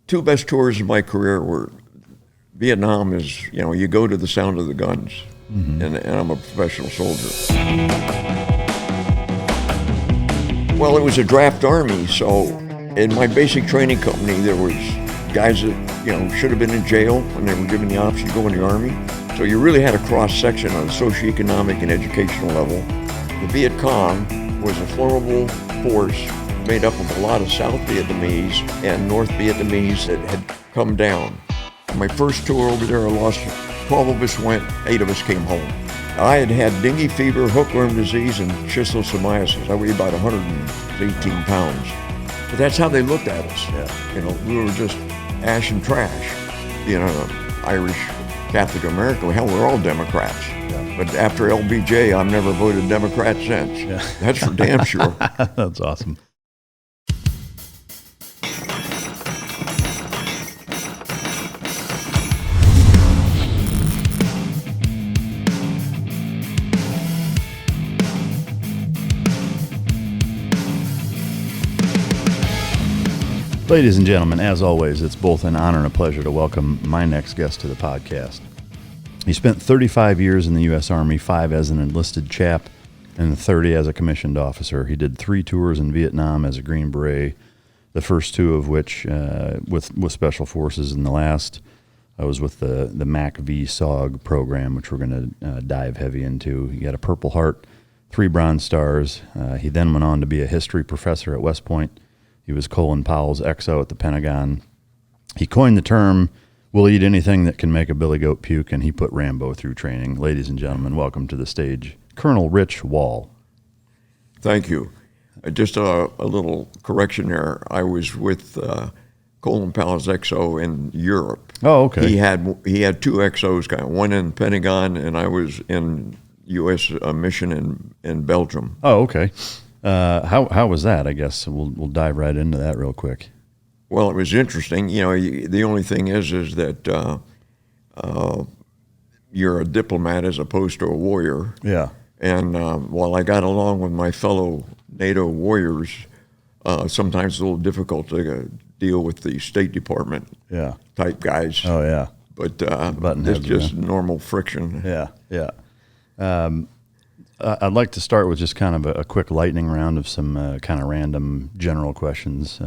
two best tours of my career were Vietnam is, you go to the sound of the guns, and I'm a professional soldier. Well, it was a draft army, so in my basic training company, there was guys that, should have been in jail when they were given the option to go in the Army. So you really had a cross-section on a socioeconomic and educational level. The Viet Cong was a formidable force made up of a lot of South Vietnamese and North Vietnamese that had come down. My first tour over there, I lost 12 of us went, 8 of us came home. I had dengue fever, hookworm disease, and schistosomiasis. I weighed about 118 pounds. But that's how they looked at us. Yeah. We were just ash and trash. Irish Catholic America, hell, we're all Democrats. Yeah. But after LBJ, I've never voted Democrat since. Yeah. That's for damn sure. That's awesome. Ladies and gentlemen, as always, it's both an honor and a pleasure to welcome my next guest to the podcast. He spent 35 years in the U.S. Army, 5 as an enlisted chap, and 30 as a commissioned officer. He did 3 tours in Vietnam as a Green Beret, the first 2 of which with Special Forces, and the last I was with the MACV-SOG Program, which we're going to dive heavy into. He got a Purple Heart, 3 Bronze Stars. He then went on to be a history professor at West Point. He was Colin Powell's XO at the Pentagon. He coined the term, "We'll eat anything that can make a billy goat puke," and he put Rambo through training. Ladies and gentlemen, welcome to the stage, Colonel Rich Wall. Thank you. Just a little correction there. I was with Colin Powell's XO in Europe. Oh, okay. He had 2 XOs, one in the Pentagon, and I was in U.S. mission in Belgium. Oh, okay. How was that? I guess we'll dive right into that real quick. Well, it was interesting. The only thing is that you're a diplomat as opposed to a warrior. Yeah. And while I got along with my fellow NATO warriors, sometimes it's a little difficult to deal with the State Department type guys. Oh, yeah. But it's just normal friction. Yeah. I'd like to start with just kind of a quick lightning round of some kind of random general questions.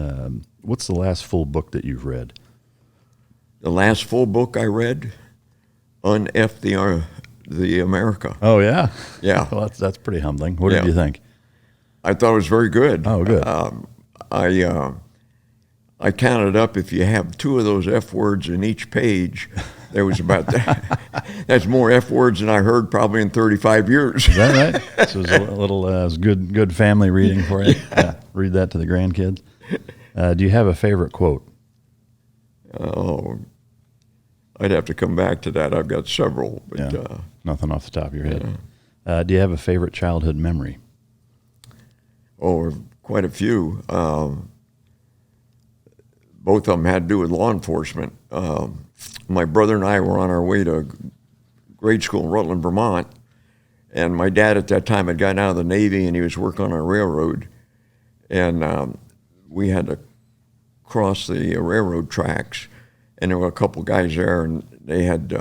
What's the last full book that you've read? The last full book I read, Un-F the America. Oh, yeah? Yeah. Well, that's pretty humbling. What did you think? I thought it was very good. Oh, good. I counted up, if you have 2 of those F words in each page, there was about that. That's more F words than I heard probably in 35 years. Is that right? So it was a little good family reading for you. Yeah. Read that to the grandkids. Do you have a favorite quote? Oh, I'd have to come back to that. I've got several. But, nothing off the top of your head. Do you have a favorite childhood memory? Oh, quite a few. Both of them had to do with law enforcement. My brother and I were on our way to grade school in Rutland, Vermont, and my dad at that time had gotten out of the Navy and he was working on a railroad, and we had to cross the railroad tracks, and there were a couple guys there, and they had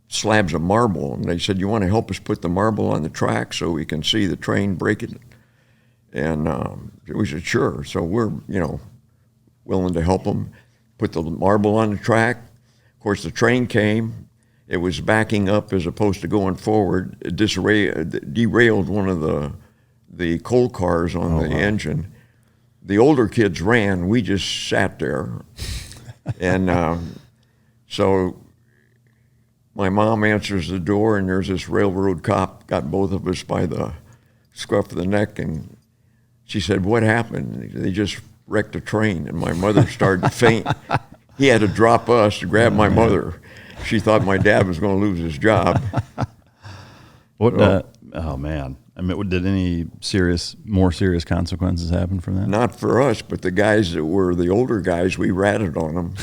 slabs of marble, and they said, "You want to help us put the marble on the track so we can see the train breaking?" And we said, "Sure." So we're, willing to help them put the marble on the track. Of course, the train came. It was backing up as opposed to going forward. It derailed one of the coal cars on the engine. The older kids ran. We just sat there. And so my mom answers the door, and there's this railroad cop, got both of us by the scruff of the neck, and she said, "What happened?" They just wrecked a train, and my mother started to faint. He had to drop us to grab my mother. She thought my dad was going to lose his job. Oh man! I mean, did any more serious consequences happen from that? Not for us, but the guys that were the older guys, we ratted on them.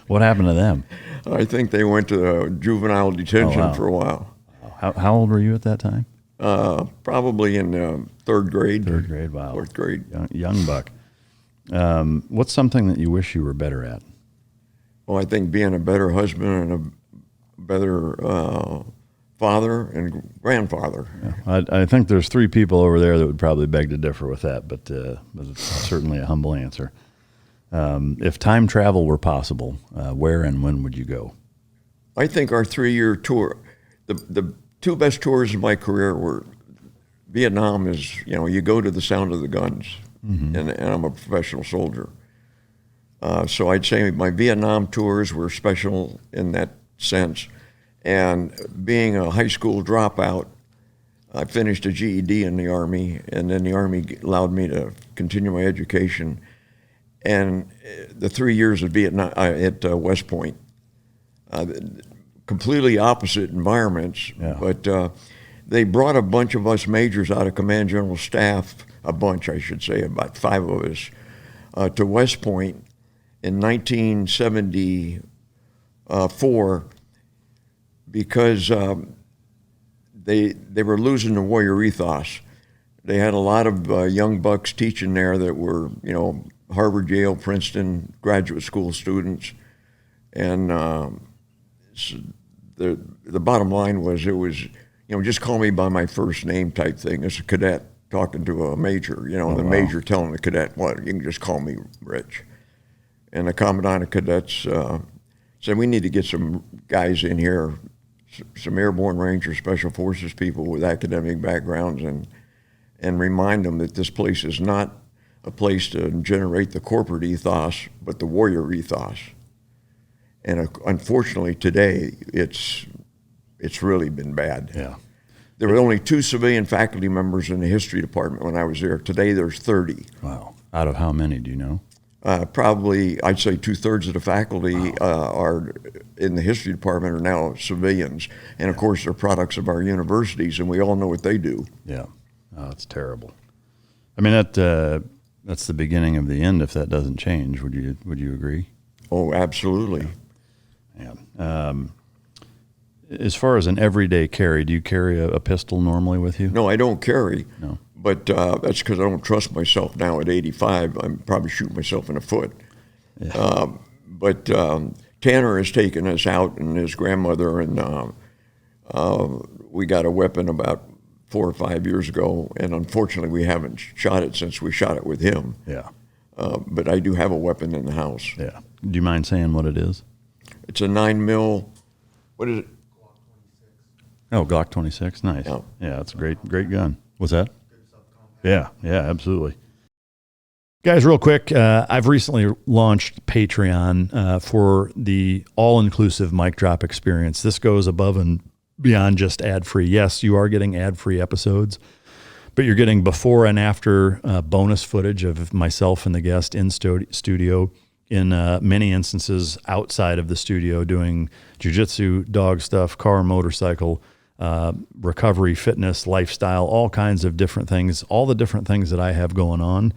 What happened to them? I think they went to juvenile detention for a while. How old were you at that time? Probably in 3rd grade. 3rd grade, wow. 4th grade. Young buck. What's something that you wish you were better at? Well, I think being a better husband and a better father and grandfather. Yeah. I think there's three people over there that would probably beg to differ with that, but it's certainly a humble answer. If time travel were possible, where and when would you go? I think our 3-year tour, the two best tours of my career were Vietnam is, you go to the sound of the guns, and I'm a professional soldier. So I'd say my Vietnam tours were special in that sense. And being a high school dropout, I finished a GED in the Army, and then the Army allowed me to continue my education. And the 3 years at Vietnam at West Point, completely opposite environments, but they brought a bunch of us majors out of Command General Staff, a bunch I should say, about 5 of us, to West Point in 1974 because they were losing the warrior ethos. They had a lot of young bucks teaching there that were, Harvard, Yale, Princeton graduate school students, and the bottom line was it was, just call me by my first name type thing. As a cadet talking to a major, the major telling the cadet, "What? You can just call me Rich." And the commandant of cadets said, "We need to get some guys in here, some airborne ranger, special forces people with academic backgrounds, and remind them that this place is not a place to generate the corporate ethos, but the warrior ethos." And unfortunately today, it's really been bad. Yeah. There were only 2 civilian faculty members in the history department when I was there. Today there's 30. Wow. Out of how many, do you know? Probably, I'd say 2/3 of the faculty are in the history department are now civilians. And of course, they're products of our universities, and we all know what they do. Yeah. Oh, it's terrible. I mean, that's the beginning of the end if that doesn't change. Would you agree? Oh, absolutely. Yeah. As far as an everyday carry, do you carry a pistol normally with you? No, I don't carry. No. But that's because I don't trust myself now at 85. I'm probably shooting myself in the foot. Yeah. But Tanner has taken us out, and his grandmother, and we got a weapon about 4 or 5 years ago, and unfortunately we haven't shot it since we shot it with him. Yeah. But I do have a weapon in the house. Yeah. Do you mind saying what it is? It's a 9mm. What is it? Oh, Glock 26. Nice. Yeah. Yeah, it's a great gun. What's that? Yeah, absolutely. Guys, real quick, I've recently launched Patreon for the all-inclusive mic drop experience. This goes above and beyond just ad-free. Yes, you are getting ad-free episodes, but you're getting before and after bonus footage of myself and the guest in studio, in many instances outside of the studio, doing jiu-jitsu, dog stuff, car, motorcycle, recovery, fitness, lifestyle, all kinds of different things. All the different things that I have going on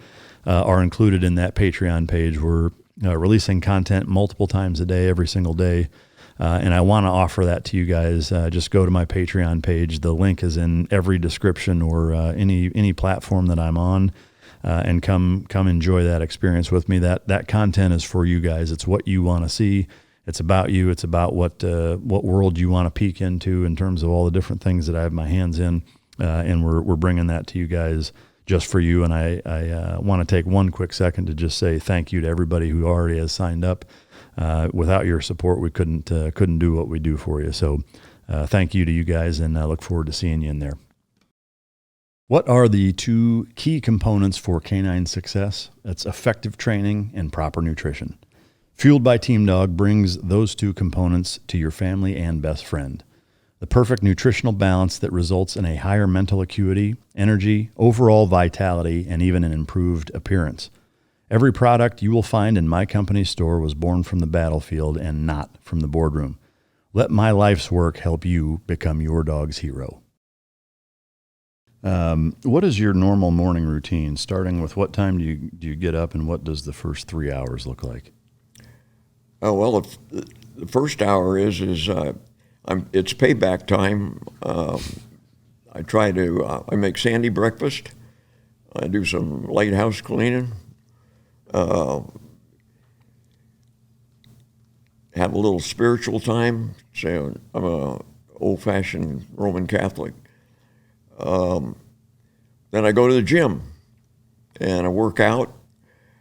are included in that Patreon page. We're releasing content multiple times a day, every single day. And I want to offer that to you guys. Just go to my Patreon page. The link is in every description or any platform that I'm on, and come enjoy that experience with me. That content is for you guys. It's what you want to see. It's about you. It's about what world you want to peek into in terms of all the different things that I have my hands in, and we're bringing that to you guys just for you. And I want to take one quick second to just say thank you to everybody who already has signed up. Without your support, we couldn't do what we do for you. So thank you to you guys, and I look forward to seeing you in there. What are the 2 key components for canine success? That's effective training and proper nutrition. Fueled by Team Dog brings those 2 components to your family and best friend. The perfect nutritional balance that results in a higher mental acuity, energy, overall vitality, and even an improved appearance. Every product you will find in my company's store was born from the battlefield and not from the boardroom. Let my life's work help you become your dog's hero. What is your normal morning routine? Starting with what time do you get up, and what does the first 3 hours look like? Oh, well, the first hour is it's payback time. I make Sandy breakfast. I do some light house cleaning. have a little spiritual time. So I'm a old-fashioned Roman Catholic. Then I go to the gym and I work out,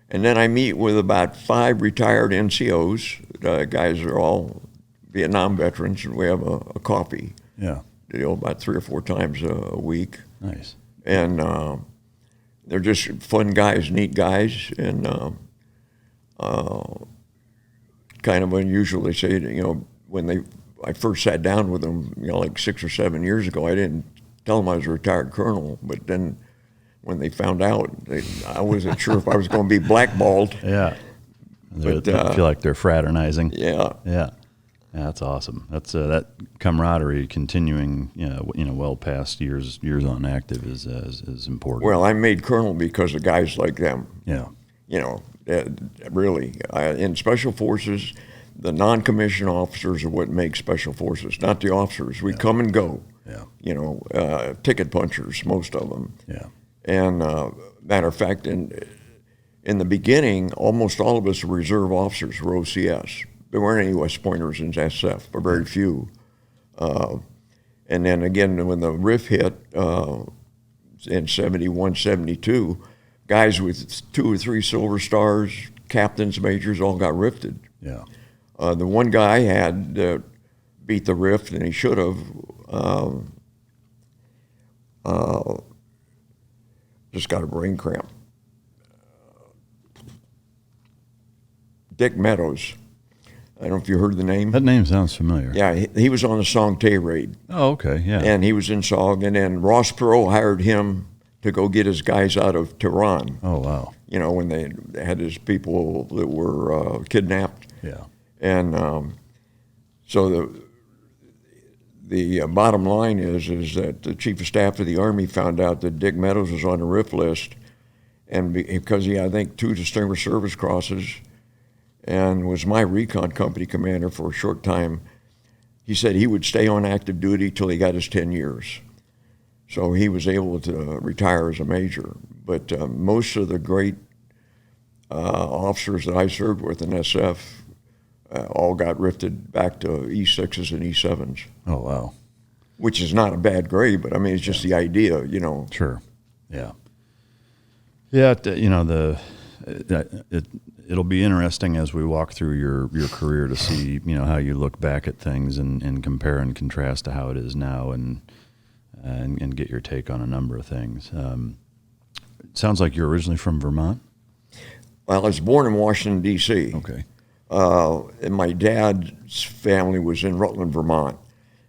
and then I meet with about 5 retired NCOs. The guys are all Vietnam veterans, and we have a coffee. Yeah. About 3 or 4 times a week. Nice. And they're just fun guys, neat guys, and kind of unusual. They say, when I first sat down with them, like 6 or 7 years ago, I didn't tell them I was a retired colonel, but then when they found out, I wasn't sure if I was going to be blackballed. Yeah. But I feel like they're fraternizing. Yeah. Yeah. Yeah, that's awesome. That's that camaraderie continuing, well past years on active is important. Well, I made colonel because of guys like them. Yeah. Really, in special forces, the non-commissioned officers are what make special forces, not the officers. We come and go. Yeah. Ticket punchers, most of them. Yeah. And matter of fact, in the beginning, almost all of us were reserve officers, were OCS. There weren't any West Pointers in SF, but very few. And then again, when the RIF hit in 71, 72, guys with 2 or 3 silver stars, captains, majors, all got rifted. Yeah. The one guy had beat the rift, and he should have. Just got a brain cramp. Dick Meadows. I don't know if you heard the name. That name sounds familiar. Yeah, he was on the Song Tay raid. Oh, okay, yeah. And he was in SOG, and then Ross Perot hired him to go get his guys out of Tehran. Oh, wow. When they had his people that were kidnapped. Yeah. And so the bottom line is that the Chief of Staff of the Army found out that Dick Meadows was on the RIF list, and because he had, I think, 2 Distinguished Service Crosses, and was my recon company commander for a short time, he said he would stay on active duty till he got his 10 years. So he was able to retire as a major. But most of the great officers that I served with in SF all got rifted back to E6s and E7s. Oh, wow. Which is not a bad grade, but I mean, it's just the idea, Sure. Yeah. Yeah, it'll be interesting as we walk through your career to see, how you look back at things and compare and contrast to how it is now and get your take on a number of things. It sounds like you're originally from Vermont? Well, I was born in Washington, D.C. Okay. And my dad's family was in Rutland, Vermont.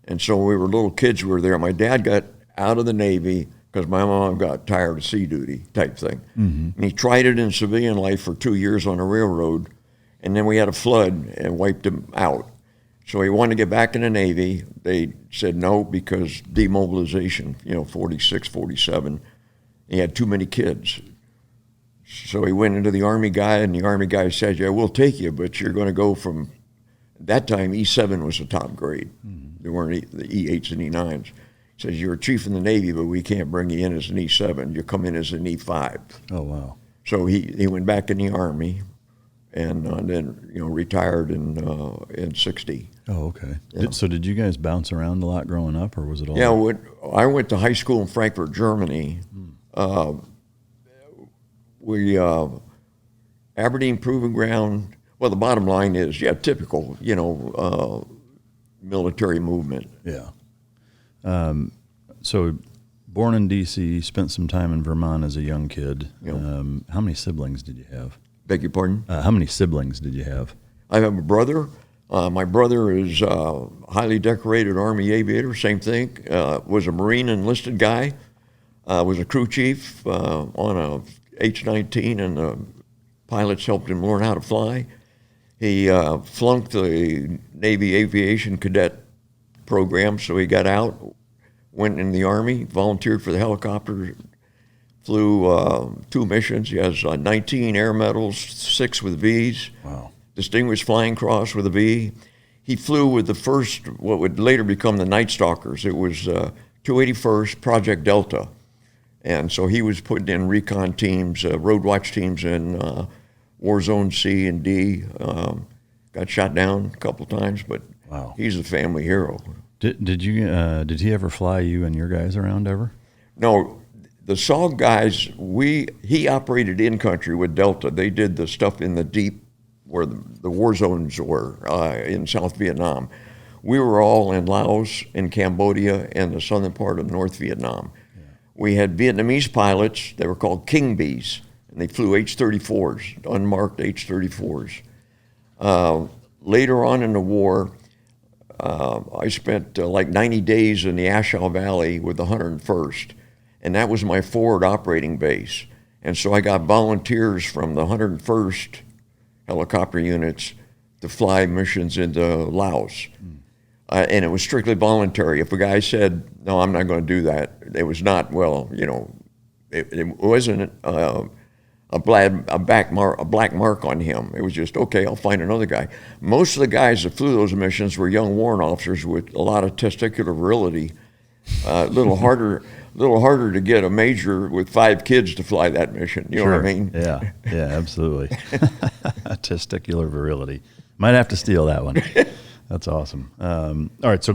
And so when we were little kids, we were there. My dad got out of the Navy because my mom got tired of sea duty type thing. Mm-hmm. And he tried it in civilian life for 2 years on a railroad, and then we had a flood and wiped him out. So he wanted to get back in the Navy. They said no because demobilization, 46, 47. He had too many kids. So he went into the Army guy, and the Army guy said, yeah, we'll take you, but you're going to go from, at that time, E7 was the top grade. Mm-hmm. There weren't the E8s and E9s. He says, you're a chief in the Navy, but we can't bring you in as an E7. You come in as an E5. Oh, wow. So he went back in the Army and then, retired in 60. Oh, okay. Yeah. So did you guys bounce around a lot growing up, or was it all? Yeah, I went to high school in Frankfurt, Germany. Aberdeen Proving Ground, well, the bottom line is, typical, military movement. Yeah. So born in D.C., spent some time in Vermont as a young kid. Yep. How many siblings did you have? Beg your pardon? How many siblings did you have? I have a brother. My brother is a highly decorated Army aviator, same thing. Was a Marine enlisted guy. Was a crew chief on a H-19, and the pilots helped him learn how to fly. He flunked the Navy Aviation Cadet program, so he got out, went in the Army, volunteered for the helicopter, flew 2 missions. He has 19 air medals, 6 with Vs. Wow. Distinguished Flying Cross with a V. He flew with the first, what would later become the Night Stalkers. It was 281st Project Delta. And so he was putting in recon teams, road watch teams in War Zone C and D. Got shot down a couple times, but Wow. he's a family hero. Did he ever fly you and your guys around ever? No, the SOG guys, he operated in country with Delta. They did the stuff in the deep where the war zones were in South Vietnam. We were all in Laos, in Cambodia, and the southern part of North Vietnam. Yeah. We had Vietnamese pilots. They were called King Bees, and they flew H-34s, unmarked H-34s. Later on in the war, I spent like 90 days in the A Shau Valley with the 101st, and that was my forward operating base. And so I got volunteers from the 101st helicopter units to fly missions into Laos. And it was strictly voluntary. If a guy said, no, I'm not going to do that, it was not, well, you know, it wasn't a black mark on him. It was just, okay, I'll find another guy. Most of the guys that flew those missions were young warrant officers with a lot of testicular virility. A little harder to get a major with 5 kids to fly that mission. You know what I mean? Yeah, absolutely. Testicular virility. Might have to steal that one. That's awesome. All right, so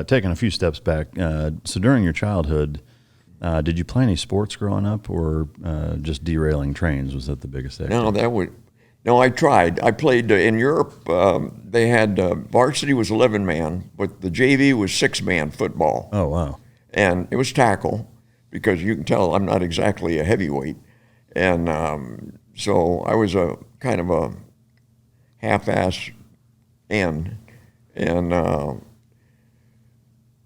taking a few steps back. So during your childhood, did you play any sports growing up, or just derailing trains? Was that the biggest activity? No, I tried. I played in Europe. They had varsity was 11-man, but the JV was 6-man football. Oh, wow. And it was tackle, because you can tell I'm not exactly a heavyweight. And so I was a kind of a half-ass end. And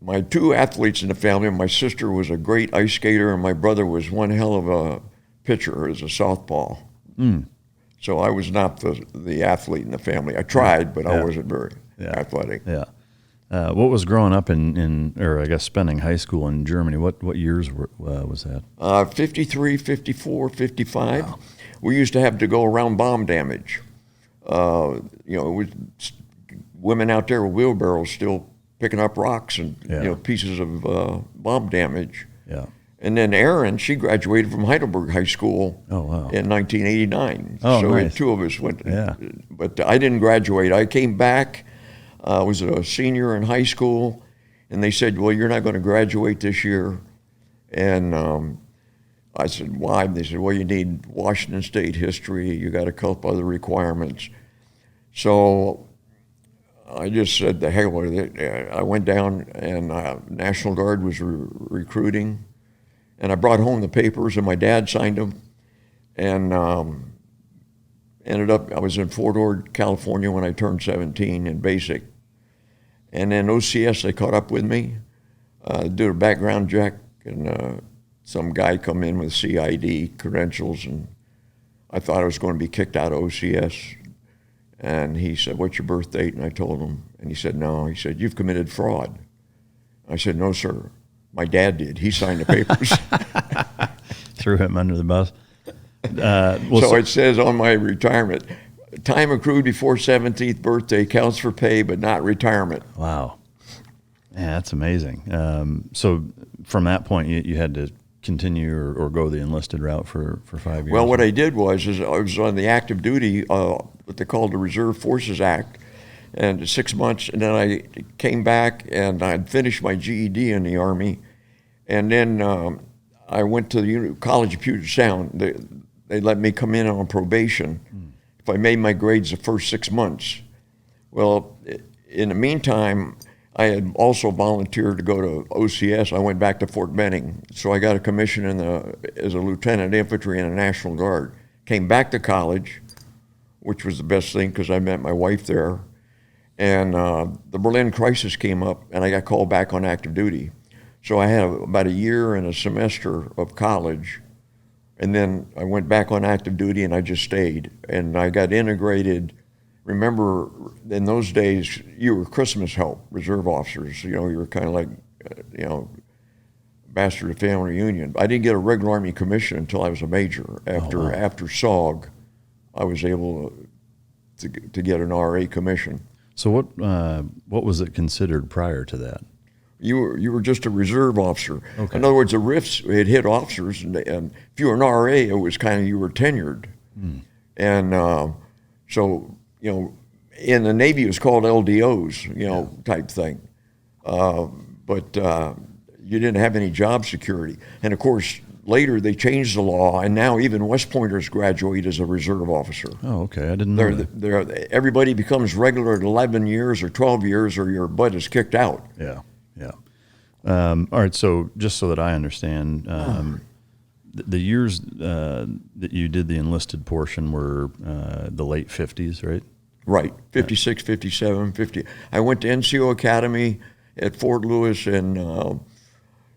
my 2 athletes in the family, my sister was a great ice skater, and my brother was one hell of a pitcher as a softball. So I was not the athlete in the family. I tried, but I wasn't very athletic. Yeah. What was growing up or I guess spending high school in Germany? What years was that? 53, 54, 55. Wow. We used to have to go around bomb damage. It was women out there with wheelbarrows still picking up rocks and pieces of bomb damage. Yeah. And then Erin, she graduated from Heidelberg High School in 1989. Oh, so nice. 2 of us went. But I didn't graduate. I came back. I was a senior in high school, and they said, well, you're not going to graduate this year. And I said, why? They said, well, you need Washington State history. You got a couple other requirements. So I just said, the heck with it. I went down, and National Guard was recruiting. And I brought home the papers, and my dad signed them. And ended up, I was in Fort Ord, California when I turned 17 in basic. And then OCS, they caught up with me, did a background check, and some guy come in with CID credentials, and I thought I was going to be kicked out of OCS. And he said, what's your birth date? And I told him, and he said, no. He said, you've committed fraud. I said, no, sir. My dad did. He signed the papers. Threw him under the bus. So it says on my retirement, time accrued before 17th birthday counts for pay, but not retirement. Wow. Yeah, that's amazing. So from that point, you had to continue or go the enlisted route for 5 years? Well, what I did was I was on the active duty, what they called the Reserve Forces Act, and 6 months, and then I came back, and I'd finished my GED in the Army, and then I went to the College of Puget Sound. They let me come in on probation if I made my grades the first 6 months. Well, in the meantime, I had also volunteered to go to OCS. I went back to Fort Benning, so I got a commission as a lieutenant infantry in the National Guard. Came back to college, which was the best thing because I met my wife there. And the Berlin crisis came up, and I got called back on active duty. So I had about a year and a semester of college, and then I went back on active duty, and I just stayed. And I got integrated. Remember, in those days, you were Christmas help, reserve officers. You were kind of like, bastard of family reunion. I didn't get a regular Army commission until I was a major. After SOG, I was able to get an RA commission. So what was it considered prior to that? You were just a reserve officer. Okay. In other words, the RIFs had hit officers, and if you were an RA, it was kind of you were tenured. And so, in the Navy it was called LDOs, type thing. But you didn't have any job security. And of course, later they changed the law, and now even West Pointers graduate as a reserve officer. Oh, okay. I didn't know that. Everybody becomes regular at 11 years or 12 years, or your butt is kicked out. Yeah, yeah. All right, so just so that I understand, the years that you did the enlisted portion were the late 50s, right? Right, 56, 57, 50. I went to NCO Academy at Fort Lewis in,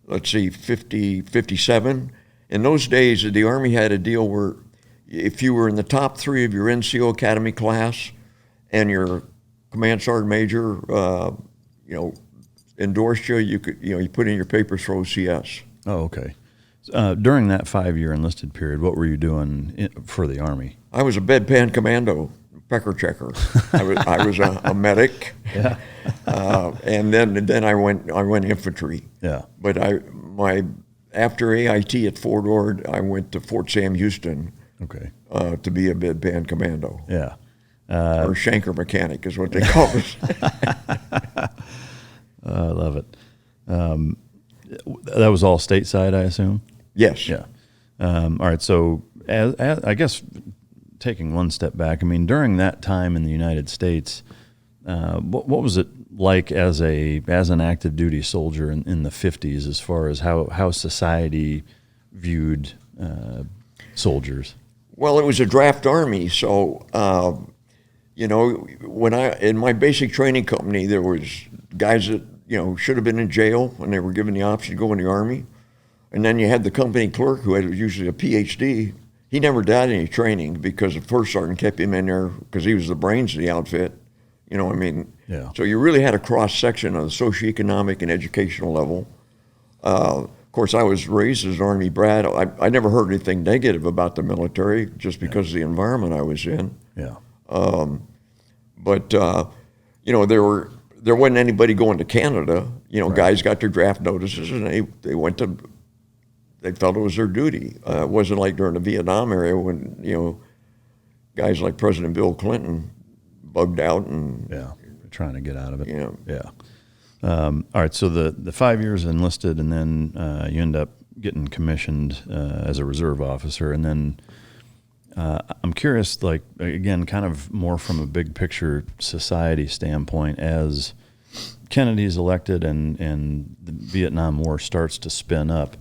57. In those days, the Army had a deal where if you were in the top 3 of your NCO Academy class and your command sergeant major, endorsed you, you could, you put in your papers for OCS. Oh, okay. During that 5-year enlisted period, what were you doing for the Army? I was a bedpan commando, pecker checker. I was a medic. Yeah. And then I went infantry. Yeah. But after AIT at Fort Ord, I went to Fort Sam Houston. Okay. To be a bedpan commando. Yeah. Or shanker mechanic is what they call us. I love it. That was all stateside, I assume? Yes. Yeah. All right. So as I guess taking one step back, I mean, during that time in the United States, what was it like as an active duty soldier in the 50s, as far as how society viewed soldiers? Well, it was a draft army, so when in my basic training company, there was guys that should have been in jail when they were given the option to go in the Army, and then you had the company clerk who had usually a PhD. He never did any training because the first sergeant kept him in there because he was the brains of the outfit. Yeah. So you really had a cross section of the socioeconomic and educational level. Of course, I was raised as an Army brat. I never heard anything negative about the military just because of the environment I was in. Yeah. But there wasn't anybody going to Canada. Right. Guys got their draft notices and they went to. They felt it was their duty. It wasn't like during the Vietnam era when guys like President Bill Clinton bugged out and trying to get out of it. Yeah. All right. So the 5 years enlisted, and then you end up getting commissioned as a reserve officer, and then I'm curious, like, again, kind of more from a big picture society standpoint, as Kennedy's elected and the Vietnam War starts to spin up.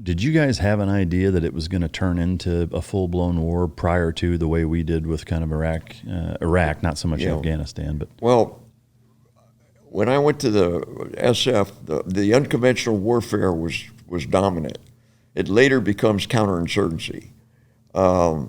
Did you guys have an idea that it was going to turn into a full-blown war prior to the way we did with kind of Iraq, not so much Afghanistan, but? Well, when I went to the SF, the unconventional warfare was dominant. It later becomes counterinsurgency. I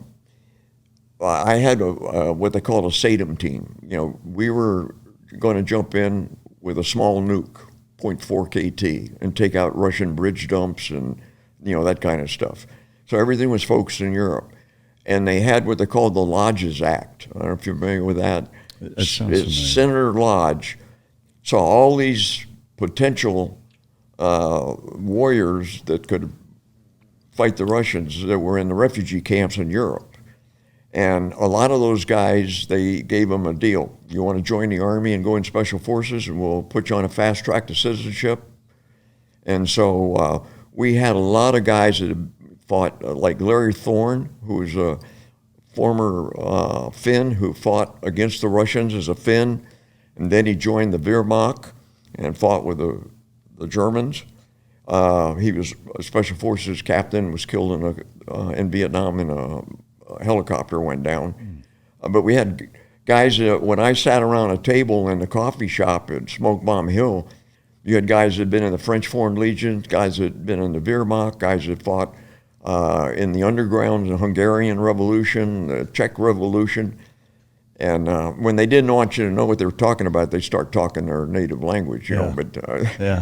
had what they called a SATM team. We were going to jump in with a small nuke, 0.4 KT, and take out Russian bridge dumps and that kind of stuff. So everything was focused in Europe. And they had what they called the Lodges Act. I don't know if you're familiar with that. It sounds familiar. Senator Lodge saw all these potential warriors that could fight the Russians that were in the refugee camps in Europe. And a lot of those guys, they gave them a deal. You want to join the Army and go in Special Forces, and we'll put you on a fast track to citizenship. And so we had a lot of guys that had fought, like Larry Thorne, who was a former Finn who fought against the Russians as a Finn, and then he joined the Wehrmacht and fought with the Germans. He was a Special Forces captain, was killed in Vietnam in a helicopter went down. But we had guys that when I sat around a table in the coffee shop at Smoke Bomb Hill, you had guys that had been in the French Foreign Legion, guys that had been in the Wehrmacht, guys that fought in the underground, the Hungarian Revolution, the Czech Revolution. And when they didn't want you to know what they were talking about, they start talking their native language, But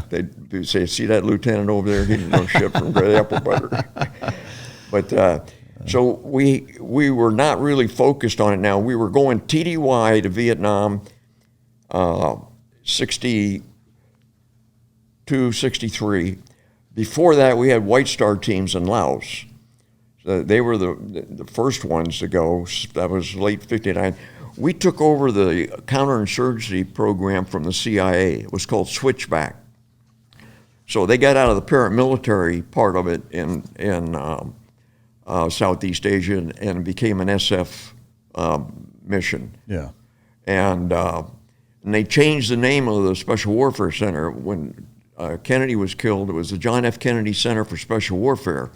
they'd say, see that lieutenant over there? He didn't know shit from great apple butter. But so we were not really focused on it now. We were going TDY to Vietnam, 62, 63. Before that, we had White Star teams in Laos. they were the first ones to go. That was late '59. We took over the counterinsurgency program from the CIA. It was called Switchback. So they got out of the paramilitary part of it in Southeast Asia and became an SF mission. Yeah. And they changed the name of the Special Warfare Center. When Kennedy was killed, it was the John F. Kennedy Center for Special Warfare.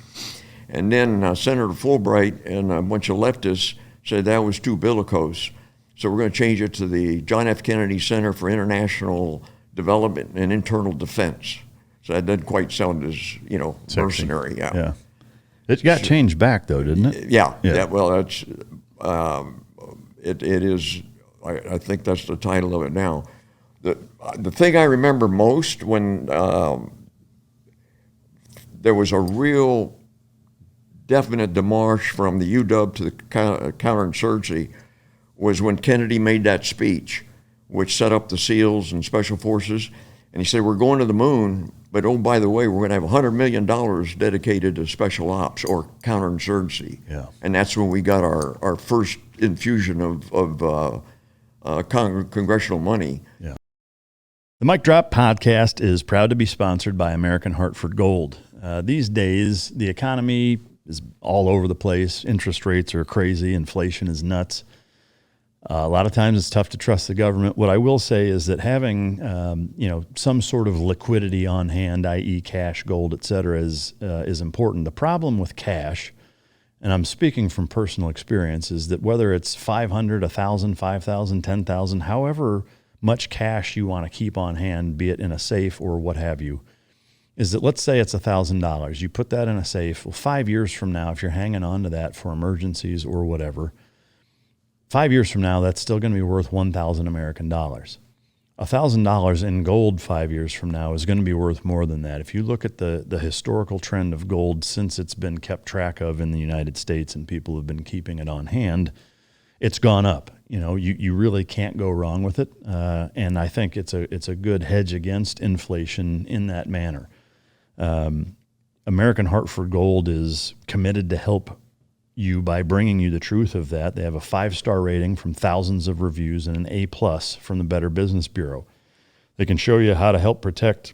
And then Senator Fulbright and a bunch of leftists said that was too bellicose. So we're going to change it to the John F. Kennedy Center for International Development and Internal Defense. So that doesn't quite sound as, Sexy. mercenary. Yeah. It got changed back, though, didn't it? Yeah. Well, that's it is. I think that's the title of it now. The thing I remember most when there was a real definite demarche from the UW to the counterinsurgency was when Kennedy made that speech, which set up the SEALs and Special Forces. And he said, we're going to the moon, but oh, by the way, we're going to have $100 million dedicated to special ops or counterinsurgency. Yeah. And that's when we got our first infusion of congressional money. Yeah. The Mic Drop podcast is proud to be sponsored by American Hartford Gold. These days, the economy is all over the place. Interest rates are crazy. Inflation is nuts. A lot of times it's tough to trust the government. What I will say is that having, some sort of liquidity on hand, i.e. cash, gold, et cetera, is important. The problem with cash, and I'm speaking from personal experience, is that whether it's 500, 1,000, 5,000, 10,000, however much cash you want to keep on hand, be it in a safe or what have you, is that let's say it's $1,000. You put that in a safe. Well, 5 years from now, if you're hanging on to that for emergencies or whatever, 5 years from now, that's still going to be worth 1,000 American dollars. $1,000 in gold 5 years from now is going to be worth more than that. If you look at the historical trend of gold since it's been kept track of in the United States and people have been keeping it on hand, it's gone up. You really can't go wrong with it. And I think it's a good hedge against inflation in that manner. American Hartford Gold is committed to help you by bringing you the truth of that. They have a 5-star rating from thousands of reviews and an A+ from the Better Business Bureau. They can show you how to help protect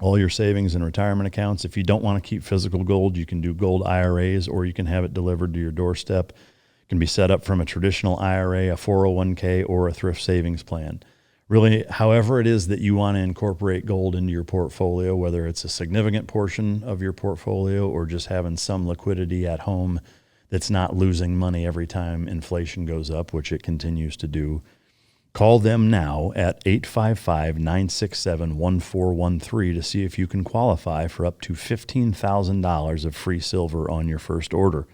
all your savings and retirement accounts. If you don't want to keep physical gold, you can do gold IRAs, or you can have it delivered to your doorstep. It can be set up from a traditional IRA, a 401k, or a thrift savings plan. Really, however it is that you want to incorporate gold into your portfolio, whether it's a significant portion of your portfolio or just having some liquidity at home that's not losing money every time inflation goes up, which it continues to do. Call them now at 855-967-1413 to see if you can qualify for up to $15,000 of free silver on your first order.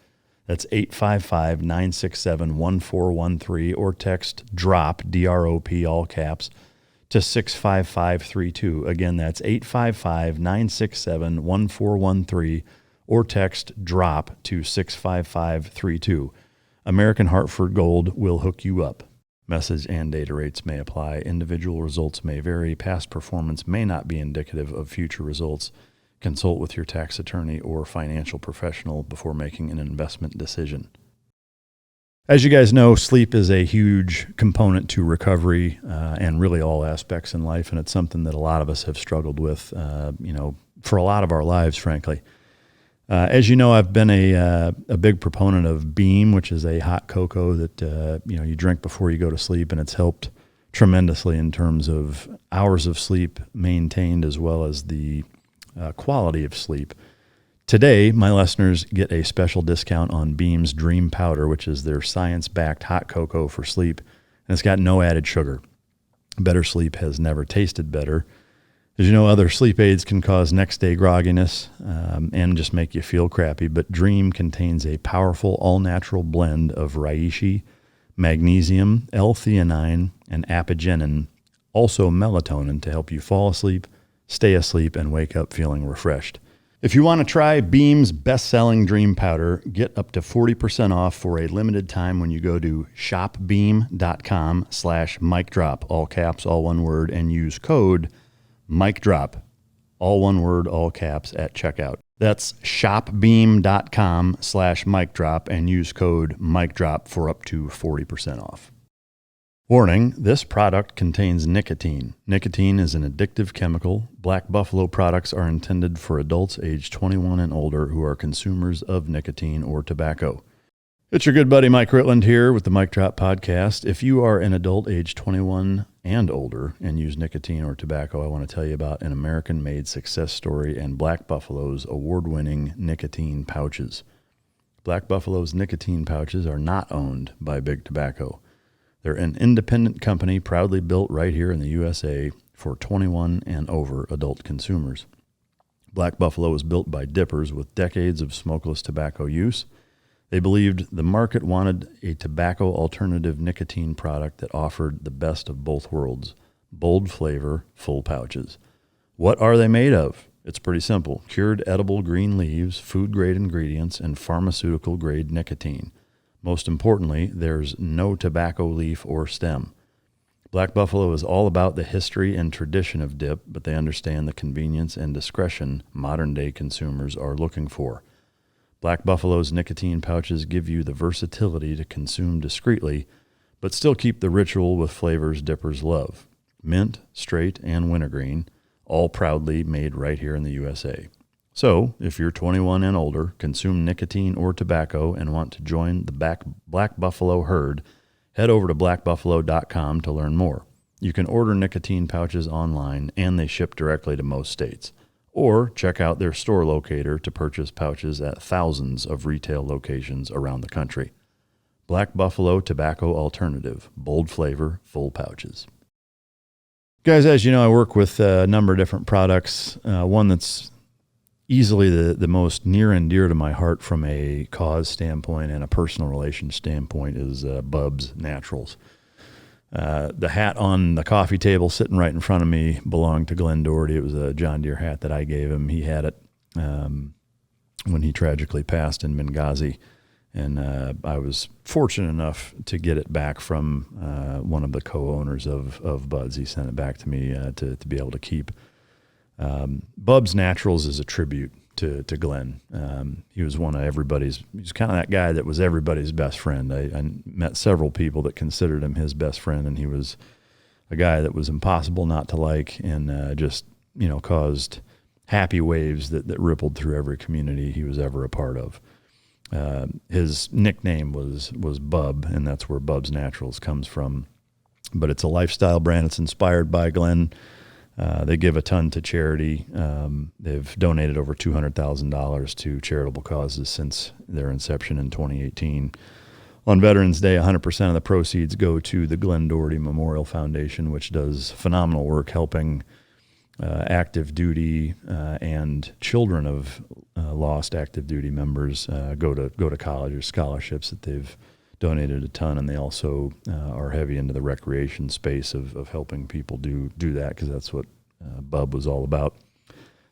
That's 855-967-1413 or text DROP, D-R-O-P, all caps, to 65532. Again, that's 855-967-1413 or text DROP to 65532. American Hartford Gold will hook you up. Message and data rates may apply. Individual results may vary. Past performance may not be indicative of future results. Consult with your tax attorney or financial professional before making an investment decision. As you guys know, sleep is a huge component to recovery and really all aspects in life, and it's something that a lot of us have struggled with, for a lot of our lives, frankly. As you know, I've been a big proponent of Beam, which is a hot cocoa that you drink before you go to sleep, and it's helped tremendously in terms of hours of sleep maintained as well as the quality of sleep. Today, my listeners get a special discount on Beam's Dream Powder, which is their science-backed hot cocoa for sleep, and it's got no added sugar. Better sleep has never tasted better. As you know, other sleep aids can cause next-day grogginess and just make you feel crappy, but Dream contains a powerful all-natural blend of reishi, magnesium, L-theanine, and apigenin, also melatonin, to help you fall asleep, stay asleep, and wake up feeling refreshed. If you want to try Beam's best-selling Dream Powder, get up to 40% off for a limited time when you go to shopbeam.com/micdrop, all caps, all one word, and use code MicDrop, all one word, all caps, at checkout. That's shopbeam.com/micdrop and use code MicDrop for up to 40% off. Warning, this product contains nicotine. Nicotine is an addictive chemical. Black Buffalo products are intended for adults age 21 and older who are consumers of nicotine or tobacco. It's your good buddy Mike Ritland here with the Mic Drop Podcast. If you are an adult age 21 and older and use nicotine or tobacco, I want to tell you about an American-made success story and Black Buffalo's award-winning nicotine pouches. Black Buffalo's nicotine pouches are not owned by Big Tobacco. They're an independent company proudly built right here in the USA for 21 and over adult consumers. Black Buffalo was built by dippers with decades of smokeless tobacco use. They believed the market wanted a tobacco alternative nicotine product that offered the best of both worlds, bold flavor, full pouches. What are they made of? It's pretty simple. Cured edible green leaves, food-grade ingredients, and pharmaceutical-grade nicotine. Most importantly, there's no tobacco leaf or stem. Black Buffalo is all about the history and tradition of dip, but they understand the convenience and discretion modern-day consumers are looking for. Black Buffalo's nicotine pouches give you the versatility to consume discreetly, but still keep the ritual with flavors dippers love. Mint, straight, and wintergreen, all proudly made right here in the USA. So, if you're 21 and older, consume nicotine or tobacco, and want to join the Black Buffalo herd, head over to blackbuffalo.com to learn more. You can order nicotine pouches online, and they ship directly to most states. Or check out their store locator to purchase pouches at thousands of retail locations around the country. Black Buffalo Tobacco Alternative, bold flavor, full pouches. Guys, as you know, I work with a number of different products. One that's easily the most near and dear to my heart from a cause standpoint and a personal relation standpoint is Bubs Naturals. The hat on the coffee table sitting right in front of me belonged to Glenn Doherty. It was a John Deere hat that I gave him. He had it when he tragically passed in Benghazi. And I was fortunate enough to get it back from one of the co-owners of Buds. He sent it back to me to be able to keep. Bubs Naturals is a tribute to Glenn. He was one of everybody's, he was kind of that guy that was everybody's best friend. I met several people that considered him his best friend, and he was a guy that was impossible not to like, and just, caused happy waves that rippled through every community he was ever a part of. His nickname was Bub, and that's where Bubs Naturals comes from. But it's a lifestyle brand. It's inspired by Glenn. They give a ton to charity. They've donated over $200,000 to charitable causes since their inception in 2018. On Veterans Day, 100% of the proceeds go to the Glenn Doherty Memorial Foundation, which does phenomenal work helping active duty and children of lost active duty members go to college or scholarships that they've donated a ton, and they also are heavy into the recreation space of helping people do that, because that's what Bub was all about.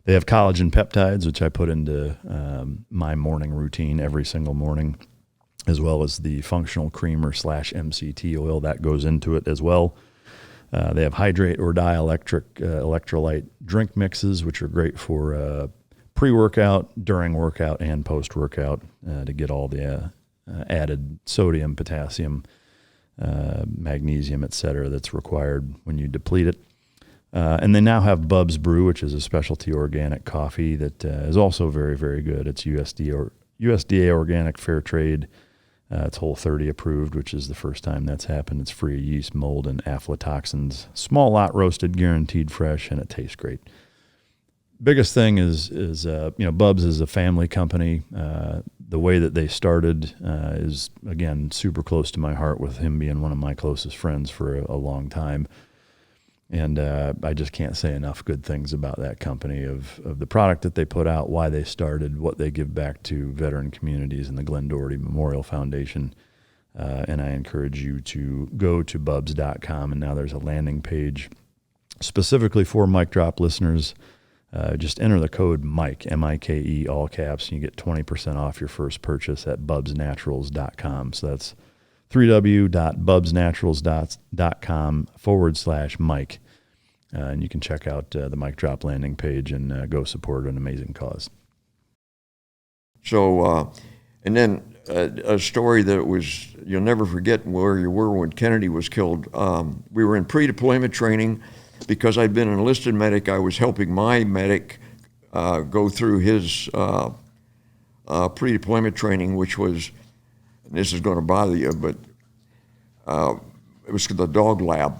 They have collagen peptides, which I put into my morning routine every single morning, as well as the functional creamer / MCT oil that goes into it as well. They have hydrate or electrolyte drink mixes, which are great for pre-workout, during workout, and post-workout to get all the added sodium, potassium, magnesium, etc. that's required when you deplete it. And they now have Bubs Brew, which is a specialty organic coffee that is also very, very good. It's USDA organic, fair trade. It's Whole30 approved, which is the first time that's happened. It's free of yeast, mold, and aflatoxins. Small lot roasted, guaranteed fresh, and it tastes great. Biggest thing is Bubs is a family company. The way that they started is, again, super close to my heart, with him being one of my closest friends for a long time. And I just can't say enough good things about that company, of the product that they put out, why they started, what they give back to veteran communities and the Glenn Doherty Memorial Foundation. And I encourage you to go to bubs.com, and now there's a landing page specifically for Mic Drop listeners. Just enter the code Mike, M-I-K-E, all caps, and you get 20% off your first purchase at bubsnaturals.com. So that's www.bubsnaturals.com/Mike. And you can check out the Mic Drop landing page and go support an amazing cause. So, and then a story that was, you'll never forget where you were when Kennedy was killed. We were in pre-deployment training. Because I'd been an enlisted medic, I was helping my medic go through his pre-deployment training, which was, and this is going to bother you, but it was the dog lab.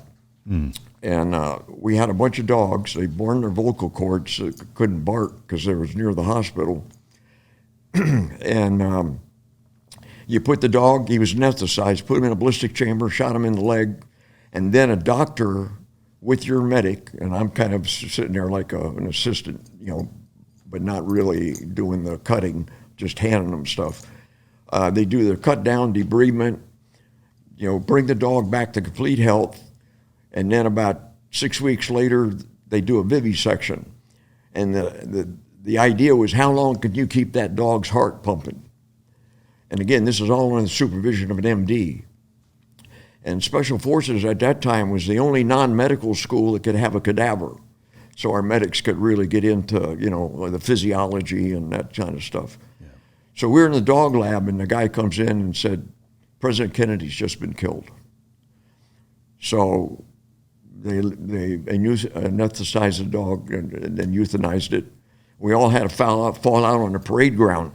And we had a bunch of dogs. They born their vocal cords, couldn't bark because they was near the hospital. And you put the dog, he was anesthetized, put him in a ballistic chamber, shot him in the leg, and then a doctor with your medic, and I'm kind of sitting there like an assistant, but not really doing the cutting, just handing them stuff. They do the cut down, debridement, bring the dog back to complete health, and then about 6 weeks later, they do a vivisection. And the idea was, how long could you keep that dog's heart pumping? And again, this is all under the supervision of an MD. And Special Forces at that time was the only non-medical school that could have a cadaver. So our medics could really get into, the physiology and that kind of stuff. Yeah. So we're in the dog lab, and the guy comes in and said, President Kennedy's just been killed. So they anesthetized the dog and then euthanized it. We all had a fall out on the parade ground.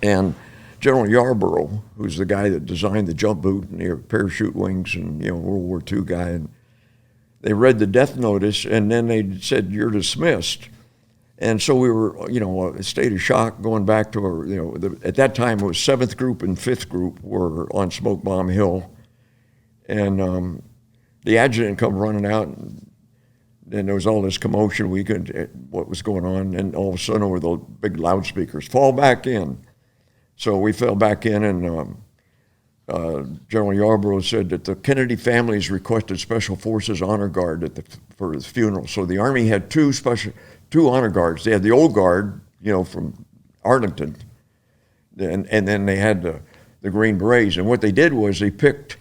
And General Yarborough, who's the guy that designed the jump boot and the parachute wings and, World War II guy, and they read the death notice, and then they said, you're dismissed. And so we were, a state of shock going back to our, at that time it was 7th Group and 5th Group were on Smoke Bomb Hill. And the adjutant come running out, and then there was all this commotion. We couldn't, what was going on, and all of a sudden over the big loudspeakers, fall back in. So we fell back in, and General Yarborough said that the Kennedy families requested Special Forces honor guard for his funeral. So the Army had two honor guards. They had the old guard, from Arlington, and then they had the Green Berets. And what they did was they picked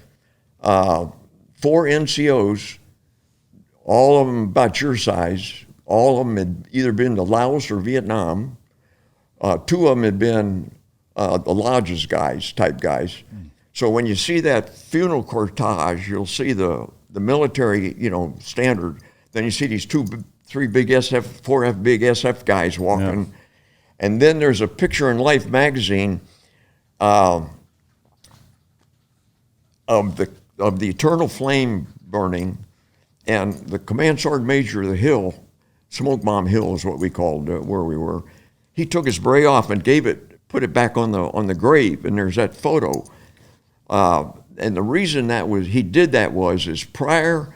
4 NCOs, all of them about your size. All of them had either been to Laos or Vietnam. 2 of them had been the lodges type guys. So when you see that funeral cortege, you'll see the military, standard. Then you see these 3 big SF, 4 big SF guys walking. Yeah. And then there's a picture in Life magazine of the eternal flame burning, and the command sergeant major of the hill, Smoke Bomb Hill is what we called where we were. He took his beret off and put it back on the grave, and there's that photo. And the reason he did that was prior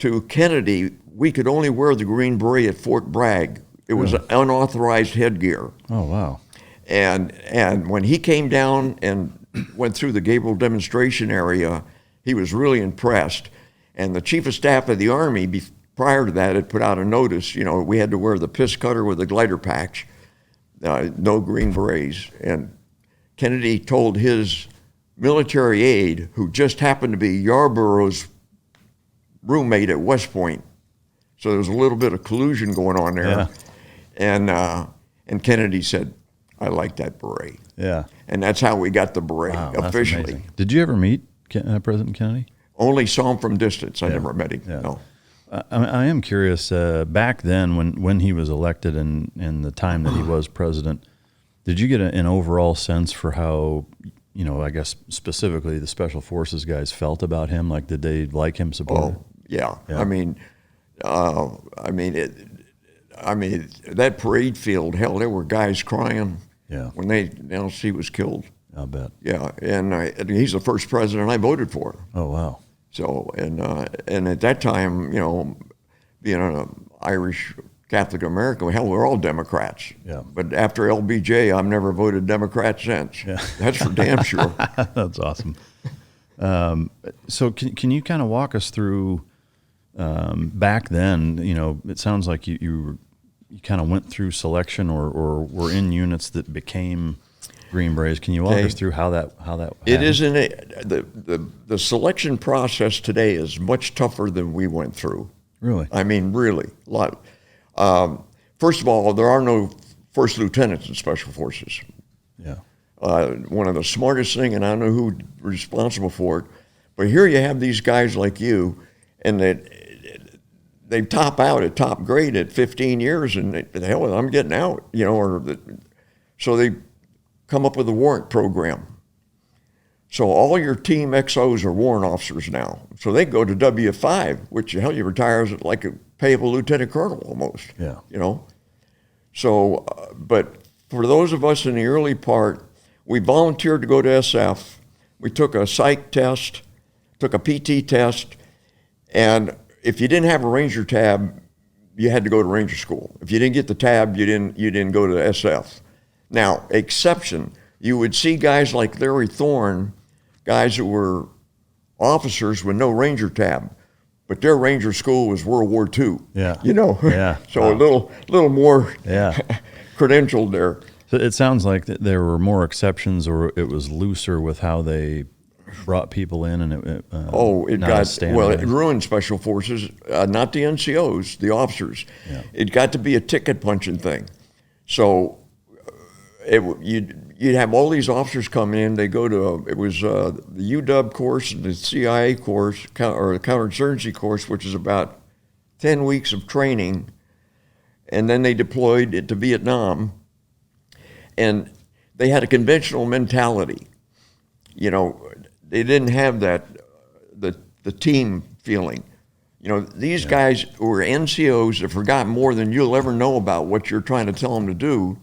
to Kennedy, we could only wear the Green Beret at Fort Bragg. It was unauthorized headgear. Oh, wow. And when he came down and went through the Gabriel demonstration area, he was really impressed. And the Chief of Staff of the Army, prior to that, had put out a notice, we had to wear the piss cutter with a glider patch. No Green Berets. And Kennedy told his military aide, who just happened to be Yarborough's roommate at West Point, so there was a little bit of collusion going on there. Yeah. And Kennedy said, I like that beret. Yeah. And that's how we got the beret officially. Did you ever meet President Kennedy? Only saw him from distance. I never met him. Yeah. No. I am curious, back then when he was elected and the time that he was president, did you get an overall sense for how, I guess specifically the Special Forces guys felt about him? Like, did they like him, support him? Oh, yeah. I mean, that parade field, hell, there were guys crying when they announced he was killed. I'll bet. Yeah, and he's the first president I voted for. Oh, wow. So, and at that time, being an Irish Catholic American, hell, we're all Democrats. Yeah. But after LBJ, I've never voted Democrat since. Yeah. That's for damn sure. That's awesome. So can you kind of walk us through, back then, it sounds like you kind of went through selection or were in units that became Green Berets. Can you walk us through how that happened? It isn't the selection process today is much tougher than we went through. Really? I mean, really, a lot. First of all, there are no first lieutenants in Special Forces. Yeah. One of the smartest thing, and I don't know who's responsible for it, but here you have these guys like you, and they top out at top grade at 15 years, and the hell, I'm getting out, so they come up with a warrant program. So all your team XOs are warrant officers now. So they go to W5, which hell, you retire as like a payable lieutenant colonel almost. Yeah. So, but for those of us in the early part, we volunteered to go to SF. We took a psych test, took a PT test, and if you didn't have a Ranger tab, you had to go to Ranger school. If you didn't get the tab, you didn't go to SF. Now, exception, you would see guys like Larry Thorne, guys who were officers with no Ranger tab, but their Ranger school was World War II. Yeah. Yeah. So wow. a little more Yeah. credentialed there. So it sounds like that there were more exceptions, or it was looser with how they brought people in, and it ruined Special Forces, not the NCOs, the officers. Yeah. It got to be a ticket punching thing. So you'd have all these officers come in. They go to the UW course, the CIA course, or the counterinsurgency course, which is about 10 weeks of training, and then they deployed it to Vietnam, and they had a conventional mentality. They didn't have that the team feeling. These guys who were NCOs have forgotten more than you'll ever know about what you're trying to tell them to do.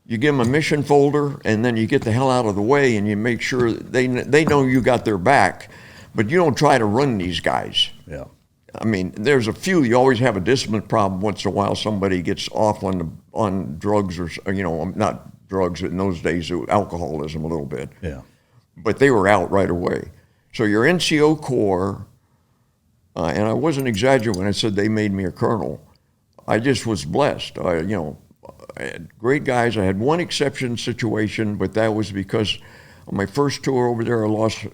You give them a mission folder, and then you get the hell out of the way, and you make sure they know you got their back, but you don't try to run these guys. Yeah. I mean, there's a few. You always have a discipline problem once in a while. Somebody gets off on drugs or not drugs in those days. It was alcoholism a little bit. Yeah. But they were out right away. So your NCO Corps, and I wasn't exaggerating when I said they made me a colonel. I just was blessed. I had great guys. I had one exception situation, but that was because on my first tour over there, I lost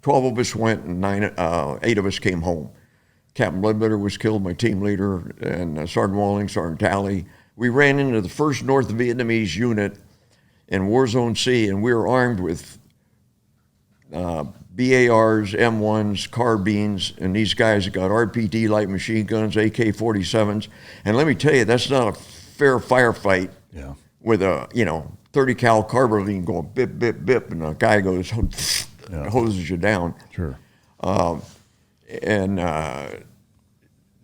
12 of us went, and 8 of us came home. Captain Ledbetter was killed, my team leader, and Sergeant Walling, Sergeant Talley. We ran into the 1st North Vietnamese unit in War Zone C, and we were armed with BARs, M1s, carbines, and these guys got RPD light machine guns, AK-47s. And let me tell you, that's not a fair firefight with a 30 cal carbine going bip, bip, bip, and a guy goes, hoses you down. Sure.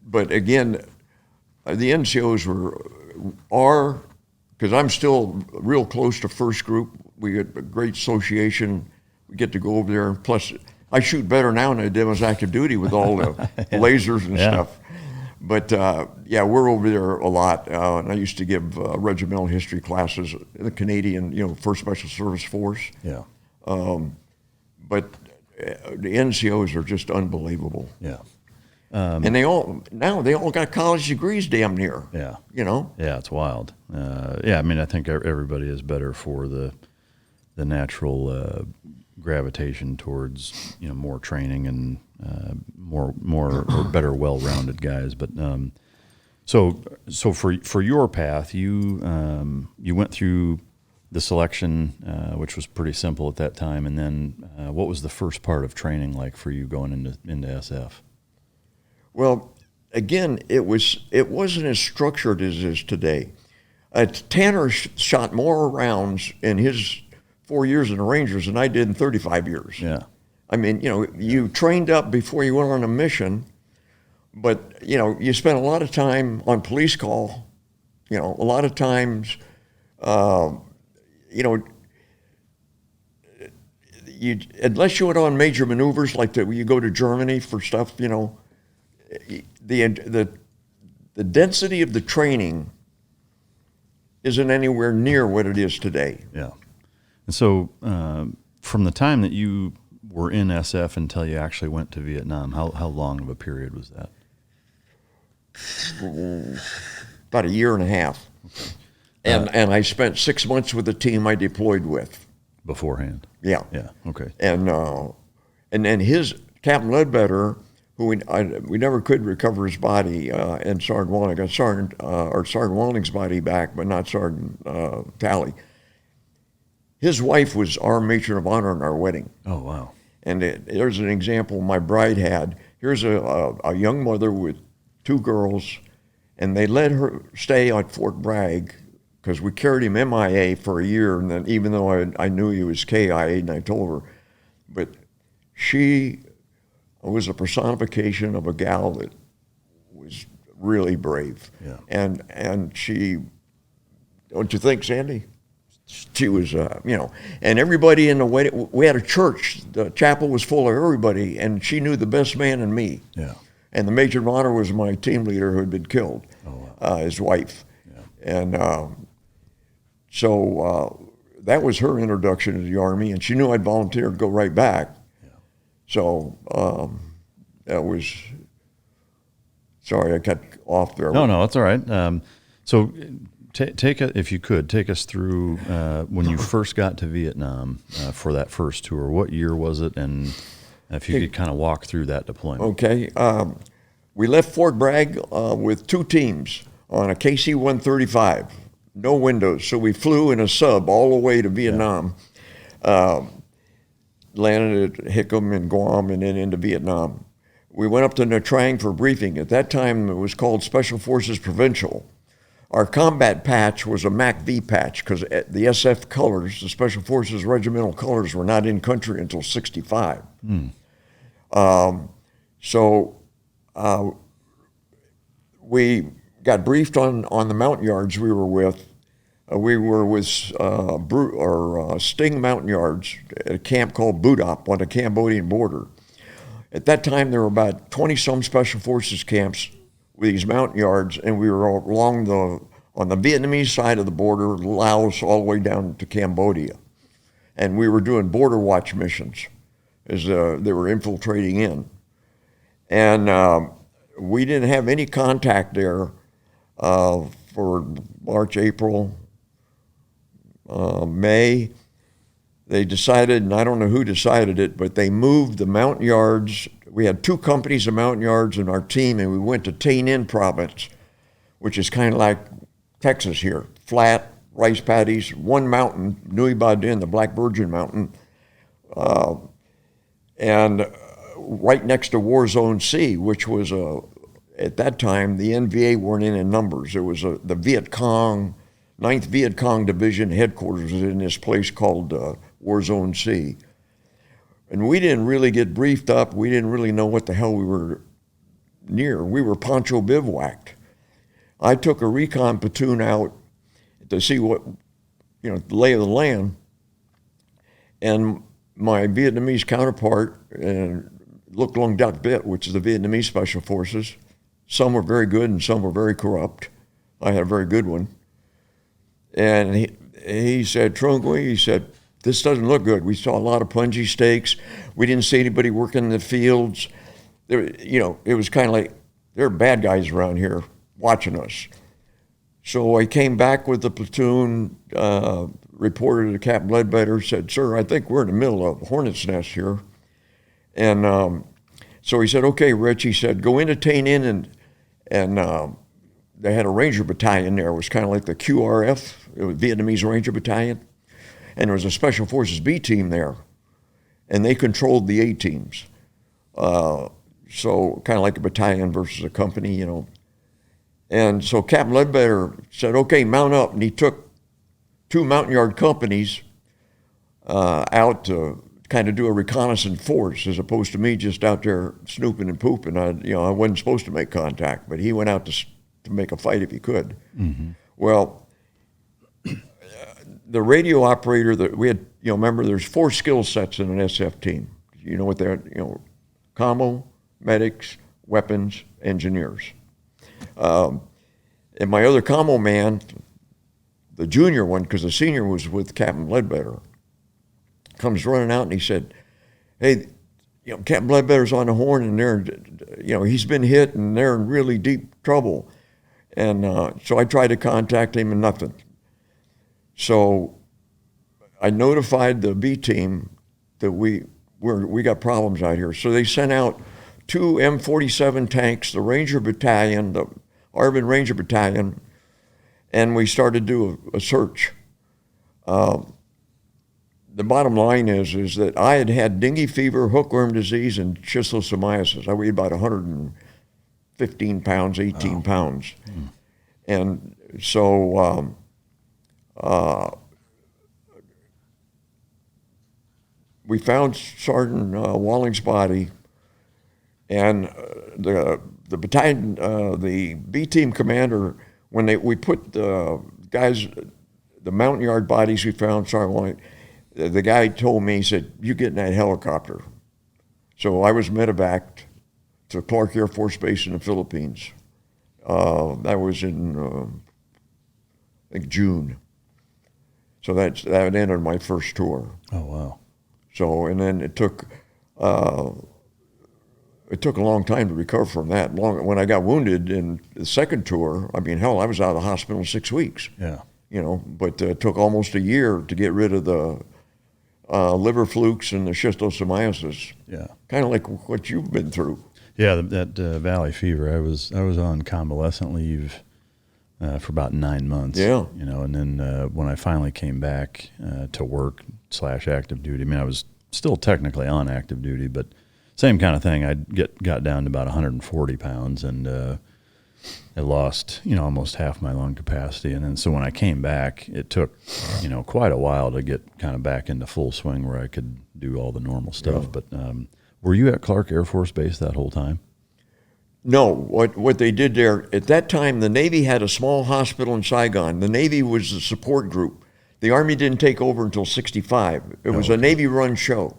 But again, the NCOs are, because I'm still real close to first group. We get a great association. We get to go over there, and plus I shoot better now than I did when I was active duty with all the lasers and stuff. But we're over there a lot, and I used to give regimental history classes in the Canadian, 1st Special Service Force. Yeah. But the NCOs are just unbelievable. Yeah. And they all got college degrees, damn near. Yeah. Yeah, it's wild. I think everybody is better for the natural gravitation towards more training and more or better well-rounded guys. But so for your path, you went through the selection, which was pretty simple at that time, and then what was the first part of training like for you going into SF? Well, again, it wasn't as structured as it is today. Tanner shot more rounds in his 4 years in the Rangers than I did in 35 years. Yeah. I mean, you trained up before you went on a mission, but, you spent a lot of time on police call, a lot of times, unless you went on major maneuvers, like you go to Germany for stuff, the density of the training isn't anywhere near what it is today. Yeah. And so from the time that you were in SF until you actually went to Vietnam, how long of a period was that? About a year and a half. Okay. And I spent 6 months with the team I deployed with. Beforehand? Yeah. Yeah, okay. And then his, Captain Ledbetter, who we never could recover his body, and Sergeant Walling, got Sergeant Walling's body back, but not Sergeant Talley. his wife was our matron of honor in our wedding. Oh, wow. And there's an example my bride had. Here's a young mother with 2 girls, and they let her stay at Fort Bragg because we carried him MIA for a year, and then even though I knew he was KIA, and I told her, but she was a personification of a gal that was really brave. Yeah. And she, don't you think, Sandy? She was, and everybody in the wedding, we had a church, the chapel was full of everybody, and she knew the best man in me. Yeah. And the major of honor was my team leader who had been killed, wow. His wife. Yeah. And so that was her introduction to the Army, and she knew I'd volunteer to go right back. Yeah. So that was, sorry, I got off there. No, that's all right. So if you could, take us through when you first got to Vietnam for that first tour. What year was it? And if you could kind of walk through that deployment. Okay. We left Fort Bragg with 2 teams on a KC-135, no windows. So we flew in a sub all the way to Vietnam, landed at Hickam and Guam, and then into Vietnam. We went up to Nha Trang for briefing. At that time, it was called Special Forces Provincial. Our combat patch was a MACV patch because the SF colors, the Special Forces regimental colors, were not in country until '65. So we got briefed on the mountain yards we were with. We were with Sting Mountain Yards at a camp called Budap on the Cambodian border. At that time, there were about 20-some Special Forces camps with these mountain yards, and we were on the Vietnamese side of the border, Laos, all the way down to Cambodia. And we were doing border watch missions as they were infiltrating in. And we didn't have any contact there for March, April, May. They decided, and I don't know who decided it, but they moved the mountain yards. We had 2 companies of mountain yards in our team, and we went to Tay Ninh province, which is kind of like Texas here, flat, rice paddies, 1 mountain, Nui Ba Din, the Black Virgin Mountain, and right next to War Zone C, which was, at that time, the NVA weren't in numbers. It was the Viet Cong, 9th Viet Cong Division headquarters was in this place called War Zone C. And we didn't really get briefed up. We didn't really know what the hell we were near. We were poncho bivouacked. I took a recon platoon out to see what, the lay of the land. And my Vietnamese counterpart, Loc Long Duc Bit, which is the Vietnamese Special Forces, some were very good and some were very corrupt. I had a very good one. And he said, Trung Nguyen, he said, this doesn't look good. We saw a lot of punji stakes. We didn't see anybody working in the fields. It was kind of like, there are bad guys around here watching us. So I came back with the platoon, reported to Captain Ledbetter, said, sir, I think we're in the middle of a hornet's nest here. And so he said, okay, Rich, he said, go into Tay Ninh, and they had a Ranger Battalion there. It was kind of like the QRF, it was Vietnamese Ranger Battalion. And there was a Special Forces B team there. And they controlled the A teams. So kind of like a battalion versus a company, And so Captain Ledbetter said, okay, mount up. And he took 2 mountain yard companies out to kind of do a reconnaissance force, as opposed to me just out there snooping and pooping. I wasn't supposed to make contact, but he went out to make a fight if he could. Mm-hmm. Well, the radio operator that we had, remember there's 4 skill sets in an SF team. You know what they're, commo, medics, weapons, engineers. And my other commo man, the junior one, because the senior was with Captain Ledbetter, comes running out and he said, hey, Captain Ledbetter's on the horn and they're, he's been hit and they're in really deep trouble. And so I tried to contact him and nothing. So I notified the B team that we got problems out here. So they sent out 2 M47 tanks, the Ranger Battalion, the Arvin Ranger Battalion, and we started to do a search. the bottom line is that I had had dengue fever, hookworm disease, and schistosomiasis. I weighed about 115 pounds, 18 pounds. And so we found Sergeant Walling's body, and the battalion, the B team commander, when we put the guys, the mountain yard bodies we found, Sergeant Walling, the guy told me, he said, "You get in that helicopter." So I was medevaced to Clark Air Force Base in the Philippines. That was in, I think, June. So that ended my first tour. Oh, wow. So, and then it took a long time to recover from that. When I got wounded in the second tour, I mean, hell, I was out of the hospital in 6 weeks. Yeah. You know, but it took almost a year to get rid of the liver flukes and the schistosomiasis. Yeah. Kind of like what you've been through. Yeah, that valley fever. I was on convalescent leave for about 9 months. Yeah. You know, and then when I finally came back to work / active duty, I mean, I was still technically on active duty, but same kind of thing. I got down to about 140 pounds, and I lost, you know, almost half my lung capacity. And then so when I came back, it took, you know, quite a while to get kind of back into full swing where I could do all the normal stuff. Yeah. But were you at Clark Air Force Base that whole time? No, what they did there, at that time, the Navy had a small hospital in Saigon. The Navy was the support group. The Army didn't take over until 65. It was a Navy-run show.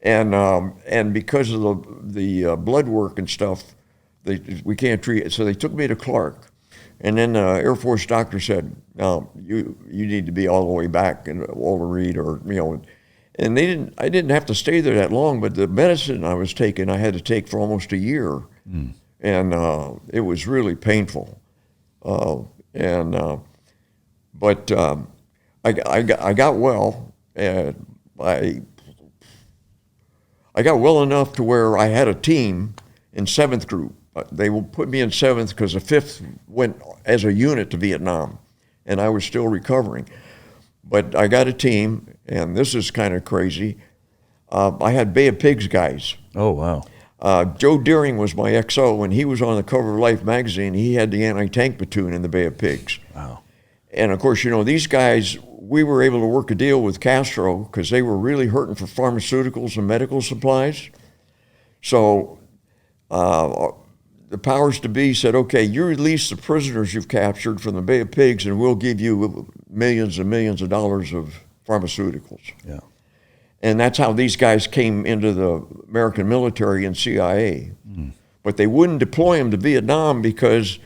And because of the blood work and stuff, we can't treat it. So they took me to Clark. And then the Air Force doctor said, "No, you need to be all the way back in Walter Reed," or, you know. And I didn't have to stay there that long, but the medicine I was taking, I had to take for almost a year. And it was really painful. But I got well, and I got well enough to where I had a team in 7th Group. They put me in 7th because the 5th went as a unit to Vietnam, and I was still recovering. But I got a team, and this is kind of crazy. I had Bay of Pigs guys. Oh, wow. Joe Deering was my XO, and he was on the cover of Life magazine. He had the anti-tank platoon in the Bay of Pigs. Wow. And of course, you know, these guys, we were able to work a deal with Castro because they were really hurting for pharmaceuticals and medical supplies. So the powers to be said, "Okay, you release the prisoners you've captured from the Bay of Pigs, and we'll give you millions and millions of dollars of pharmaceuticals." Yeah. And that's how these guys came into the American military and CIA. But they wouldn't deploy them to Vietnam because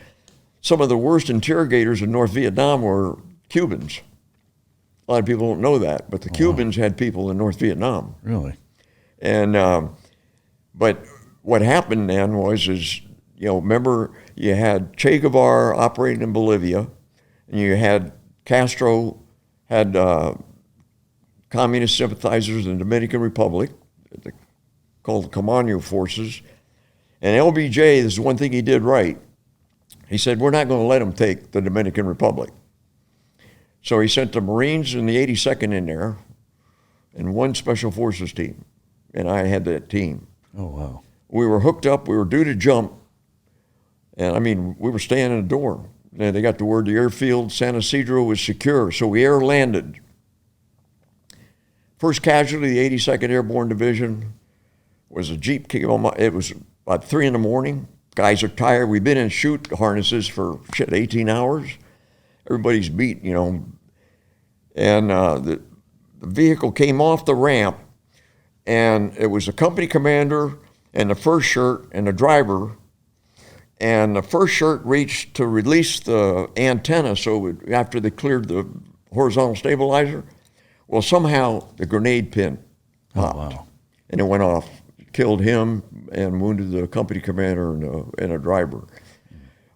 some of the worst interrogators in North Vietnam were Cubans. A lot of people don't know that, but the Cubans had people in North Vietnam. Really? And but what happened then is, you know, remember you had Che Guevara operating in Bolivia, and you had Castro had communist sympathizers in the Dominican Republic, called the Comando forces. And LBJ, this is one thing he did right. He said, "We're not going to let them take the Dominican Republic." So he sent the Marines and the 82nd in there, and one Special Forces team. And I had that team. Oh, wow. We were hooked up, we were due to jump. And I mean, we were staying in the door. And they got the word the airfield, San Isidro, was secure. So we air landed. First casualty, the 82nd Airborne Division, was a Jeep came on it was about 3 a.m. Guys are tired. We've been in chute harnesses for 18 hours. Everybody's beat, you know. And the vehicle came off the ramp, and it was a company commander and the first shirt and the driver. And the first shirt reached to release the antenna, so after they cleared the horizontal stabilizer, well, somehow the grenade pin popped. Oh, wow. And it went off, killed him and wounded the company commander and a driver.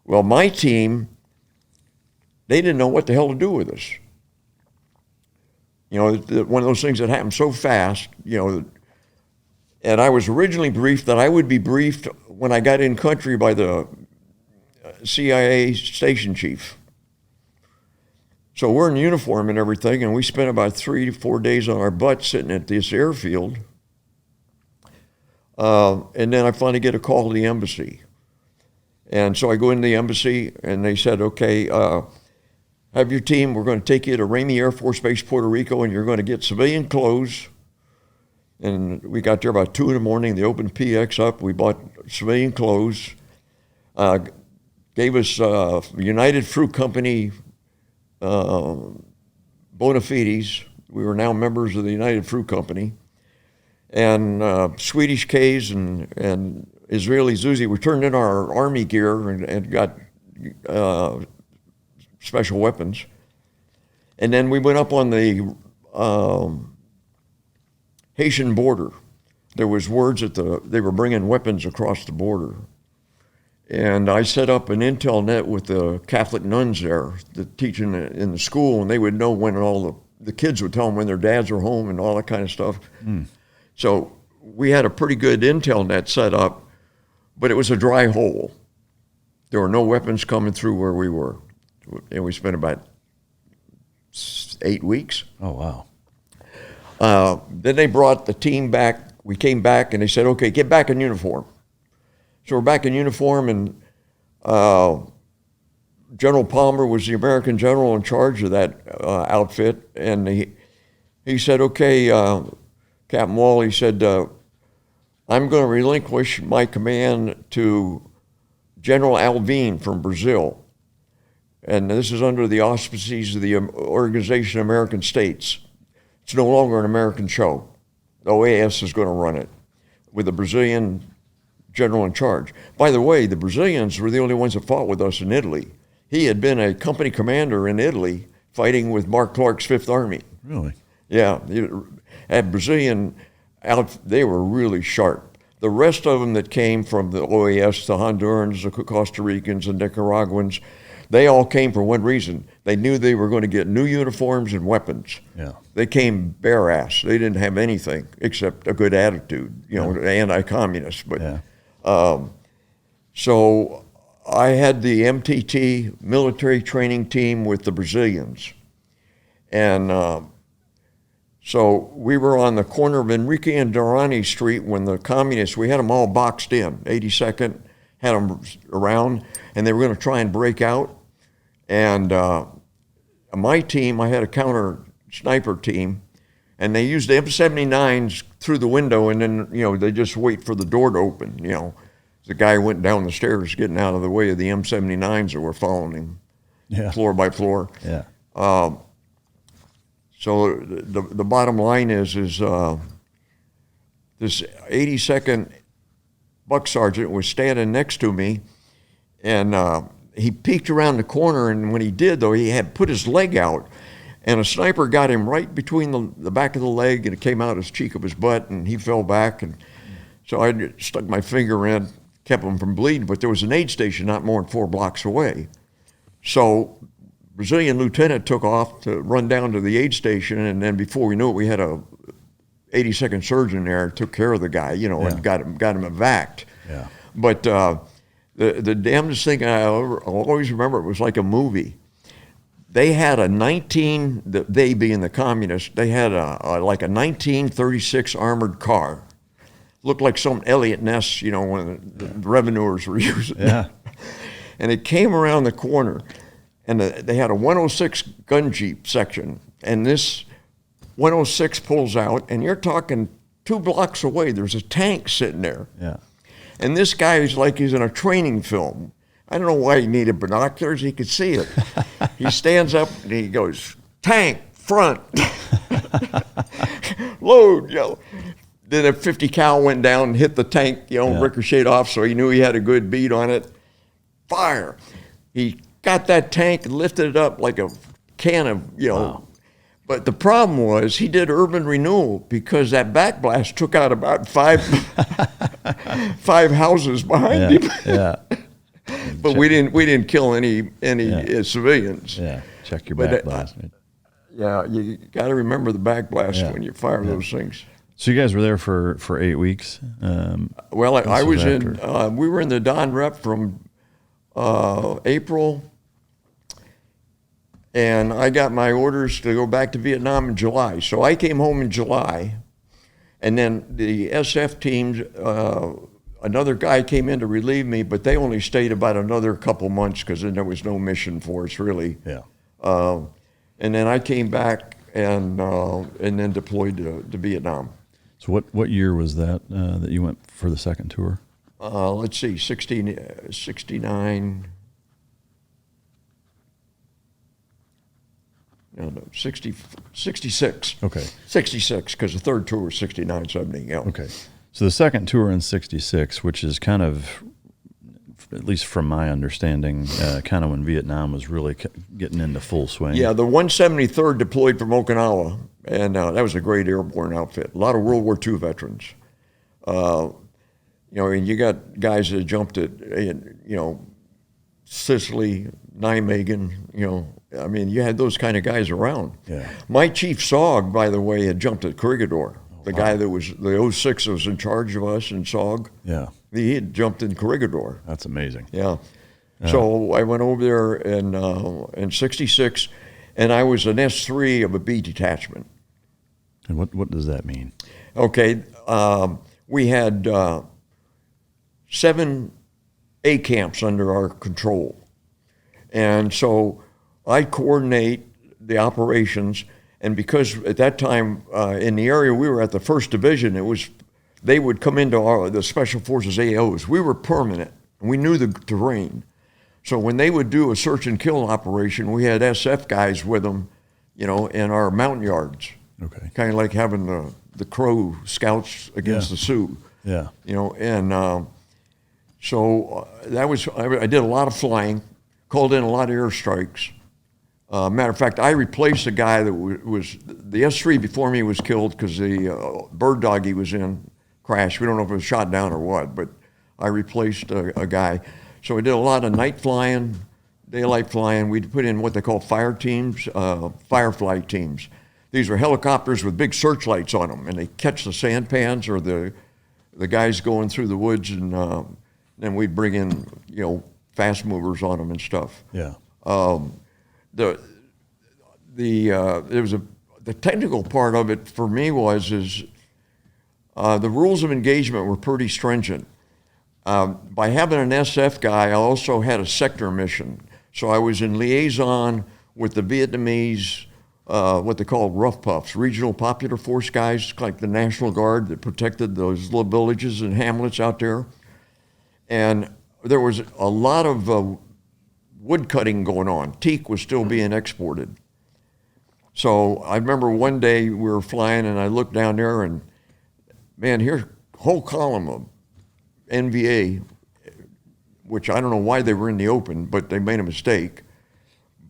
Well, my team, they didn't know what the hell to do with us. You know, one of those things that happened so fast, you know, and I was originally briefed that I would be briefed when I got in country by the CIA station chief. So we're in uniform and everything, and we spent about 3 to 4 days on our butts sitting at this airfield. And then I finally get a call to the embassy. And so I go into the embassy, and they said, okay, have your team, we're going to take you to Ramey Air Force Base, Puerto Rico, and you're going to get civilian clothes. And we got there about 2 in the morning. They opened PX up. We bought civilian clothes. Gave us United Fruit Company bona fides. We were now members of the United Fruit Company. And Swedish Ks and Israeli Zuzi. We turned in our Army gear and got special weapons. And then we went up on the Haitian border. There was words that they were bringing weapons across the border. And I set up an intel net with the Catholic nuns there, teaching in the school, and they would know when all the kids would tell them when their dads were home and all that kind of stuff. So we had a pretty good intel net set up, but it was a dry hole. There were no weapons coming through where we were. And we spent about 8 weeks. Oh, wow. Then they brought the team back. We came back, and they said, okay, get back in uniform. So we're back in uniform, and General Palmer was the American general in charge of that outfit. And he said, okay, Captain Wall, he said, I'm going to relinquish my command to General Alvin from Brazil. And this is under the auspices of the Organization of American States. It's no longer an American show. The OAS is going to run it with a Brazilian general in charge. By the way, the Brazilians were the only ones that fought with us in Italy. He had been a company commander in Italy fighting with Mark Clark's Fifth Army. Really? Yeah. At Brazilian, they were really sharp. The rest of them that came from the OAS, the Hondurans, the Costa Ricans, and Nicaraguans, they all came for one reason. They knew they were going to get new uniforms and weapons. Yeah. They came bare ass. They didn't have anything except a good attitude, anti-communist. But yeah. So I had the MTT military training team with the Brazilians. And so we were on the corner of Enrique and Durrani Street when the communists, we had them all boxed in, 82nd, had them around, and they were going to try and break out. And my team, I had a counter sniper team, and they used the M79s through the window, and then, they just wait for the door to open, The guy went down the stairs getting out of the way of the M79s that were following him, floor by floor. Yeah. So the bottom line is this 82nd buck sergeant was standing next to me, and he peeked around the corner, and when he did, though, he had put his leg out, and a sniper got him right between the back of the leg, and it came out his cheek of his butt, and he fell back. And so I stuck my finger in, kept him from bleeding, but there was an aid station not more than 4 blocks away. So Brazilian lieutenant took off to run down to the aid station, and then before we knew it, we had a 82nd surgeon there, took care of the guy, and got him evac'd. Yeah. But the damnedest thing I'll always remember, it was like a movie. They had they being the communists, they had like a 1936 armored car. Looked like some Elliott Ness, when the revenuers were using it. Yeah. And it came around the corner, and they had a 106 gun jeep section, and this 106 pulls out, and you're talking 2 blocks away, there's a tank sitting there. Yeah. And this guy is like he's in a training film. I don't know why he needed binoculars, he could see it. He stands up and he goes, tank, front, load, Then a 50 cal went down and hit the tank, ricocheted off, so he knew he had a good bead on it. Fire. He got that tank and lifted it up like a can of, Wow. But the problem was he did urban renewal because that backblast took out about five houses behind him. Yeah. But we didn't kill any civilians. Yeah. Check your But, backblast. You got to remember the backblast when you fire those things. So you guys were there for 8 weeks? Well, I was we were in the Don Rep from April and I got my orders to go back to Vietnam in July. So I came home in July, and then the SF teams, another guy came in to relieve me, but they only stayed about another couple months because then there was no mission for us really. Yeah. And then I came back and then deployed to Vietnam. So what year was that that you went for the second tour? Let's see, 69. No, 66. Okay. 66, because the third tour was 69, 70, yeah. Okay. So the second tour in 66, which is kind of, at least from my understanding, kind of when Vietnam was really getting into full swing. Yeah, the 173rd deployed from Okinawa, and that was a great airborne outfit. A lot of World War II veterans. And you got guys that jumped at, Sicily, Nijmegen, I mean, you had those kind of guys around. Yeah. My chief SOG, by the way, had jumped at Corregidor. The guy that was, the 06 that was in charge of us in SOG. Yeah. He had jumped in Corregidor. That's amazing. Yeah. So I went over there in 66, and I was an S3 of a B detachment. And what does that mean? Okay. We had 7 A camps under our control. And so I coordinate the operations, and because at that time in the area we were at, the 1st Division, they would come into the Special Forces AOs. We were permanent, and we knew the terrain. So when they would do a search and kill operation, we had SF guys with them, in our mountain yards. Okay. Kind of like having the Crow scouts against the Sioux. Yeah. So that was, I did a lot of flying, called in a lot of airstrikes. Matter of fact, I replaced a guy that was the S3 before me was killed because the bird dog he was in crashed. We don't know if it was shot down or what, but I replaced a guy. So we did a lot of night flying, daylight flying. We'd put in what they call fire teams, firefly teams. These were helicopters with big searchlights on them, and they catch the sandpans or the guys going through the woods, and then we'd bring in, fast movers on them and stuff. Yeah. There was the technical part of it for me the rules of engagement were pretty stringent. By having an SF guy, I also had a sector mission. So I was in liaison with the Vietnamese, what they call rough puffs, regional popular force guys, like the National Guard that protected those little villages and hamlets out there. And there was a lot of wood cutting going on. Teak was still being exported. So I remember one day we were flying, and I looked down there, and man, here's a whole column of NVA, which I don't know why they were in the open, but they made a mistake.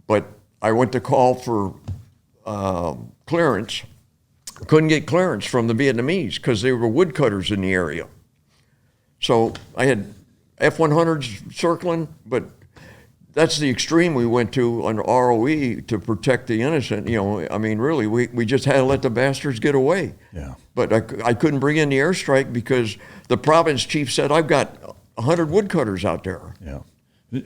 But I went to call for clearance. Couldn't get clearance from the Vietnamese because they were woodcutters in the area. So I had F-100s circling, but that's the extreme we went to on ROE to protect the innocent. I mean, really, we just had to let the bastards get away. Yeah. But I couldn't bring in the airstrike because the province chief said, I've got 100 woodcutters out there. Yeah.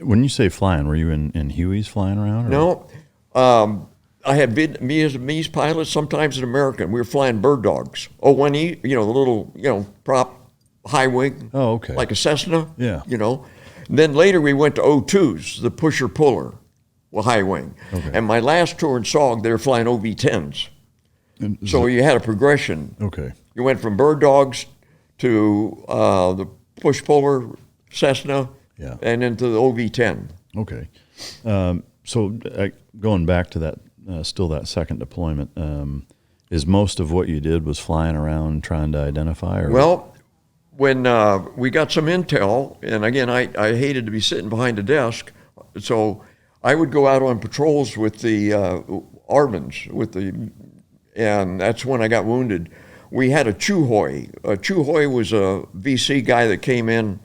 When you say flying, were you in Hueys flying around? Or? No. I had Vietnamese pilots, sometimes an American. We were flying bird dogs. O1E, the little, prop high wing. Oh, okay. Like a Cessna. Yeah. And then later we went to O2s, the pusher-puller, high wing. Okay. And my last tour in SOG, they were flying OV-10s. So you had a progression. Okay. You went from bird dogs to the push-puller Cessna, yeah, and into the OV-10. Okay. So going back to that, still that second deployment, is most of what you did was flying around trying to identify? Or? Well, when we got some intel, and again, I hated to be sitting behind a desk, so I would go out on patrols with the Arvins, and that's when I got wounded. We had a Chuhoy. A Chuhoy was a VC guy that came in,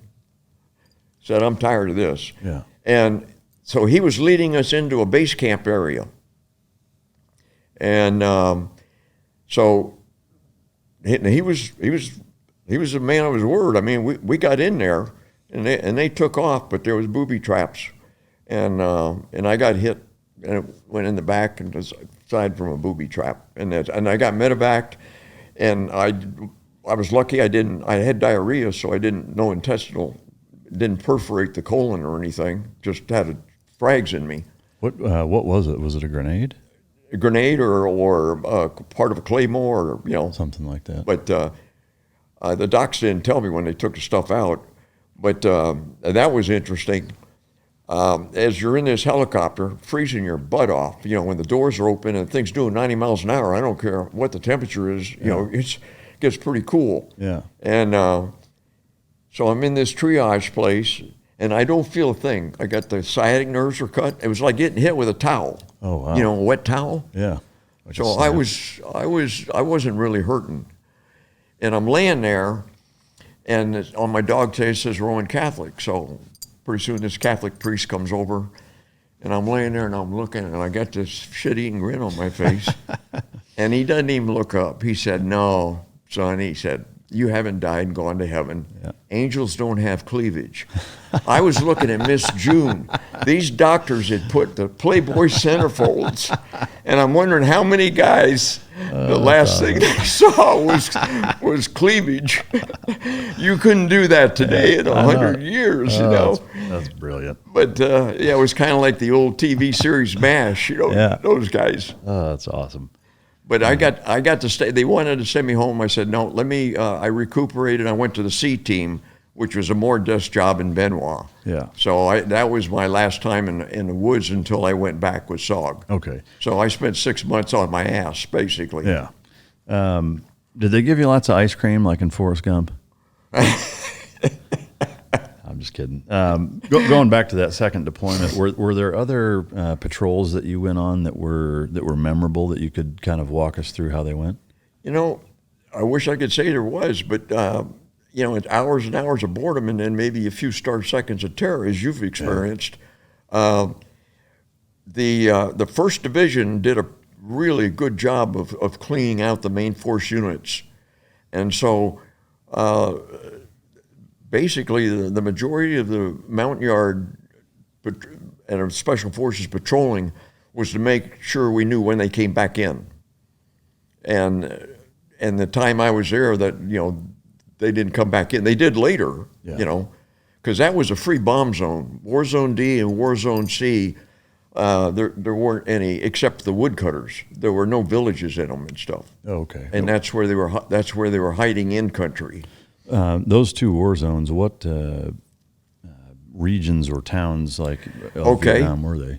said, I'm tired of this. Yeah. And so he was leading us into a base camp area. And so he was a man of his word. I mean, we got in there, and they took off, but there was booby traps, and I got hit and it went in the back and aside from a booby trap. And I got medevaced, and I was lucky I had diarrhea, so I didn't perforate the colon or anything, just had frags in me. What was it? Was it a grenade? A grenade or part of a claymore, or, Something like that. But the docs didn't tell me when they took the stuff out. But that was interesting. As you're in this helicopter, freezing your butt off, when the doors are open and things doing 90 miles an hour, I don't care what the temperature is, it gets pretty cool. Yeah. And so I'm in this triage place, and I don't feel a thing. I got the sciatic nerves are cut. It was like getting hit with a towel. Oh, wow. A wet towel. Yeah. So I wasn't really hurting. And I'm laying there, and on my dog tag it says Roman Catholic. So pretty soon this Catholic priest comes over, and I'm laying there and I'm looking, and I got this shit-eating grin on my face. And he doesn't even look up. He said, "No, son," he said, "you haven't died and gone to heaven. Yeah. Angels don't have cleavage." I was looking at Miss June. These doctors had put the Playboy centerfolds, and I'm wondering how many guys the last thing they saw was cleavage. You couldn't do that today in 100 years, That's brilliant. But it was kind of like the old TV series MASH, those guys. Oh, that's awesome. But I got to stay. They wanted to send me home. I said, no, let me, I recuperated. I went to the C team, which was a more desk job in Benoit. Yeah. So that was my last time in the woods until I went back with SOG. Okay. So I spent 6 months on my ass, basically. Yeah. Did they give you lots of ice cream like in Forrest Gump? I'm just kidding. Going back to that second deployment, were there other patrols that you went on that were memorable that you could kind of walk us through how they went? I wish I could say there was, but it's hours and hours of boredom and then maybe a few stark seconds of terror, as you've experienced. Yeah. The first division did a really good job of cleaning out the main force units, and so. Basically, the majority of the mountain yard and special forces patrolling was to make sure we knew when they came back in. And the time I was there that, they didn't come back in. They did later, because that was a free bomb zone. War Zone D and War Zone C, there weren't any except the woodcutters. There were no villages in them and stuff. Oh, okay. And that's where they were hiding in country. Those two war zones, what regions or towns of Vietnam were they?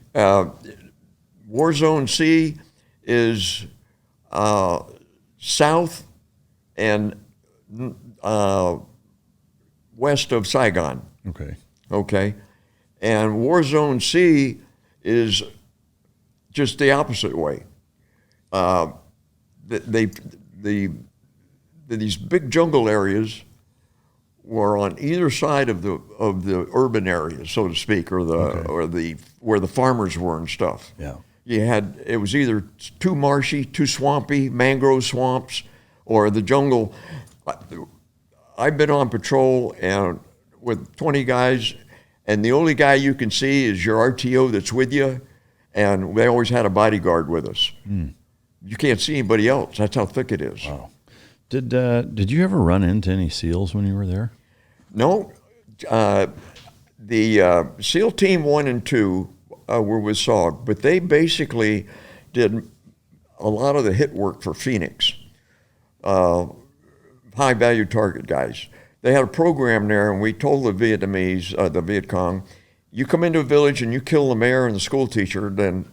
War Zone C is south and west of Saigon. Okay. And War Zone C is just the opposite way. These big jungle areas were on either side of the urban areas, so to speak, or where the farmers were and stuff. Yeah. It was either too marshy, too swampy, mangrove swamps, or the jungle. I've been on patrol and with 20 guys, and the only guy you can see is your RTO that's with you, and we always had a bodyguard with us. Mm. You can't see anybody else. That's how thick it is. Wow. Did you ever run into any SEALs when you were there? No. The SEAL Team 1 and 2 were with SOG, but they basically did a lot of the hit work for Phoenix, high-value target guys. They had a program there, and we told the Vietnamese, the Viet Cong, you come into a village and you kill the mayor and the school teacher, then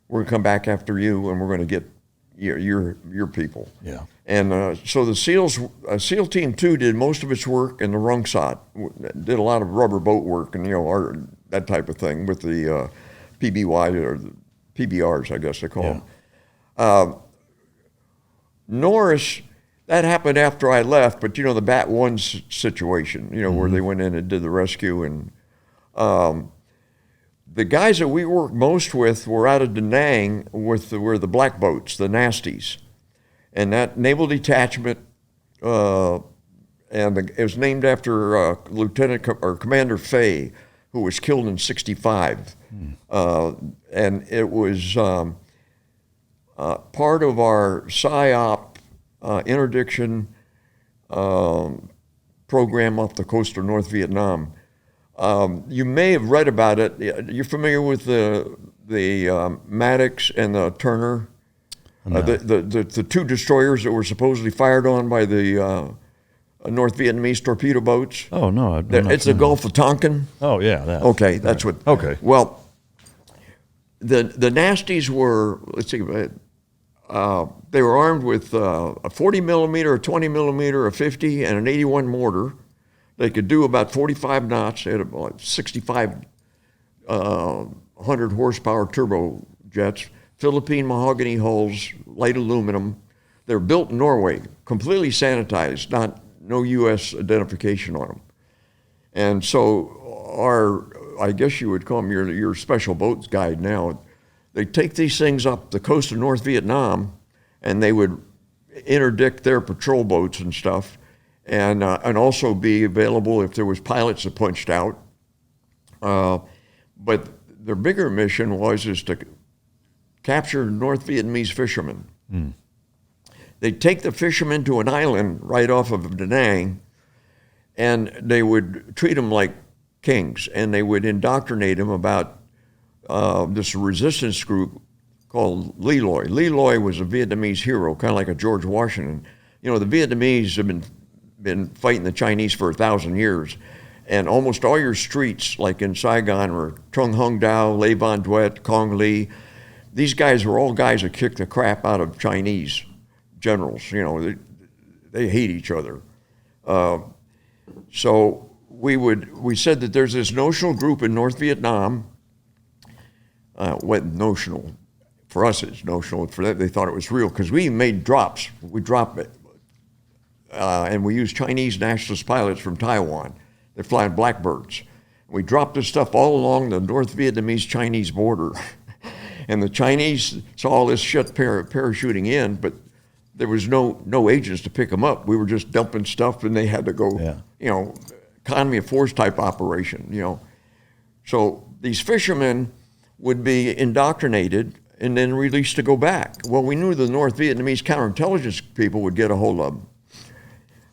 we're going to come back after you, and we're going to get your people. Yeah. And so the SEALs, SEAL Team 2 did most of its work in the Rungsat, did a lot of rubber boat work and, that type of thing with the PBY or the PBRs, I guess they call them. Norris, that happened after I left, but, the Bat 1 situation, where they went in and did the rescue. And the guys that we worked most with were out of Da Nang were the black boats, the nasties. And that naval detachment, it was named after Commander Fay, who was killed in '65. And it was part of our PSYOP interdiction program off the coast of North Vietnam. You may have read about it. You're familiar with the Maddox and the Turner? No. The two destroyers that were supposedly fired on by the North Vietnamese torpedo boats. Oh, no. It's the Gulf of Tonkin. Oh, yeah. That. Okay, that's what. Okay. Well, the nasties were, let's see, they were armed with a 40 millimeter, a 20 millimeter, a 50, and an 81 mortar. They could do about 45 knots. They had about 6,500 horsepower turbojets, Philippine mahogany hulls, light aluminum. They were built in Norway, completely sanitized, no U.S. identification on them. And so I guess you would call them your special boats guide now. They take these things up the coast of North Vietnam, and they would interdict their patrol boats and stuff, and also be available if there was pilots that punched out. But their bigger mission is to capture North Vietnamese fishermen. They'd take the fishermen to an island right off of Da Nang, and they would treat them like kings, and they would indoctrinate them about this resistance group called Leloy. Leloy was a Vietnamese hero, kind of like a George Washington. You know, the Vietnamese have been fighting the Chinese for 1,000 years, and almost all your streets, like in Saigon, were Trung Hung Dao, Le Van Duet, Cong Li. These guys were all guys that kicked the crap out of Chinese generals. You know, they hate each other. So we said that there's this notional group in North Vietnam. What notional? For us, it's notional. For them, they thought it was real because we made drops. We dropped it, and we used Chinese nationalist pilots from Taiwan. They're flying Blackbirds. We dropped this stuff all along the North Vietnamese-Chinese border, and the Chinese saw all this shit parachuting in, but there was no agents to pick them up. We were just dumping stuff, and they had to go. Yeah. You know, economy of force type operation. You know, so these fishermen would be indoctrinated and then released to go back. Well, we knew the North Vietnamese counterintelligence people would get a hold of them.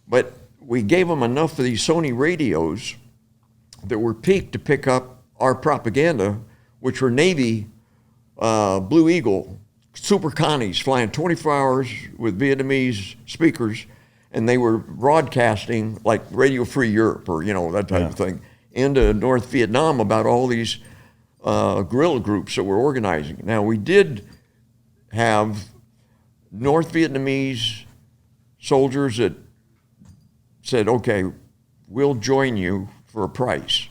But we gave them enough of these Sony radios that were peaked to pick up our propaganda, which were Navy Blue Eagle, Super Connies flying 24 hours with Vietnamese speakers, and they were broadcasting like Radio Free Europe or, you know, that type of thing into North Vietnam about all these guerrilla groups that were organizing. Now, we did have North Vietnamese soldiers that said, okay, we'll join you for a price.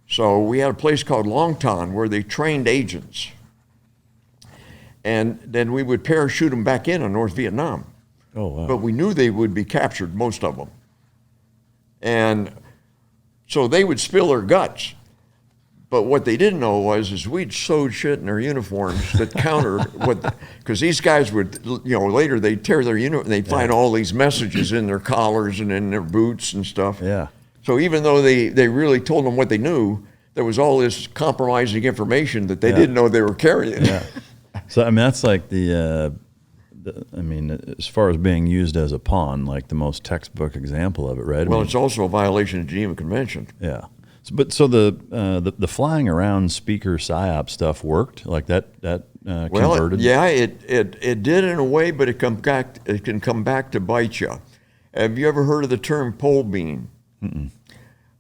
So we had a place called Long Ton where they trained agents. And then we would parachute them back in North Vietnam. Oh, wow. But we knew they would be captured, most of them. And so they would spill their guts. But what they didn't know is we'd sewed shit in their uniforms that countered what, because these guys would, you know, later they'd tear their uniform, they'd find all these messages in their collars and in their boots and stuff. Yeah. So even though they really told them what they knew, there was all this compromising information that they didn't know they were carrying. Yeah. So, I mean, that's like I mean, as far as being used as a pawn, like the most textbook example of it, right? Well, it's also a violation of the Geneva Convention. Yeah. So the flying around speaker PSYOP stuff worked? Like that converted? Well, yeah, it did in a way, but it can come back to bite you. Have you ever heard of the term pole bean? Mm-mm.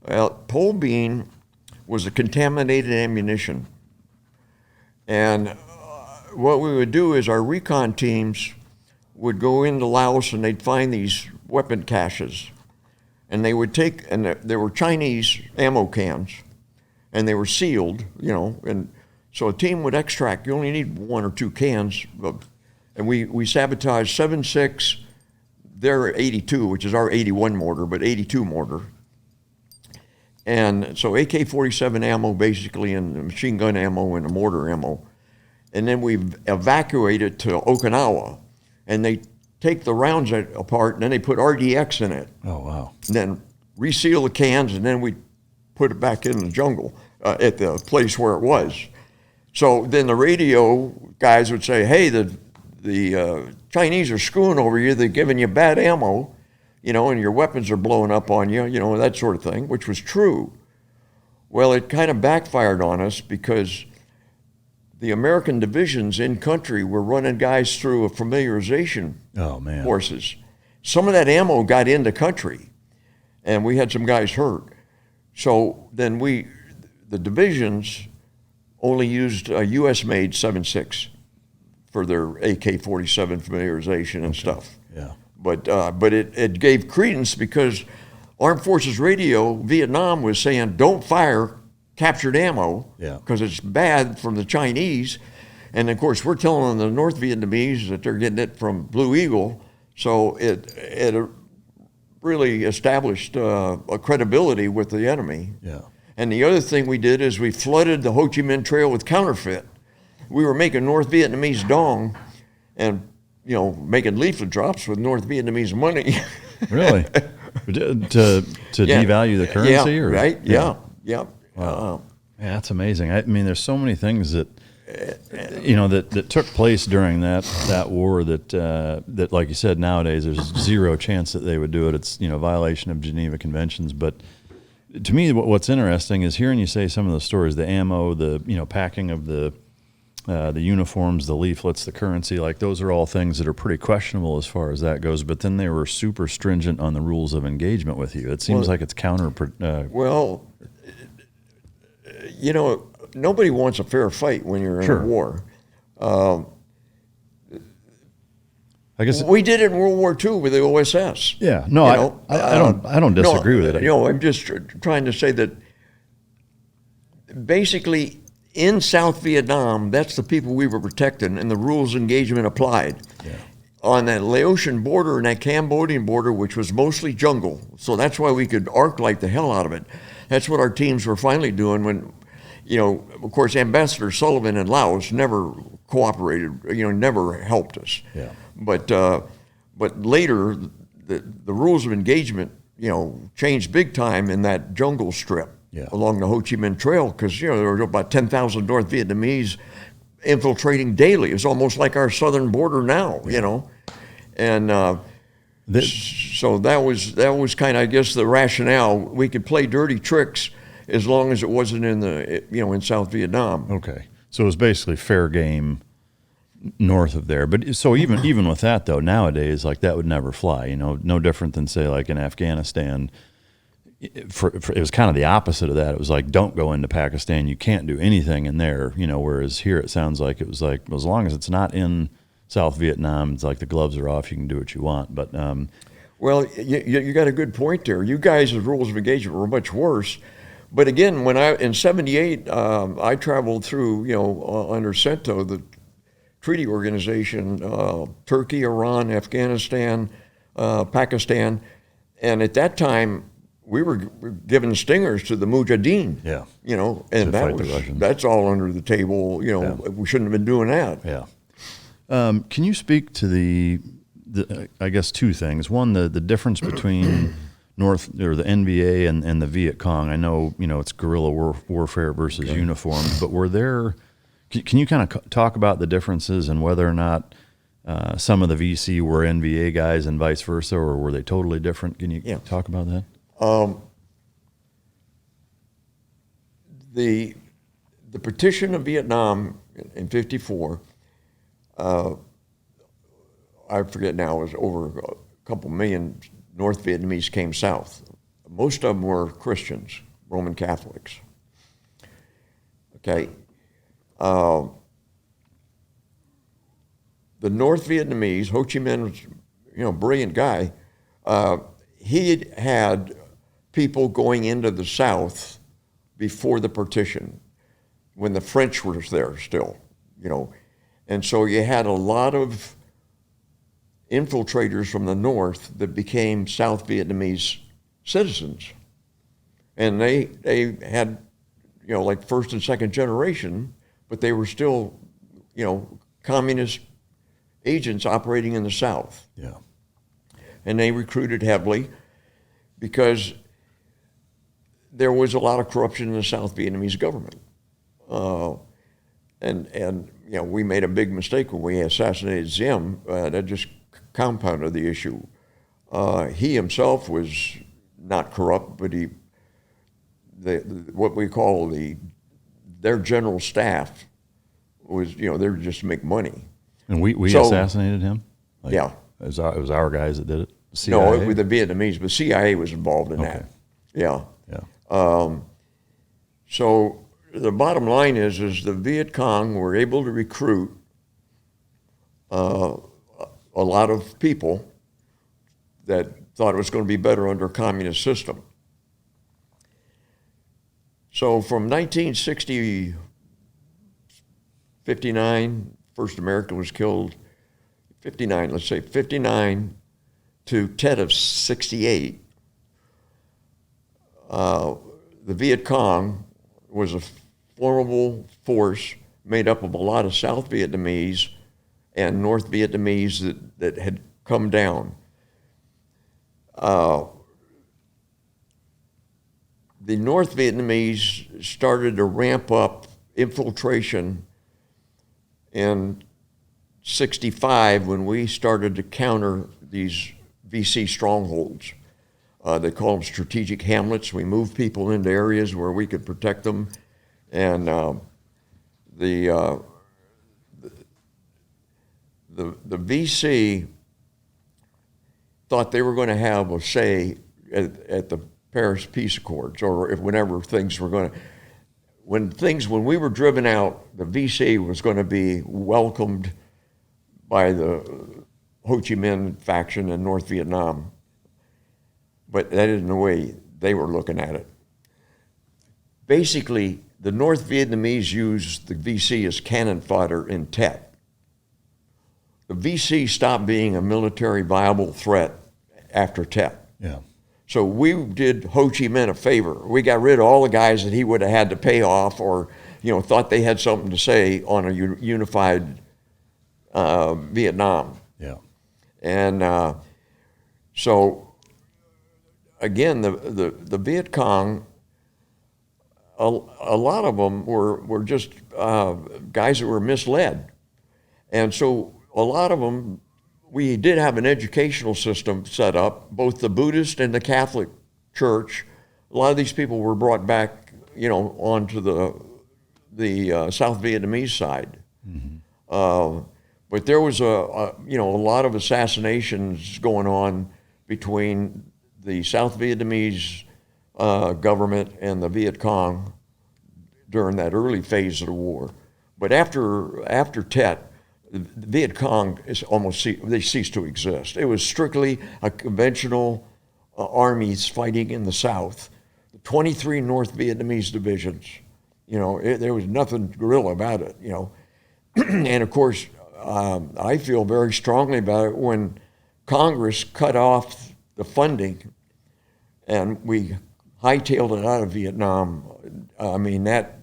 Well, pole bean was a contaminated ammunition. And what we would do is our recon teams would go into Laos and they'd find these weapon caches. And they would take, and there were Chinese ammo cans, and they were sealed, you know, and so a team would extract, you only need 1 or 2 cans, and we sabotaged 7.6, their 82, which is our 81 mortar, but 82 mortar. And so AK-47 ammo basically, and machine gun ammo and a mortar ammo. And then we evacuate it to Okinawa, and they take the rounds apart, and then they put RDX in it. Oh, wow. And then reseal the cans, and then we put it back in the jungle. at the place where it was. So then the radio guys would say, hey, the Chinese are screwing over you. They're giving you bad ammo, and your weapons are blowing up on you, that sort of thing, which was true. Well, it kind of backfired on us because the American divisions in country were running guys through a familiarization courses. Some of that ammo got into country, and we had some guys hurt. So then the divisions only used a U.S.-made 7.6 for their AK-47 familiarization and stuff. Yeah. But it gave credence because Armed Forces Radio, Vietnam was saying, don't fire captured ammo because it's bad from the Chinese. And of course, we're telling the North Vietnamese that they're getting it from Blue Eagle. So it really established a credibility with the enemy. Yeah. And the other thing we did is we flooded the Ho Chi Minh Trail with counterfeit. We were making North Vietnamese dong and, making leaflet drops with North Vietnamese money. Really? To devalue the currency? Yeah, or? Right? Yeah. Wow. Yeah, that's amazing. I mean, there's so many things that that took place during that war that like you said, nowadays there's zero chance that they would do it. It's violation of Geneva Conventions. But to me, what's interesting is hearing you say some of the stories, the ammo, the packing of the uniforms, the leaflets, the currency, like those are all things that are pretty questionable as far as that goes. But then they were super stringent on the rules of engagement with you. It seems like it's counter. Nobody wants a fair fight when you're in a war. I guess we did it in World War II with the OSS. Yeah, no, I don't disagree with it. I'm just trying to say that basically in South Vietnam, that's the people we were protecting, and the rules of engagement applied. Yeah. On that Laotian border and that Cambodian border, which was mostly jungle, so that's why we could arc light the hell out of it. That's what our teams were finally doing when, of course, Ambassador Sullivan in Laos never cooperated, never helped us. Yeah. But later, the rules of engagement, changed big time in that jungle strip along the Ho Chi Minh Trail because, there were about 10,000 North Vietnamese infiltrating daily. It was almost like our southern border now, And so that was kind of, I guess, the rationale. We could play dirty tricks as long as it wasn't in South Vietnam. Okay. So it was basically fair game north of there. But so even with that though, nowadays, like that would never fly, no different than say like in Afghanistan. It was kind of the opposite of that. It was like, don't go into Pakistan. You can't do anything in there, whereas here it sounds like it was like, as long as it's not in South Vietnam, it's like the gloves are off. You can do what you want. But well, you got a good point there. You guys' rules of engagement were much worse. But again, when in '78, I traveled through, under CENTO, the treaty organization, Turkey, Iran, Afghanistan, Pakistan, and at that time we were giving stingers to the Mujahideen. Yeah. And that's all under the table. We shouldn't have been doing that. Yeah. Can you speak to the I guess two things? One, the difference between the NVA and the Viet Cong. I know, it's guerrilla warfare versus uniformed, but can you kind of talk about the differences and whether or not some of the VC were NVA guys and vice versa, or were they totally different? Can you talk about that? The partition of Vietnam in '54, I forget now, it was over a couple million North Vietnamese came south. Most of them were Christians, Roman Catholics. Okay. The North Vietnamese, Ho Chi Minh was, a brilliant guy. He had people going into the South before the partition, when the French were there still, And so you had a lot of infiltrators from the North that became South Vietnamese citizens. And they had, like first and second generation, but they were still, communist agents operating in the South. Yeah. And they recruited heavily because there was a lot of corruption in the South Vietnamese government. And we made a big mistake when we assassinated Diem. That just compounded the issue. He himself was not corrupt, but what we call their general staff was, they were just to make money. And we assassinated him? Yeah. It was our guys that did it? CIA? No, it was the Vietnamese, but CIA was involved in that. Yeah. So the bottom line is the Viet Cong were able to recruit a lot of people that thought it was going to be better under a communist system. So from 1960, 59, first American was killed, 59, let's say 59 to Tet of 68, the Viet Cong was a formidable force made up of a lot of South Vietnamese and North Vietnamese that had come down. The North Vietnamese started to ramp up infiltration in 65 when we started to counter these VC strongholds. They call them strategic hamlets. We moved people into areas where we could protect them, and the VC thought they were going to have a say at the Paris Peace Accords, or whenever things were going to. When we were driven out, the VC was going to be welcomed by the Ho Chi Minh faction in North Vietnam. But that isn't the way they were looking at it. Basically, the North Vietnamese used the VC as cannon fodder in Tet. The VC stopped being a military viable threat after Tet. Yeah. So we did Ho Chi Minh a favor. We got rid of all the guys that he would have had to pay off, or thought they had something to say on a unified Vietnam. Yeah. And so again, the Viet Cong, a lot of them were just guys that were misled, and so a lot of them. We did have an educational system set up, both the Buddhist and the Catholic Church. A lot of these people were brought back, onto the South Vietnamese side. Mm-hmm. But there was a lot of assassinations going on between the South Vietnamese government and the Viet Cong during that early phase of the war. But after Tet, the Viet Cong they ceased to exist. It was strictly a conventional armies fighting in the South. 23 North Vietnamese divisions. There was nothing guerrilla about it. And of course, I feel very strongly about it when Congress cut off the funding, and we hightailed it out of Vietnam. I mean that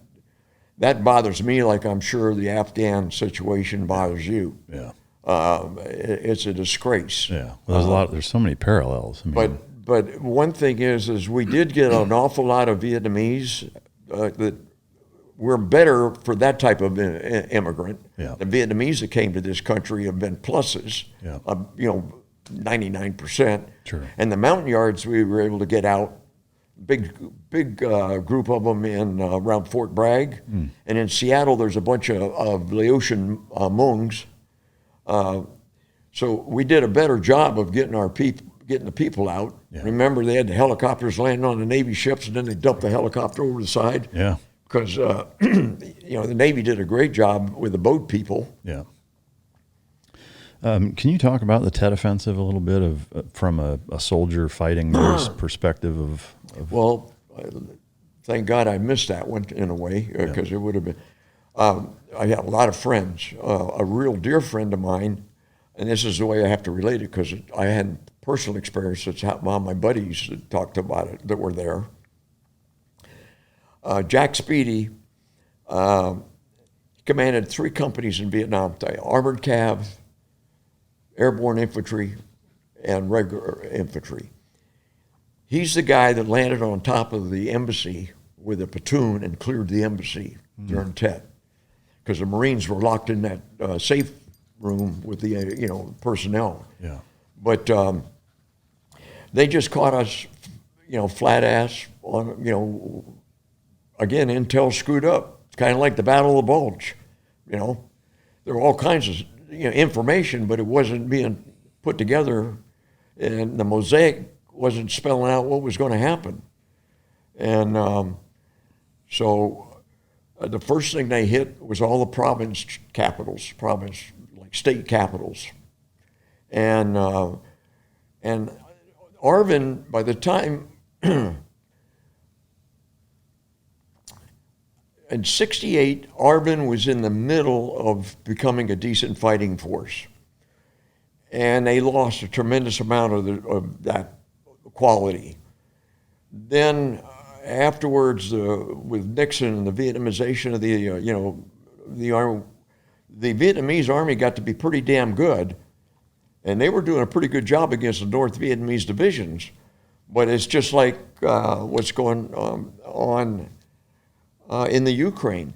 bothers me, like I'm sure the Afghan situation bothers you. Yeah. It's a disgrace. Yeah. Well, there's so many parallels. I mean, but one thing is we did get an awful lot of Vietnamese that were better for that type of immigrant. Yeah. The Vietnamese that came to this country have been pluses. Yeah. 99%. Sure. And the mountain yards we were able to get out. Big group of them in around Fort Bragg, and in Seattle there's a bunch of Laotian Hmongs. So we did a better job of getting the people out. Yeah. Remember, they had the helicopters landing on the Navy ships, and then they dumped the helicopter over the side. Yeah. Because the Navy did a great job with the boat people. Yeah. Can you talk about the Tet Offensive a little bit from a soldier fighting perspective of? Well, thank God I missed that one in a way, because it would have been. I have a lot of friends. A real dear friend of mine, and this is the way I have to relate it because I had personal experience. That's how my buddies talked about it that were there. Jack Speedy commanded 3 companies in Vietnam: Armored Cav, Airborne Infantry, and regular infantry. He's the guy that landed on top of the embassy with a platoon and cleared the embassy during Tet, because the Marines were locked in that safe room with the personnel. Yeah. But they just caught us, flat ass on, again, intel screwed up. It's kind of like the Battle of the Bulge, There were all kinds of information, but it wasn't being put together, and the mosaic wasn't spelling out what was going to happen. And so the first thing they hit was all the province capitals, like state capitals. And Arvin, by the time, in '68, Arvin was in the middle of becoming a decent fighting force. And they lost a tremendous amount of that quality. Then afterwards, with Nixon and the Vietnamization of the army, the Vietnamese army got to be pretty damn good, and they were doing a pretty good job against the North Vietnamese divisions. But it's just like what's going on in the Ukraine.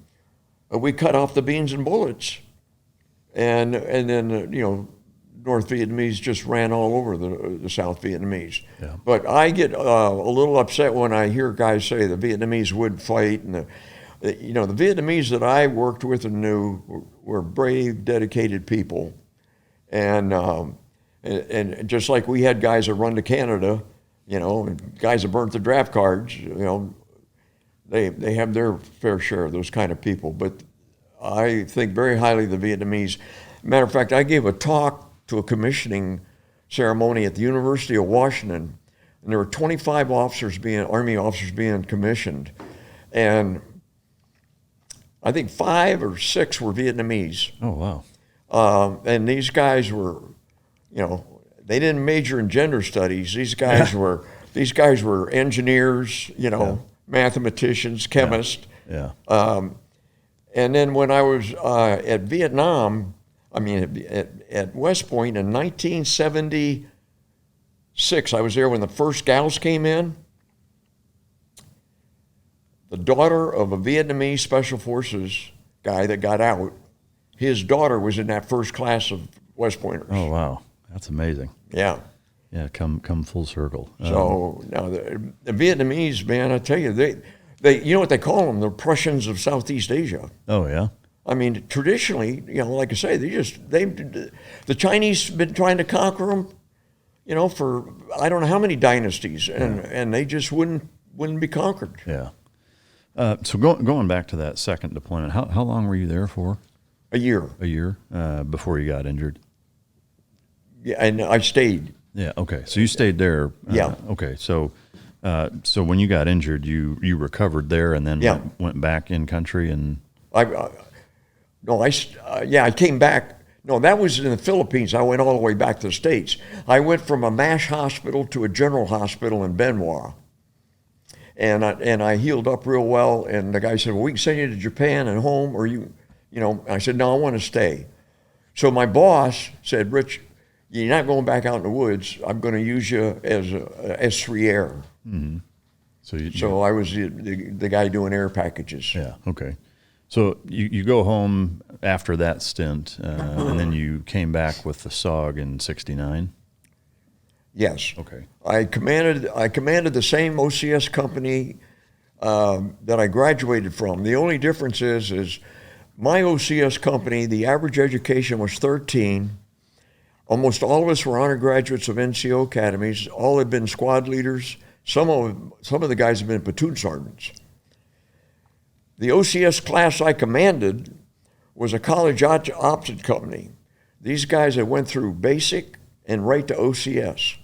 We cut off the beans and bullets, and then North Vietnamese just ran all over the South Vietnamese. Yeah. But I get a little upset when I hear guys say the Vietnamese would fight, and the Vietnamese that I worked with and knew were brave, dedicated people, and just like we had guys that run to Canada, and guys that burnt the draft cards, they have their fair share of those kind of people. But I think very highly of the Vietnamese. Matter of fact, I gave a talk to a commissioning ceremony at the University of Washington, and there were 25 Army officers being commissioned, and I think 5 or 6 were Vietnamese. Oh, wow. And these guys were, they didn't major in gender studies. These guys were engineers, mathematicians, chemists. Yeah. And then when I was at Vietnam, at West Point in 1976, I was there when the first gals came in. The daughter of a Vietnamese Special Forces guy that got out, his daughter was in that first class of West Pointers. Oh, wow. That's amazing. Yeah. Yeah, come full circle. So now the Vietnamese, man, I tell you, they you know what they call them? The Prussians of Southeast Asia. Oh, yeah. Traditionally, like I say, the Chinese have been trying to conquer them, for I don't know how many dynasties, and they just wouldn't be conquered. Yeah. So going back to that second deployment, how long were you there for? A year. A year before you got injured. Yeah, and I stayed. Yeah. Okay. So you stayed there. Yeah. Okay. So when you got injured, you recovered there and then went back in country and. I came back. No, that was in the Philippines. I went all the way back to the States. I went from a MASH hospital to a general hospital in Benoit. And I healed up real well. And the guy said, well, we can send you to Japan and home, or I said, no, I want to stay. So my boss said, Rich, you're not going back out in the woods. I'm going to use you as a S3 Air. Mm-hmm. So I was the guy doing air packages. Yeah, okay. So you go home after that stint, and then you came back with the SOG in '69? Yes. Okay. I commanded the same OCS company that I graduated from. The only difference is my OCS company, the average education was 13. Almost all of us were undergraduates of NCO academies. All had been squad leaders. Some of the guys have been platoon sergeants. The OCS class I commanded was a college opposite company. These guys that went through basic and right to OCS.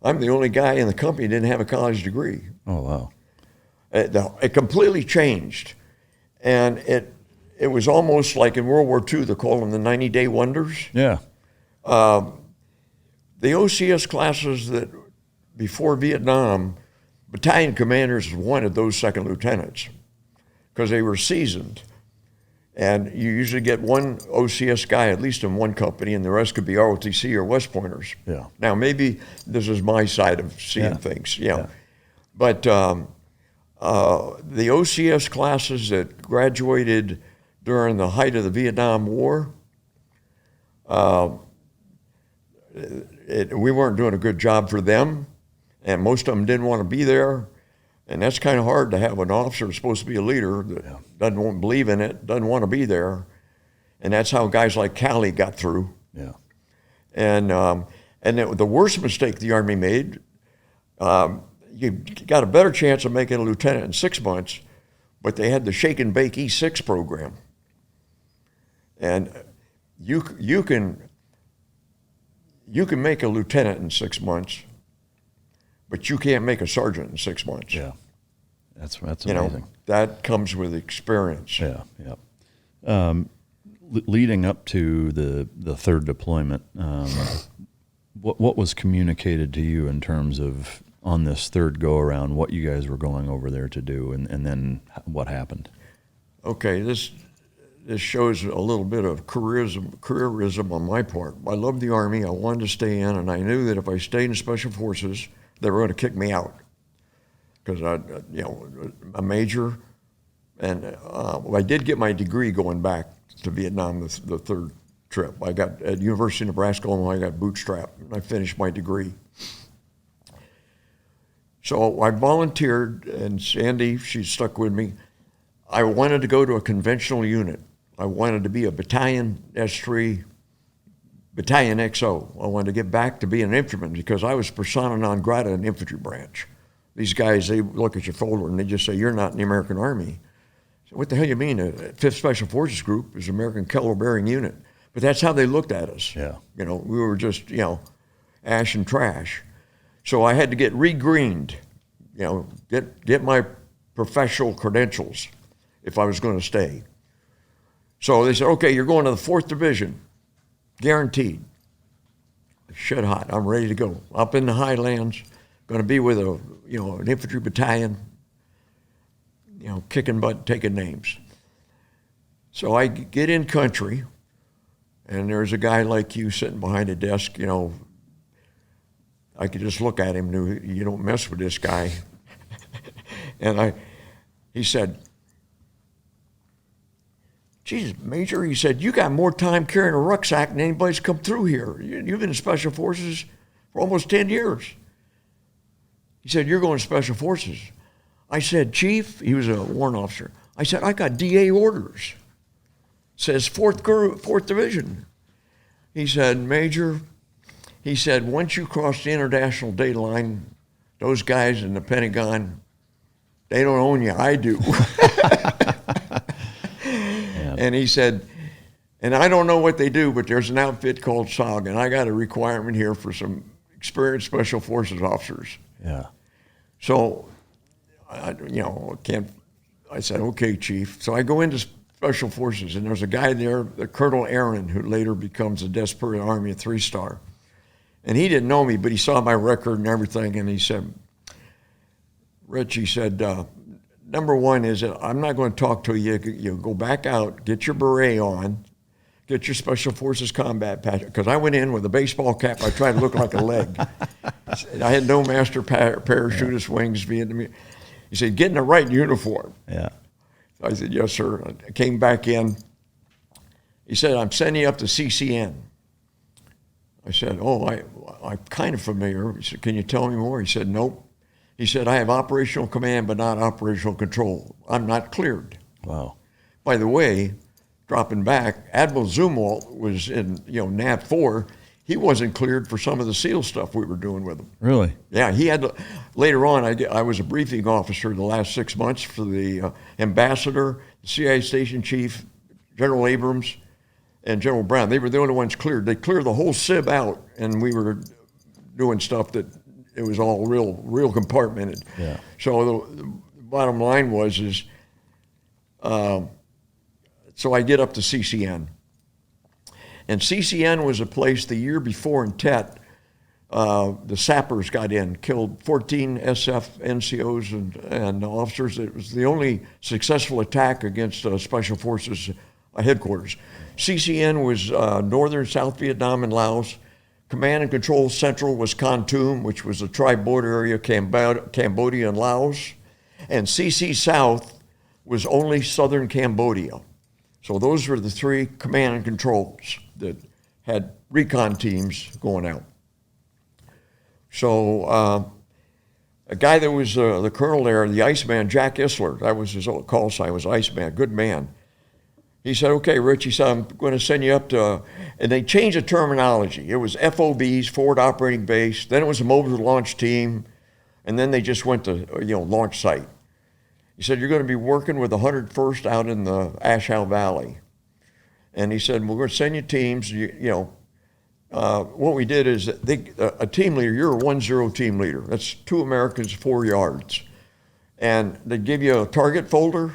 I'm the only guy in the company that didn't have a college degree. Oh, wow. It completely changed. And it was almost like in World War II, they call them the 90-day wonders. Yeah. The OCS classes that before Vietnam, battalion commanders wanted those second lieutenants because they were seasoned. And you usually get one OCS guy, at least in one company, and the rest could be ROTC or West Pointers. Yeah. Now, maybe this is my side of seeing things, But the OCS classes that graduated during the height of the Vietnam War, we weren't doing a good job for them, and most of them didn't want to be there. And that's kind of hard to have an officer who's supposed to be a leader that doesn't believe in it, doesn't want to be there. And that's how guys like Callie got through. Yeah. And the worst mistake the Army made, you got a better chance of making a lieutenant in 6 months, but they had the shake and bake E6 program. And you can make a lieutenant in 6 months, but you can't make a sergeant in 6 months. Yeah, that's amazing. That comes with experience. Yeah. Leading up to the third deployment, what was communicated to you in terms of on this third go around, what you guys were going over there to do, and then what happened? Okay, this shows a little bit of careerism on my part. I loved the Army. I wanted to stay in, and I knew that if I stayed in Special Forces, they were going to kick me out because a major, and I did get my degree going back to Vietnam the third trip. I got at University of Nebraska, Omaha, I got bootstrapped, and I finished my degree. So I volunteered, and Sandy, she stuck with me. I wanted to go to a conventional unit. I wanted to be a battalion S3, battalion XO. I wanted to get back to being an infantryman because I was persona non grata in the infantry branch. These guys, they look at your folder and they just say, you're not in the American Army. So what the hell you mean? A 5th Special Forces Group is an American caliber-bearing unit. But that's how they looked at us. Yeah. We were just, ash and trash. So I had to get re-greened, get my professional credentials if I was going to stay. So they said, okay, you're going to the 4th Division, guaranteed. Shed hot, I'm ready to go. Up in the highlands, going to be with an infantry battalion, kicking butt, taking names. So I get in country, and there's a guy like you sitting behind a desk, I could just look at him and knew you don't mess with this guy. And he said, "Geez, Major," he said, "you got more time carrying a rucksack than anybody's come through here. You've been in Special Forces for almost 10 years. He said, "You're going to Special Forces." I said, "Chief," he was a warrant officer. I said, "I got DA orders. Says 4th Division. He said, "Major," he said, "once you cross the international date line, those guys in the Pentagon, they don't own you. I do." And he said, "And I don't know what they do, but there's an outfit called SOG, and I got a requirement here for some experienced Special Forces officers." Yeah. So, I said, "Okay, Chief." So I go into Special Forces, and there's a guy there, the Colonel Aaron, who later becomes a Desperate Army, a 3-star. And he didn't know me, but he saw my record and everything, and he said, "Rich," he said, "number one is that I'm not going to talk to you. You go back out, get your beret on, get your Special Forces combat patch." Because I went in with a baseball cap. I tried to look like a leg. I had no master parachutist wings. Vietnamese. He said, "Get in the right uniform." Yeah. I said, "Yes, sir." I came back in. He said, "I'm sending you up to CCN." I said, "Oh, I'm kind of familiar." He said, "Can you tell me more?" He said, "Nope." He said, "I have operational command, but not operational control. I'm not cleared." Wow. By the way, dropping back, Admiral Zumwalt was in NAV 4. He wasn't cleared for some of the SEAL stuff we were doing with him. Really? Yeah, he had to. Later on, I was a briefing officer the last 6 months for the ambassador, the CIA station chief, General Abrams, and General Brown. They were the only ones cleared. They cleared the whole SIB out, and we were doing stuff that it was all real compartmented. Yeah. So the bottom line was so I get up to CCN. And CCN was a place the year before in Tet, the sappers got in, killed 14 SF NCOs and officers. It was the only successful attack against Special Forces headquarters. CCN was Northern South Vietnam and Laos. Command and Control Central was Kontum, which was the tri-border area, Cambodia and Laos. And CC South was only Southern Cambodia. So those were the three command and controls that had recon teams going out. So a guy that was the colonel there, the Iceman, Jack Isler, that was his old call sign, was Iceman, good man. He said, okay, Rich, he said, I'm going to send you up to, and they changed the terminology. It was FOBs, Forward Operating Base, then it was a Mobile Launch Team, and then they just went to, launch site. He said, you're going to be working with the 101st out in the Ashau Valley. And he said, we're going to send you teams, what we did is a team leader, you're a 1-0 team leader. That's 2 Americans, 4 yards. And they give you a target folder,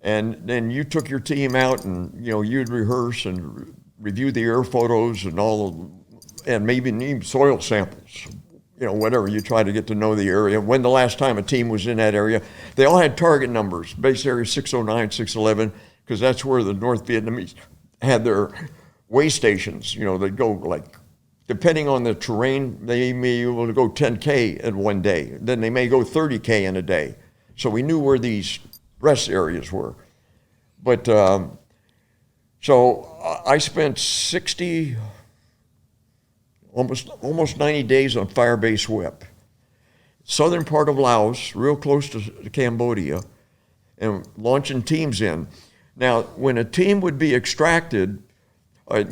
and then you took your team out and, you'd rehearse and review the air photos and maybe even soil samples, whatever. You try to get to know the area. When the last time a team was in that area. They all had target numbers, base area 609, 611, because that's where the North Vietnamese had their way stations. They'd go depending on the terrain, they may be able to go 10K in one day. Then they may go 30K in a day. So we knew where these rest areas were. But so I spent 60, almost 90 days on Firebase Whip. Southern part of Laos, real close to Cambodia, and launching teams in. Now, when a team would be extracted, I'd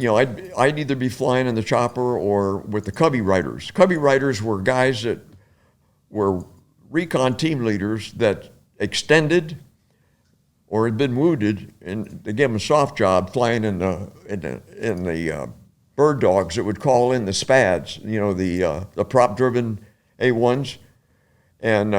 either be flying in the chopper or with the Cubby Riders. Cubby Riders were guys that were recon team leaders that extended or had been wounded, and they gave them a soft job flying in the bird dogs that would call in the SPADs, the prop-driven A1s, and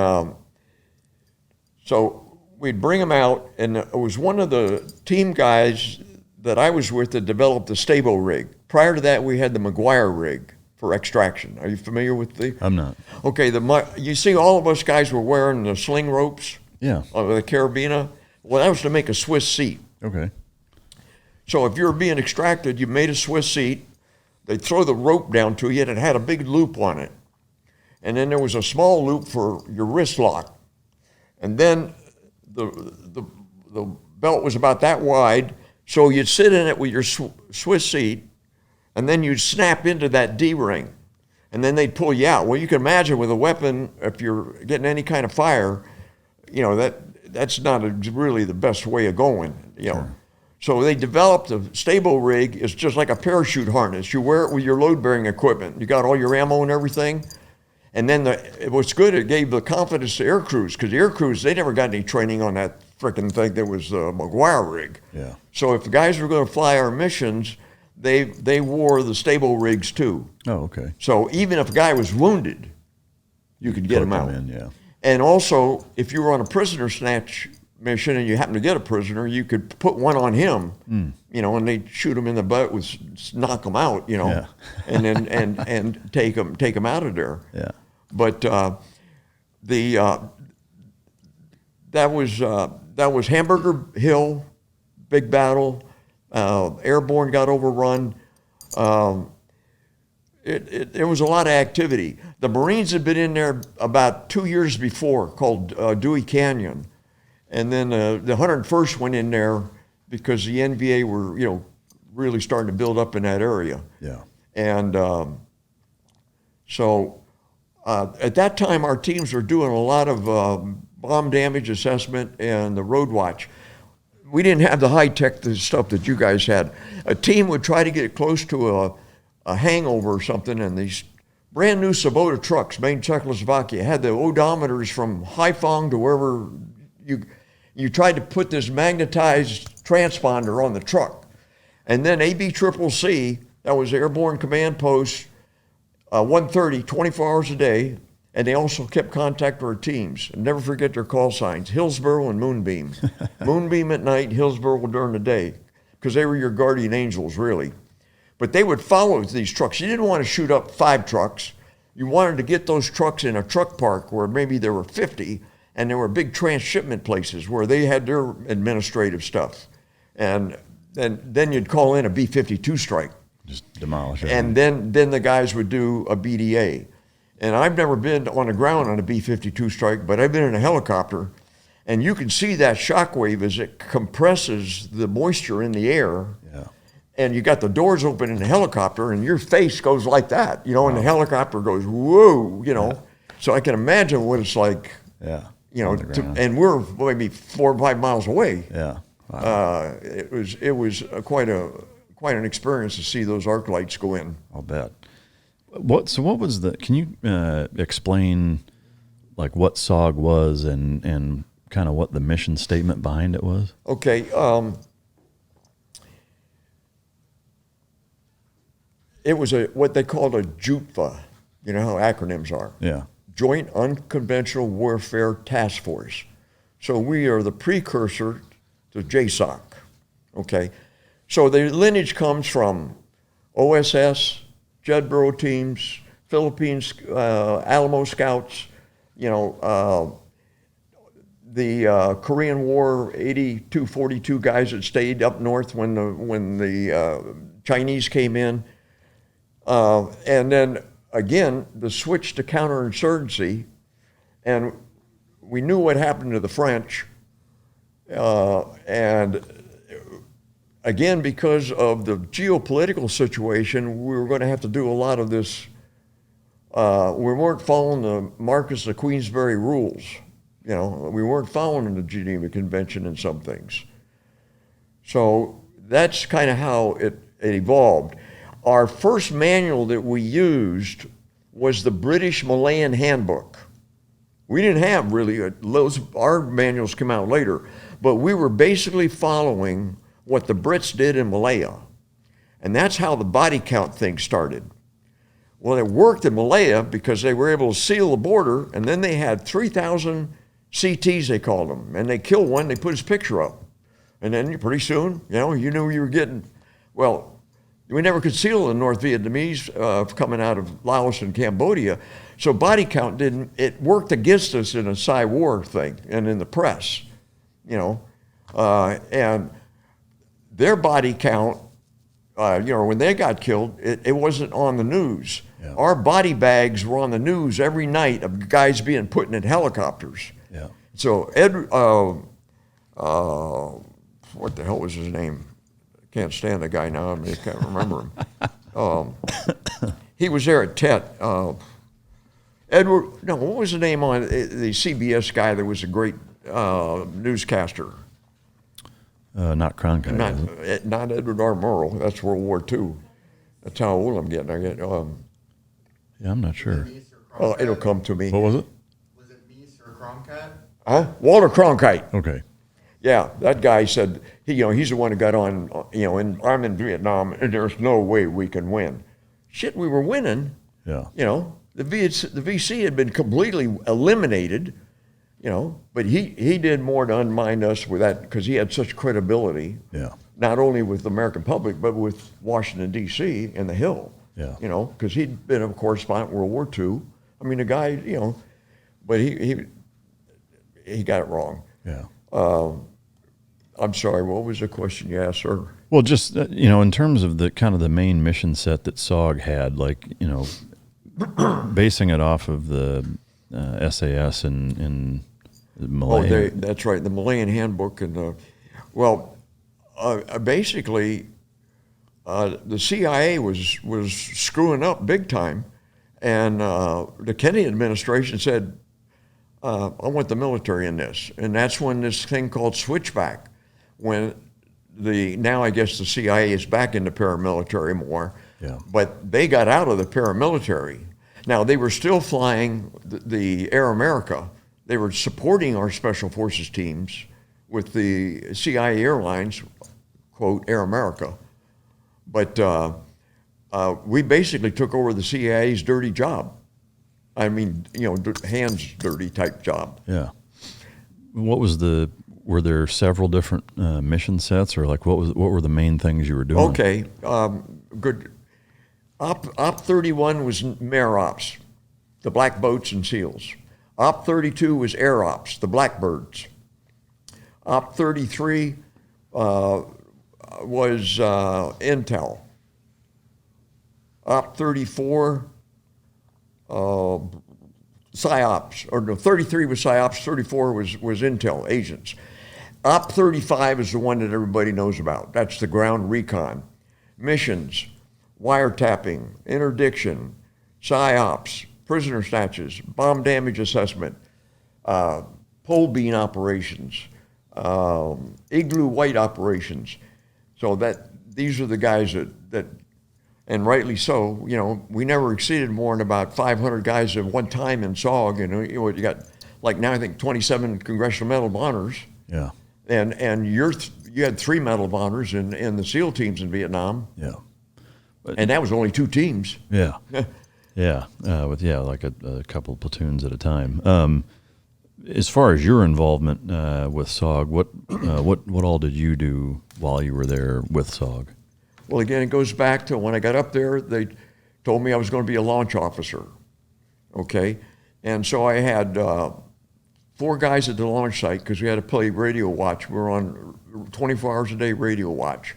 so we'd bring them out, and it was one of the team guys that I was with that developed the Stabo rig. Prior to that, we had the McGuire rig for extraction. Are you familiar with the? I'm not. Okay, you see all of us guys were wearing the sling ropes? Yeah. The carabiner. Well, that was to make a Swiss seat. Okay. So if you were being extracted, you made a Swiss seat. They'd throw the rope down to you, and it had a big loop on it. And then there was a small loop for your wrist lock. And then the belt was about that wide, so you'd sit in it with your Swiss seat, and then you'd snap into that D-ring, and then they'd pull you out. Well, you can imagine with a weapon, if you're getting any kind of fire, that's not really the best way of going, Sure. So they developed the Stabo rig. It's just like a parachute harness. You wear it with your load-bearing equipment. You got all your ammo and everything. And then what's good, it gave the confidence to air crews, because the air crews, they never got any training on that frickin' thing that was the McGuire rig. Yeah. So if the guys were going to fly our missions, they wore the Stabo rigs too. Oh, okay. So even if a guy was wounded, you could get him out. Yeah. And also, if you were on a prisoner snatch mission and you happened to get a prisoner, you could put one on him, and they'd shoot him in the butt, knock him out, Yeah. and then and take him out of there. Yeah. But that was Hamburger Hill, big battle. Airborne got overrun. There was a lot of activity. The Marines had been in there about 2 years before, called Dewey Canyon, and then the 101st went in there because the NVA were really starting to build up in that area. Yeah. And so at that time, our teams were doing a lot of bomb damage assessment and the road watch. We didn't have the high-tech stuff that you guys had. A team would try to get close to a hangover or something, and these brand new Kubota trucks made in Czechoslovakia had the odometers from Haiphong to wherever you tried to put this magnetized transponder on the truck. And then ABCCC, that was Airborne Command Post, 130, 24 hours a day, and they also kept contact with our teams. And never forget their call signs, Hillsborough and Moonbeam. Moonbeam at night, Hillsborough during the day, because they were your guardian angels, really. But they would follow these trucks. You didn't want to shoot up 5 trucks. You wanted to get those trucks in a truck park where maybe there were 50, and there were big transshipment places where they had their administrative stuff. And then you'd call in a B-52 strike. Just demolish it. And then the guys would do a BDA. And I've never been on the ground on a B-52 strike, but I've been in a helicopter, and you can see that shock wave as it compresses the moisture in the air. Yeah. And you got the doors open in the helicopter, and your face goes like that, and the helicopter goes, whoa, Yeah. So I can imagine what it's like, Yeah. and we're maybe 4 or 5 miles away. Yeah. Wow. It was quite an experience to see those arc lights go in. I'll bet. What was can you explain like what SOG was and kind of what the mission statement behind it was? Okay. It was what they called a JUTFA. You know how acronyms are. Yeah. Joint Unconventional Warfare Task Force. So we are the precursor to JSOC. Okay. So the lineage comes from OSS, Jedburgh teams, Philippines, Alamo Scouts, the Korean War 82-42 guys that stayed up north when the Chinese came in. And then again, the switch to counterinsurgency, and we knew what happened to the French, and again, because of the geopolitical situation, we were going to have to do a lot of this. We weren't following the Marquess of Queensberry rules. We weren't following the Geneva Convention in some things. So that's kind of how it evolved. Our first manual that we used was the British Malayan Handbook. We didn't have really our manuals came out later, but we were basically following what the Brits did in Malaya. And that's how the body count thing started. Well, it worked in Malaya because they were able to seal the border, and then they had 3,000 CTs, they called them, and they killed one, they put his picture up. And then pretty soon, you knew you were getting, well, we never could seal the North Vietnamese coming out of Laos and Cambodia. So body count it worked against us in a Psy-war thing and in the press, and their body count, when they got killed, it wasn't on the news. Yeah. Our body bags were on the news every night of guys being put in helicopters. Yeah. So what the hell was his name? Can't stand the guy now. I can't remember him. He was there at Tet. What was the name on the CBS guy that was a great newscaster? Not Cronkite. Not Edward R. Murrow. That's World War II. That's how old I'm getting. Yeah, I'm not sure. It'll come to me. What was it? Was it Meese or Cronkite? Huh? Walter Cronkite. Okay. Yeah, that guy said he's the one who got on. And I'm in Vietnam, and there's no way we can win. Shit, we were winning. Yeah. The VC had been completely eliminated. But he did more to undermine us with that because he had such credibility. Yeah. Not only with the American public, but with Washington, D.C. and the Hill. Yeah. Because he'd been a correspondent in World War II. I mean, the guy, but he got it wrong. Yeah. I'm sorry, what was the question you asked, sir? Well, just, in terms of the kind of the main mission set that SOG had, like, basing it off of the SAS and Malaya. That's right, the Malayan Handbook. And basically, the CIA was screwing up big time, and the Kennedy administration said, I want the military in this. And that's when this thing called switchback, when now I guess the CIA is back into paramilitary more, Yeah. but they got out of the paramilitary. Now, they were still flying the Air America. They were supporting our Special Forces teams with the CIA airlines, quote, Air America. But we basically took over the CIA's dirty job. I mean, hands dirty type job. Yeah. Were there several different mission sets, or like what were the main things you were doing? Okay, good. Op 31 was mare ops, the black boats and seals. Op 32 was air ops, the blackbirds. Op 33, was intel. Op 34, PSYOPs, or no, 33 was PSYOPs, 34 was intel agents. Op 35 is the one that everybody knows about. That's the ground recon. Missions, wiretapping, interdiction, PSYOPs, prisoner snatches, bomb damage assessment, pole bean operations, igloo white operations. So these are the guys that, and rightly so, you know, we never exceeded more than about 500 guys at one time in SOG, and you got, like now I think 27 Congressional Medal of Honors. Yeah. And you had 3 Medal of Honors in the SEAL teams in Vietnam. Yeah. And that was only 2 teams. Yeah. Yeah. With like a couple of platoons at a time. As far as your involvement with SOG, what all did you do while you were there with SOG? Well, again, it goes back to when I got up there, they told me I was going to be a launch officer, okay? And so I had 4 guys at the launch site because we had to play radio watch. We were on 24 hours a day radio watch.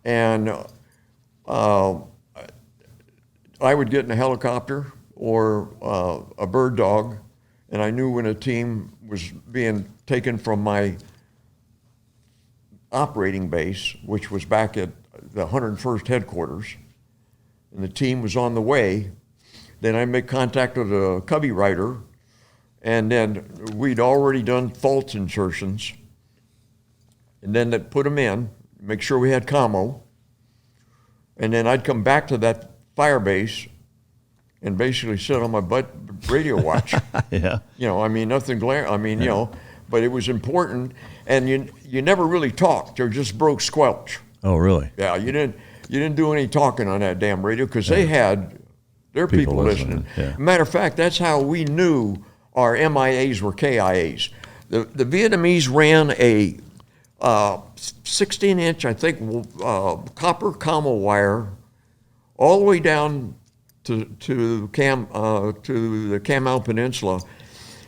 And I would get in a helicopter or a bird dog, and I knew when a team was being taken from my operating base, which was back at the 101st headquarters, and the team was on the way. Then I make contact with a cubby rider, and then we'd already done false insertions, and then they'd put them in, make sure we had commo, and then I'd come back to that fire base and basically sit on my butt radio watch. Yeah. You know, I mean, nothing glaring. I mean, you know, but it was important, and you never really talked. You just broke squelch. Oh, really? Yeah, you didn't do any talking on that damn radio because they had their people listening. Yeah. Matter of fact, that's how we knew our MIAs were KIAs. The Vietnamese ran a 16-inch, I think, copper commo wire all the way down to the Cam Mau Peninsula,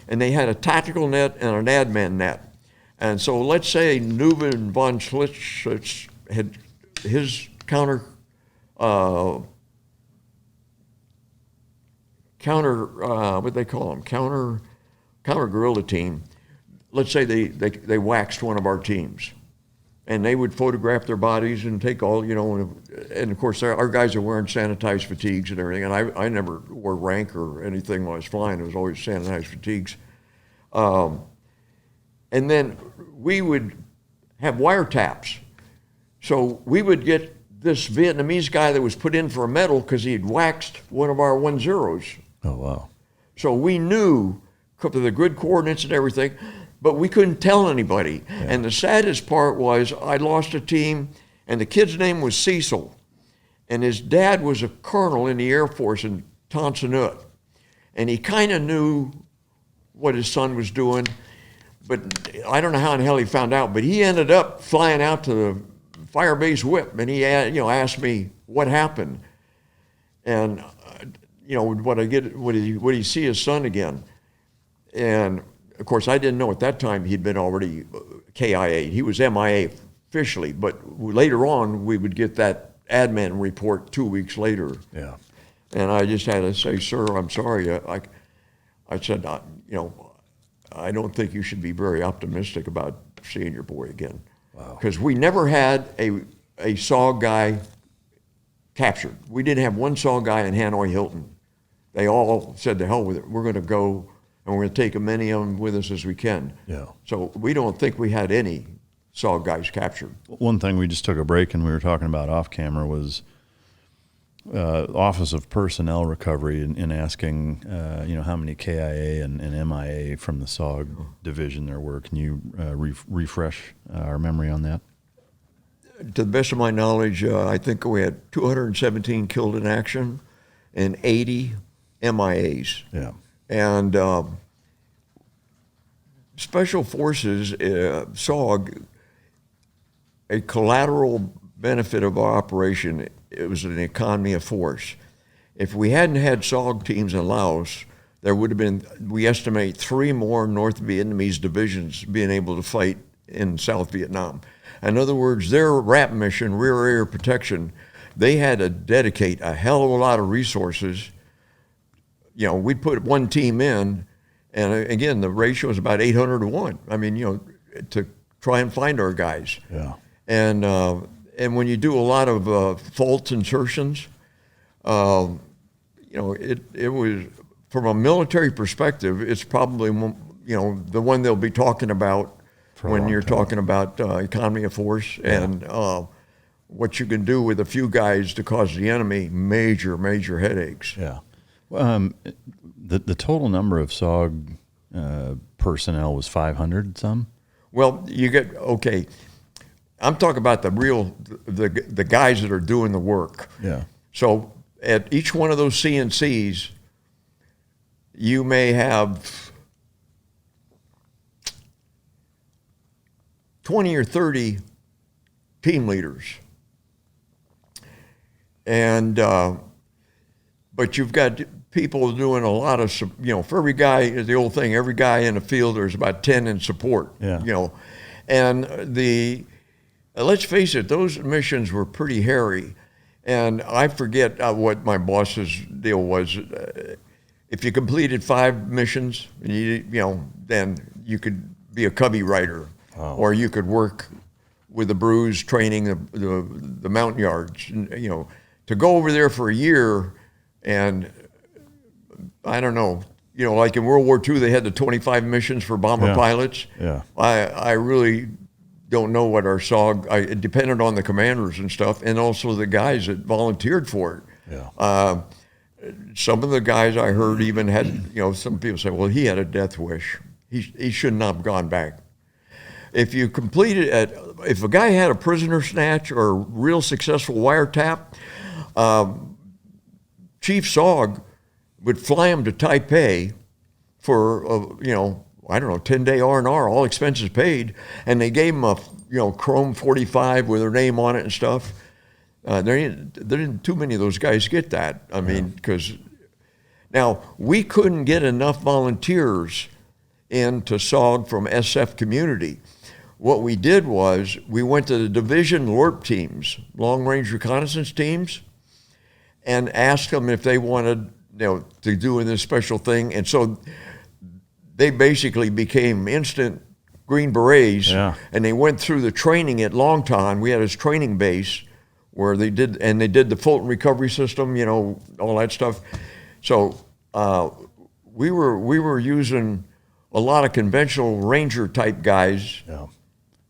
and they had a tactical net and an admin net. And so let's say Neumann von Schlitz had his counter what they call them, counter guerrilla team. Let's say they waxed one of our teams, and they would photograph their bodies and take all, you know, and of course our guys are wearing sanitized fatigues and everything, and I never wore rank or anything when I was flying. It was always sanitized fatigues. And then we would have wiretaps. So we would get this Vietnamese guy that was put in for a medal because he had waxed one of our 1-0s. Oh, wow. So we knew the grid coordinates and everything, but we couldn't tell anybody. Yeah. And the saddest part was I lost a team, and the kid's name was Cecil, and his dad was a colonel in the Air Force in Tan Son Nhut, and he kind of knew what his son was doing, but I don't know how in hell he found out, but he ended up flying out to the fire base whip, and he asked me what happened, and would he see his son again? And of course I didn't know at that time he'd been already KIA. He was MIA officially, but later on we would get that admin report 2 weeks later. Yeah. And I just had to say, sir, I'm sorry. I said, I don't think you should be very optimistic about seeing your boy again. Wow. Because we never had a SOG guy captured. We didn't have one SOG guy in Hanoi Hilton. They all said, to hell with it. We're going to go, and we're going to take as many of them with us as we can. Yeah. So we don't think we had any SOG guys captured. One thing we just took a break and we were talking about off camera was Office of Personnel Recovery in asking, how many KIA and MIA from the SOG division there were. Can you refresh our memory on that? To the best of my knowledge, I think we had 217 killed in action and 80 MIAs. Yeah. And Special Forces, SOG, a collateral benefit of our operation, it was an economy of force. If we hadn't had SOG teams in Laos, there would have been, we estimate, 3 more North Vietnamese divisions being able to fight in South Vietnam. In other words, their RAP mission, Rear Area Protection, they had to dedicate a hell of a lot of resources. You know, we'd put one team in, and again, the ratio is about 800 to 1. I mean, you know, to try and find our guys. Yeah. And when you do a lot of false insertions, you know, it was, from a military perspective, it's probably, you know, the one they'll be talking about when you're talking about economy of force and what you can do with a few guys to cause the enemy major headaches. Yeah. The total number of SOG personnel was 500 some? Well, you get, okay, I'm talking about the guys that are doing the work. Yeah. So at each one of those CNCs, you may have 20 or 30 team leaders. And, but you've got people doing a lot of, you know, for every guy, the old thing, every guy in the field, there's about 10 in support, yeah. You know. And let's face it, those missions were pretty hairy. And I forget what my boss's deal was. If you completed 5 missions, you know, then you could be a cubby rider, or you could work with the Brews training the mountain yards. You know, to go over there for a year, and I don't know, you know, like in World War II, they had the 25 missions for bomber pilots. Yeah. I really don't know what our SOG, it depended on the commanders and stuff, and also the guys that volunteered for it. Yeah. Some of the guys I heard even had, you know, some people say, well, he had a death wish. He should not have gone back. If you completed if a guy had a prisoner snatch or a real successful wiretap, Chief SOG would fly him to Taipei for, you know, I don't know, 10-day R&R, all expenses paid, and they gave him a, you know, Chrome 45 with their name on it and stuff. There didn't too many of those guys get that. I mean, because now we couldn't get enough volunteers into SOG from SF community. What we did was we went to the division LORP teams, long range reconnaissance teams, and asked them if they wanted, you know, to do this special thing. And so they basically became instant Green Berets, and they went through the training at Longtan. We had this training base where they did the Fulton recovery system, you know, all that stuff. So we were using a lot of conventional Ranger type guys. Yeah.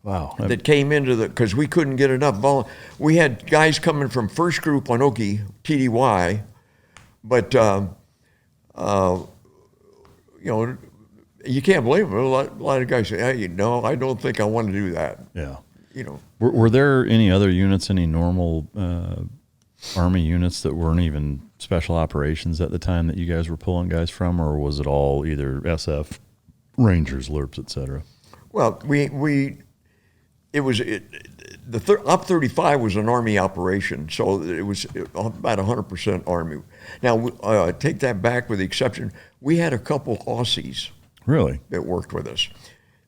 Wow. That came into because we couldn't get enough we had guys coming from first group on Okie, TDY, but you know, you can't blame them. A lot of guys say, hey, no, I don't think I want to do that. Yeah. You know. Were there any other units, any normal Army units that weren't even special operations at the time that you guys were pulling guys from, or was it all either SF, Rangers, LURPs, et cetera? Well, Op 35 was an Army operation, so it was about 100% Army. Now, take that back with the exception, we had a couple Aussies. Really? That worked with us.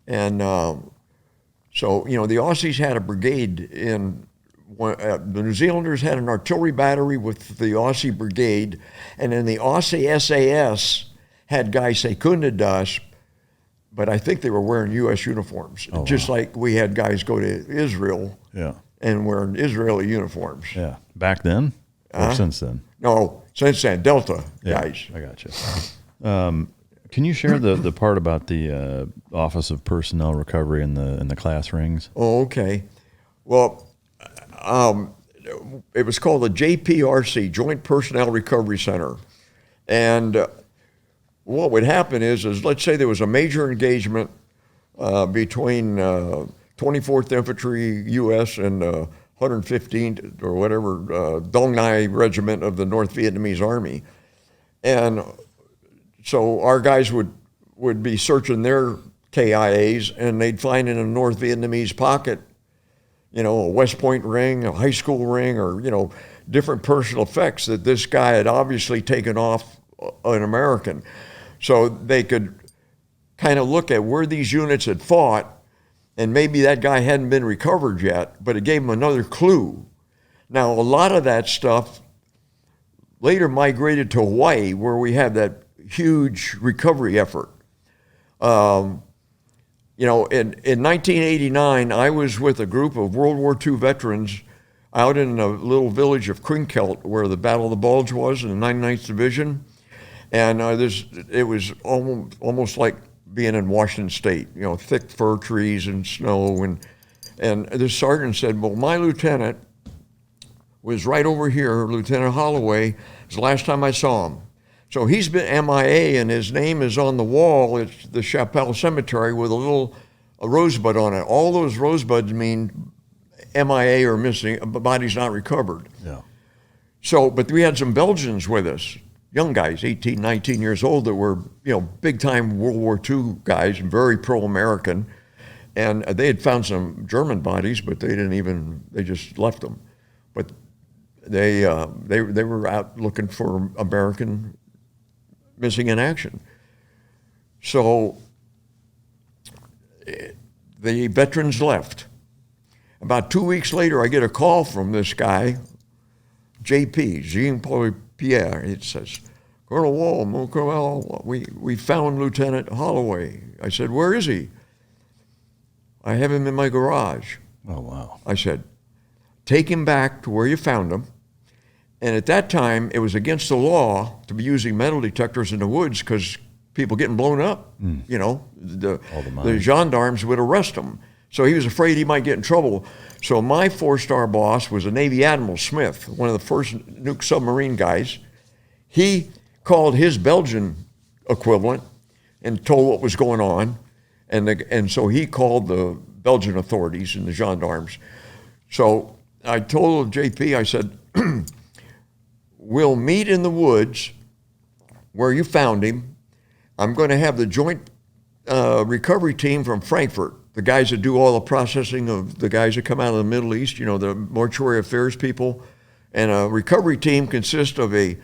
And so, you know, the Aussies had a brigade the New Zealanders had an artillery battery with the Aussie brigade, and then the Aussie SAS had guys secundados, but I think they were wearing U.S. uniforms, just like we had guys go to Israel and wearing Israeli uniforms. Yeah. Back then or since then? No, since then, Delta guys. I got you. Can you share the part about the Office of Personnel Recovery and the class rings? Oh, okay. Well, it was called the JPRC, Joint Personnel Recovery Center. And what would happen is let's say there was a major engagement between 24th Infantry U.S. and 115th or whatever Dong Nai Regiment of the North Vietnamese Army. And so our guys would be searching their KIAs, and they'd find in a North Vietnamese pocket, you know, a West Point ring, a high school ring, or, you know, different personal effects that this guy had obviously taken off an American. So they could kind of look at where these units had fought and maybe that guy hadn't been recovered yet, but it gave him another clue. Now, a lot of that stuff later migrated to Hawaii, where we had that huge recovery effort. You know, in 1989, I was with a group of World War II veterans out in a little village of Krinkelt, where the Battle of the Bulge was in the 99th Division. And it was almost like being in Washington State, you know, thick fir trees and snow. And this sergeant said, well, my lieutenant was right over here, Lieutenant Holloway. It's the last time I saw him. So he's been MIA, and his name is on the wall. It's the Chapelle Cemetery with a rosebud on it. All those rosebuds mean MIA or missing, body's not recovered. Yeah. So, but we had some Belgians with us, young guys, 18, 19 years old, that were, you know, big-time World War II guys, very pro-American. And they had found some German bodies, but they just left them. But they were out looking for American missing in action. So the veterans left. About 2 weeks later, I get a call from this guy, JP, Jean-Paul Pierre. It says, Colonel Wall, mon colonel, we found Lieutenant Holloway. I said, where is he? I have him in my garage. Oh, wow. I said, take him back to where you found him. And at that time, it was against the law to be using metal detectors in the woods because people getting blown up, you know, the gendarmes would arrest him. So he was afraid he might get in trouble. So my four-star boss was a Navy Admiral Smith, one of the first nuke submarine guys. He called his Belgian equivalent and told what was going on. And so he called the Belgian authorities and the gendarmes. So I told JP, I said, we'll meet in the woods where you found him. I'm going to have the joint recovery team from Frankfurt, the guys that do all the processing of the guys that come out of the Middle East, you know, the mortuary affairs people. And a recovery team consists of a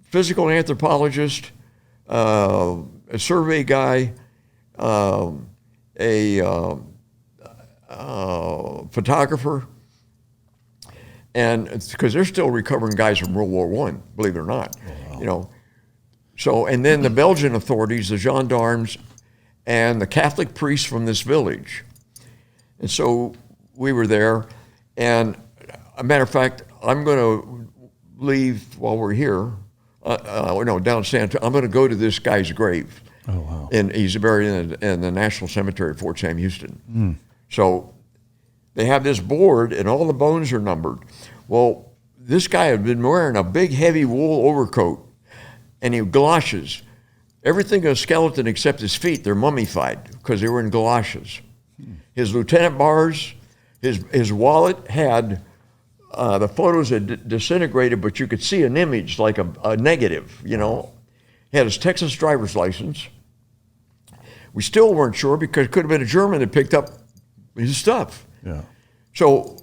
physical anthropologist, a survey guy, a photographer, and because they're still recovering guys from World War I, believe it or not, you know. So, and then the Belgian authorities, the gendarmes, and the Catholic priests from this village. And so we were there, and a matter of fact, I'm going to leave while we're here, down San Antonio. I'm going to go to this guy's grave. Oh, wow. And he's buried in the National Cemetery at Fort Sam Houston. So they have this board, and all the bones are numbered. Well, this guy had been wearing a big, heavy wool overcoat, and he had galoshes. Everything a skeleton except his feet, they're mummified because they were in galoshes. His lieutenant bars, his wallet had, the photos had disintegrated, but you could see an image like a negative, you know. He had his Texas driver's license. We still weren't sure because it could have been a German that picked up his stuff. Yeah. So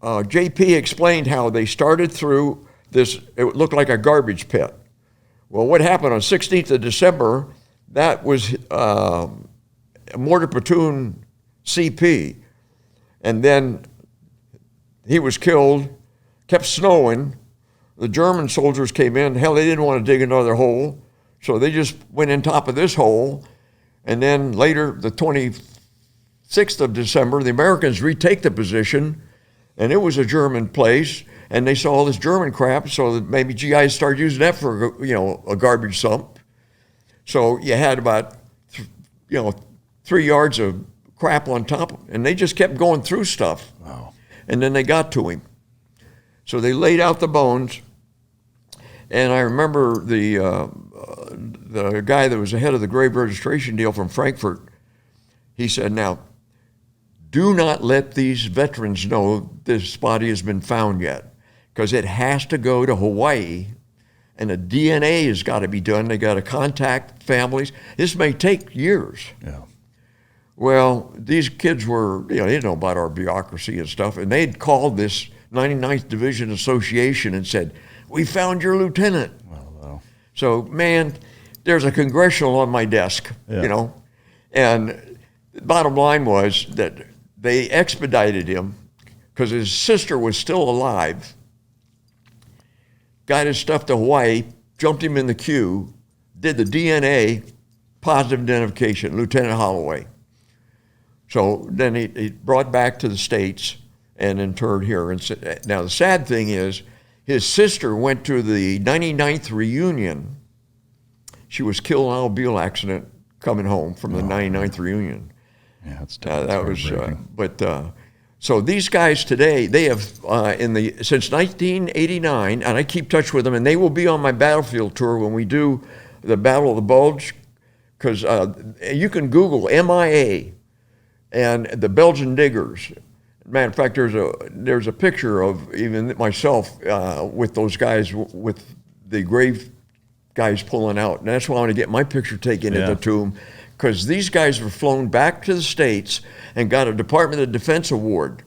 JP explained how they started through this, it looked like a garbage pit. Well, what happened on 16th of December, that was mortar platoon CP. And then he was killed, kept snowing. The German soldiers came in. Hell, they didn't want to dig another hole. So they just went in top of this hole. And then later, the 26th of December, the Americans retake the position, and it was a German place. And they saw all this German crap, so that maybe GIs started using that for, a garbage dump. So you had about, 3 yards of crap on top, and they just kept going through stuff. Wow. And then they got to him. So they laid out the bones, and I remember the guy that was the head of the grave registration deal from Frankfurt, he said, now, do not let these veterans know this body has been found yet, because it has to go to Hawaii, and a DNA has got to be done. They got to contact families. This may take years. Yeah. Well, these kids were, they didn't know about our bureaucracy and stuff, and they'd called this 99th Division Association and said, we found your lieutenant. Wow. So, man, there's a congressional on my desk, Yeah. And the bottom line was that they expedited him because his sister was still alive, got his stuff to Hawaii, jumped him in the queue, did the DNA, positive identification, Lieutenant Holloway. So then he brought back to the States and interred here. And now the sad thing is, his sister went to the 99th reunion. She was killed in an automobile accident coming home from the 99th reunion. Yeah, that's tough. That was, so these guys today, they have since 1989, and I keep touch with them, and they will be on my battlefield tour when we do the Battle of the Bulge, because you can Google MIA and the Belgian diggers. Matter of fact, there's a picture of even myself with those guys, with the grave guys pulling out. And that's why I want to get my picture taken at the tomb, because these guys were flown back to the States and got a Department of Defense award.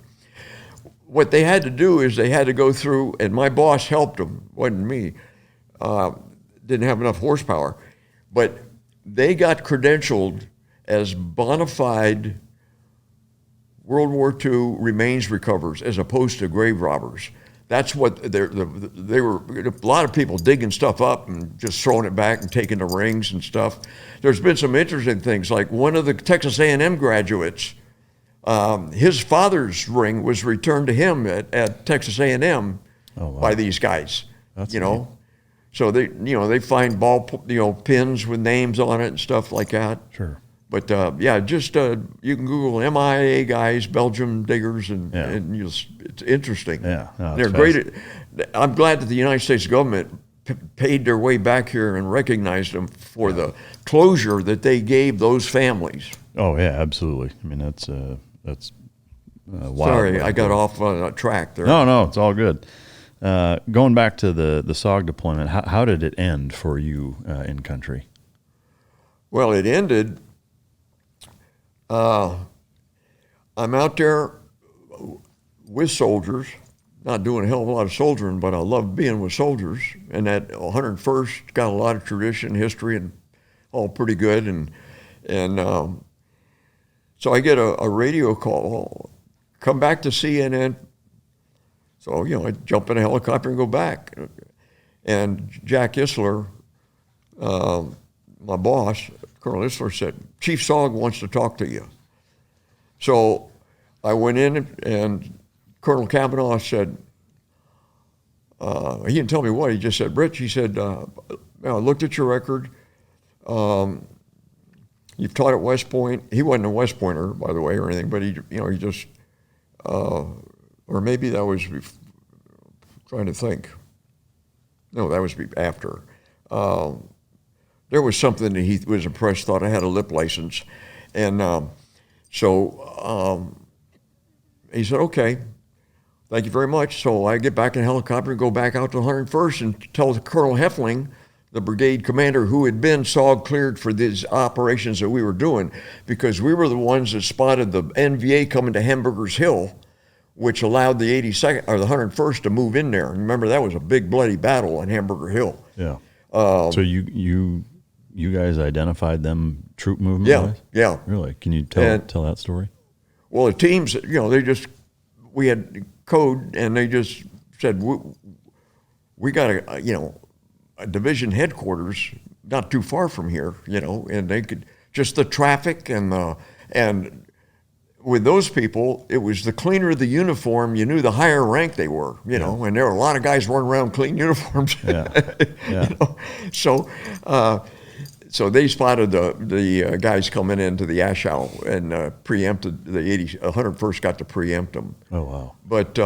What they had to do is they had to go through, and my boss helped them, wasn't me, didn't have enough horsepower, but they got credentialed as bona fide World War II remains recoverers as opposed to grave robbers. That's what they were. A lot of people digging stuff up and just throwing it back and taking the rings and stuff. There's been some interesting things, like one of the Texas A&M graduates, his father's ring was returned to him at Texas A&M by these guys. That's neat. So they find ball pins with names on it and stuff like that. Sure. But you can Google MIA guys, Belgium diggers, and it's interesting. Yeah, no, they're great. I'm glad that the United States government paid their way back here and recognized them for the closure that they gave those families. Oh yeah, absolutely. I mean that's wild. Sorry, I got off on a track there. No, it's all good. Going back to the SOG deployment, how did it end for you in country? Well, it ended. I'm out there with soldiers, not doing a hell of a lot of soldiering, but I love being with soldiers. And that 101st got a lot of tradition, history, and all pretty good. And so I get a radio call, come back to CNN. So, I jump in a helicopter and go back. And Jack Isler, my boss, Colonel Isler, said, Chief SOG wants to talk to you. So I went in, and Colonel Kavanaugh said, he didn't tell me what, he just said, Rich, he said, I looked at your record. You've taught at West Point. He wasn't a West Pointer, by the way, or anything, but he just, or maybe that was, trying to think. No, that was after. There was something that he was impressed, thought I had a lip license. And so he said, okay, thank you very much. So I get back in a helicopter and go back out to the 101st and tell Colonel Heffling, the brigade commander who had been SOG cleared for these operations that we were doing, because we were the ones that spotted the NVA coming to Hamburger's Hill, which allowed the 82nd or the 101st to move in there. And remember, that was a big bloody battle on Hamburger Hill. Yeah. So you guys identified them troop movement? Yeah, wise? yeah. Really? Can you tell that story? Well, the teams, we had code, and they just said, we got a division headquarters not too far from here, and they could, just the traffic and with those people, it was the cleaner the uniform, you knew the higher rank they were, and there were a lot of guys running around clean uniforms. Yeah. So they spotted the guys coming into the Ashow and preempted the 101st got to preempt them. Oh, wow. But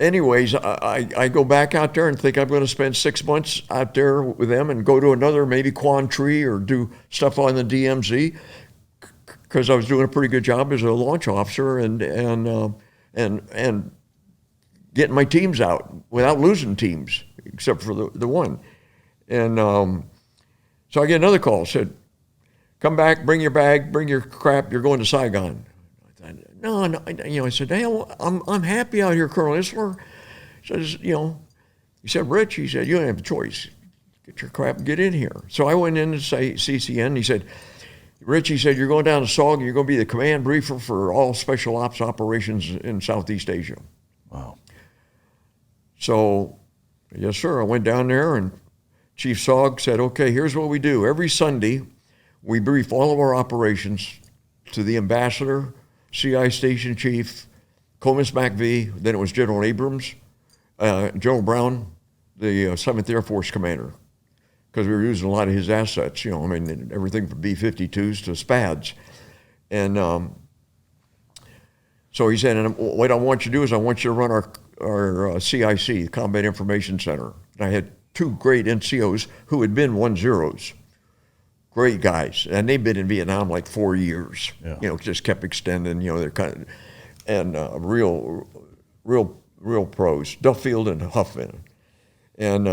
anyways, I go back out there and think I'm going to spend 6 months out there with them and go to another, maybe Quan Tree, or do stuff on the DMZ, because I was doing a pretty good job as a launch officer and getting my teams out without losing teams, except for the one. And so I get another call, said, come back, bring your bag, bring your crap, you're going to Saigon. No, I said, hell, I'm happy out here, Colonel Isler. Says, he said, Rich, he said, you don't have a choice. get your crap and get in here. So I went in to say CCN, and he said, Rich, he said, you're going down to SOG, and you're going to be the command briefer for all special ops operations in Southeast Asia. Wow. So, yes, sir, I went down there, and Chief SOG said, okay, here's what we do. Every Sunday, we brief all of our operations to the ambassador, CI station chief, Comus MACV, then it was General Abrams, General Brown, the 7th Air Force commander, because we were using a lot of his assets, everything from B-52s to SPADs. And so he said, and what I want you to do is I want you to run our CIC, Combat Information Center. And I had 2 great NCOs who had been 1-0s. Great guys. And they've been in Vietnam like 4 years. Yeah. Just kept extending, they're kind of, and real pros, Duffield and Huffman. And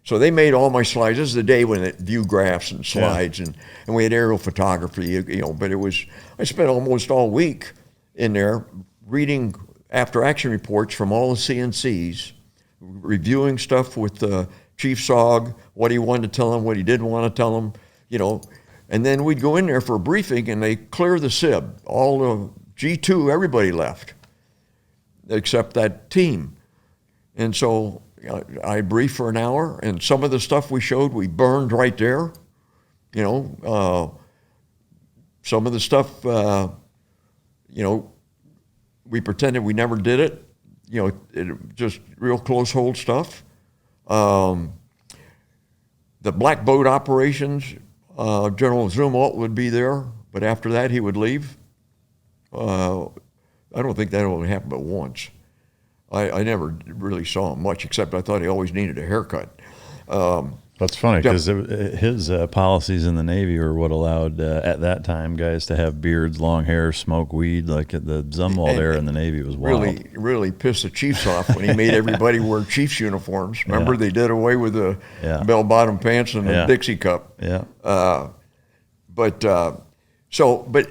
so they made all my slides. This is the day when it view graphs and slides, and we had aerial photography, but I spent almost all week in there reading after action reports from all the CNCs, reviewing stuff with Chief SOG, what he wanted to tell them, what he didn't want to tell them, and then we'd go in there for a briefing and they clear the SIB. All the G2, everybody left, except that team. And so I briefed for an hour, and some of the stuff we showed, we burned right there. Some of the stuff, we pretended we never did it. Just real close hold stuff. The black boat operations, General Zumwalt would be there, but after that he would leave. I don't think that only happened but once. I never really saw him much, except I thought he always needed a haircut. That's funny because his policies in the Navy were what allowed, at that time, guys to have beards, long hair, smoke weed. Like the Zumwalt era in the Navy was wild. Really pissed the chiefs off when he made everybody wear Chiefs uniforms. Remember, they did away with the bell-bottom pants and the Dixie cup. Yeah. But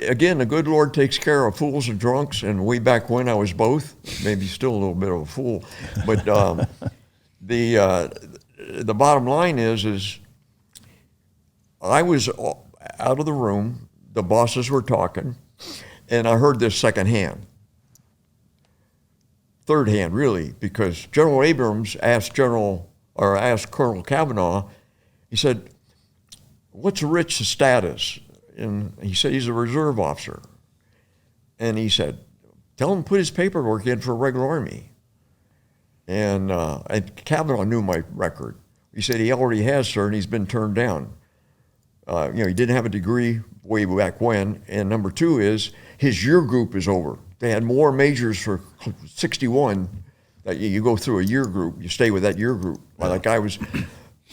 again, the good Lord takes care of fools and drunks, and way back when I was both, maybe still a little bit of a fool, but the bottom line is I was out of the room, the bosses were talking, and I heard this secondhand. Third hand, really, because General Abrams asked Colonel Kavanaugh, he said, what's Rich's status? And he said, he's a reserve officer. And he said, tell him to put his paperwork in for regular Army. And Kavanaugh knew my record. He said he already has, sir, and he's been turned down. He didn't have a degree way back when. And number 2 is his year group is over. They had more majors for 61 that you go through a year group. You stay with that year group. Like I was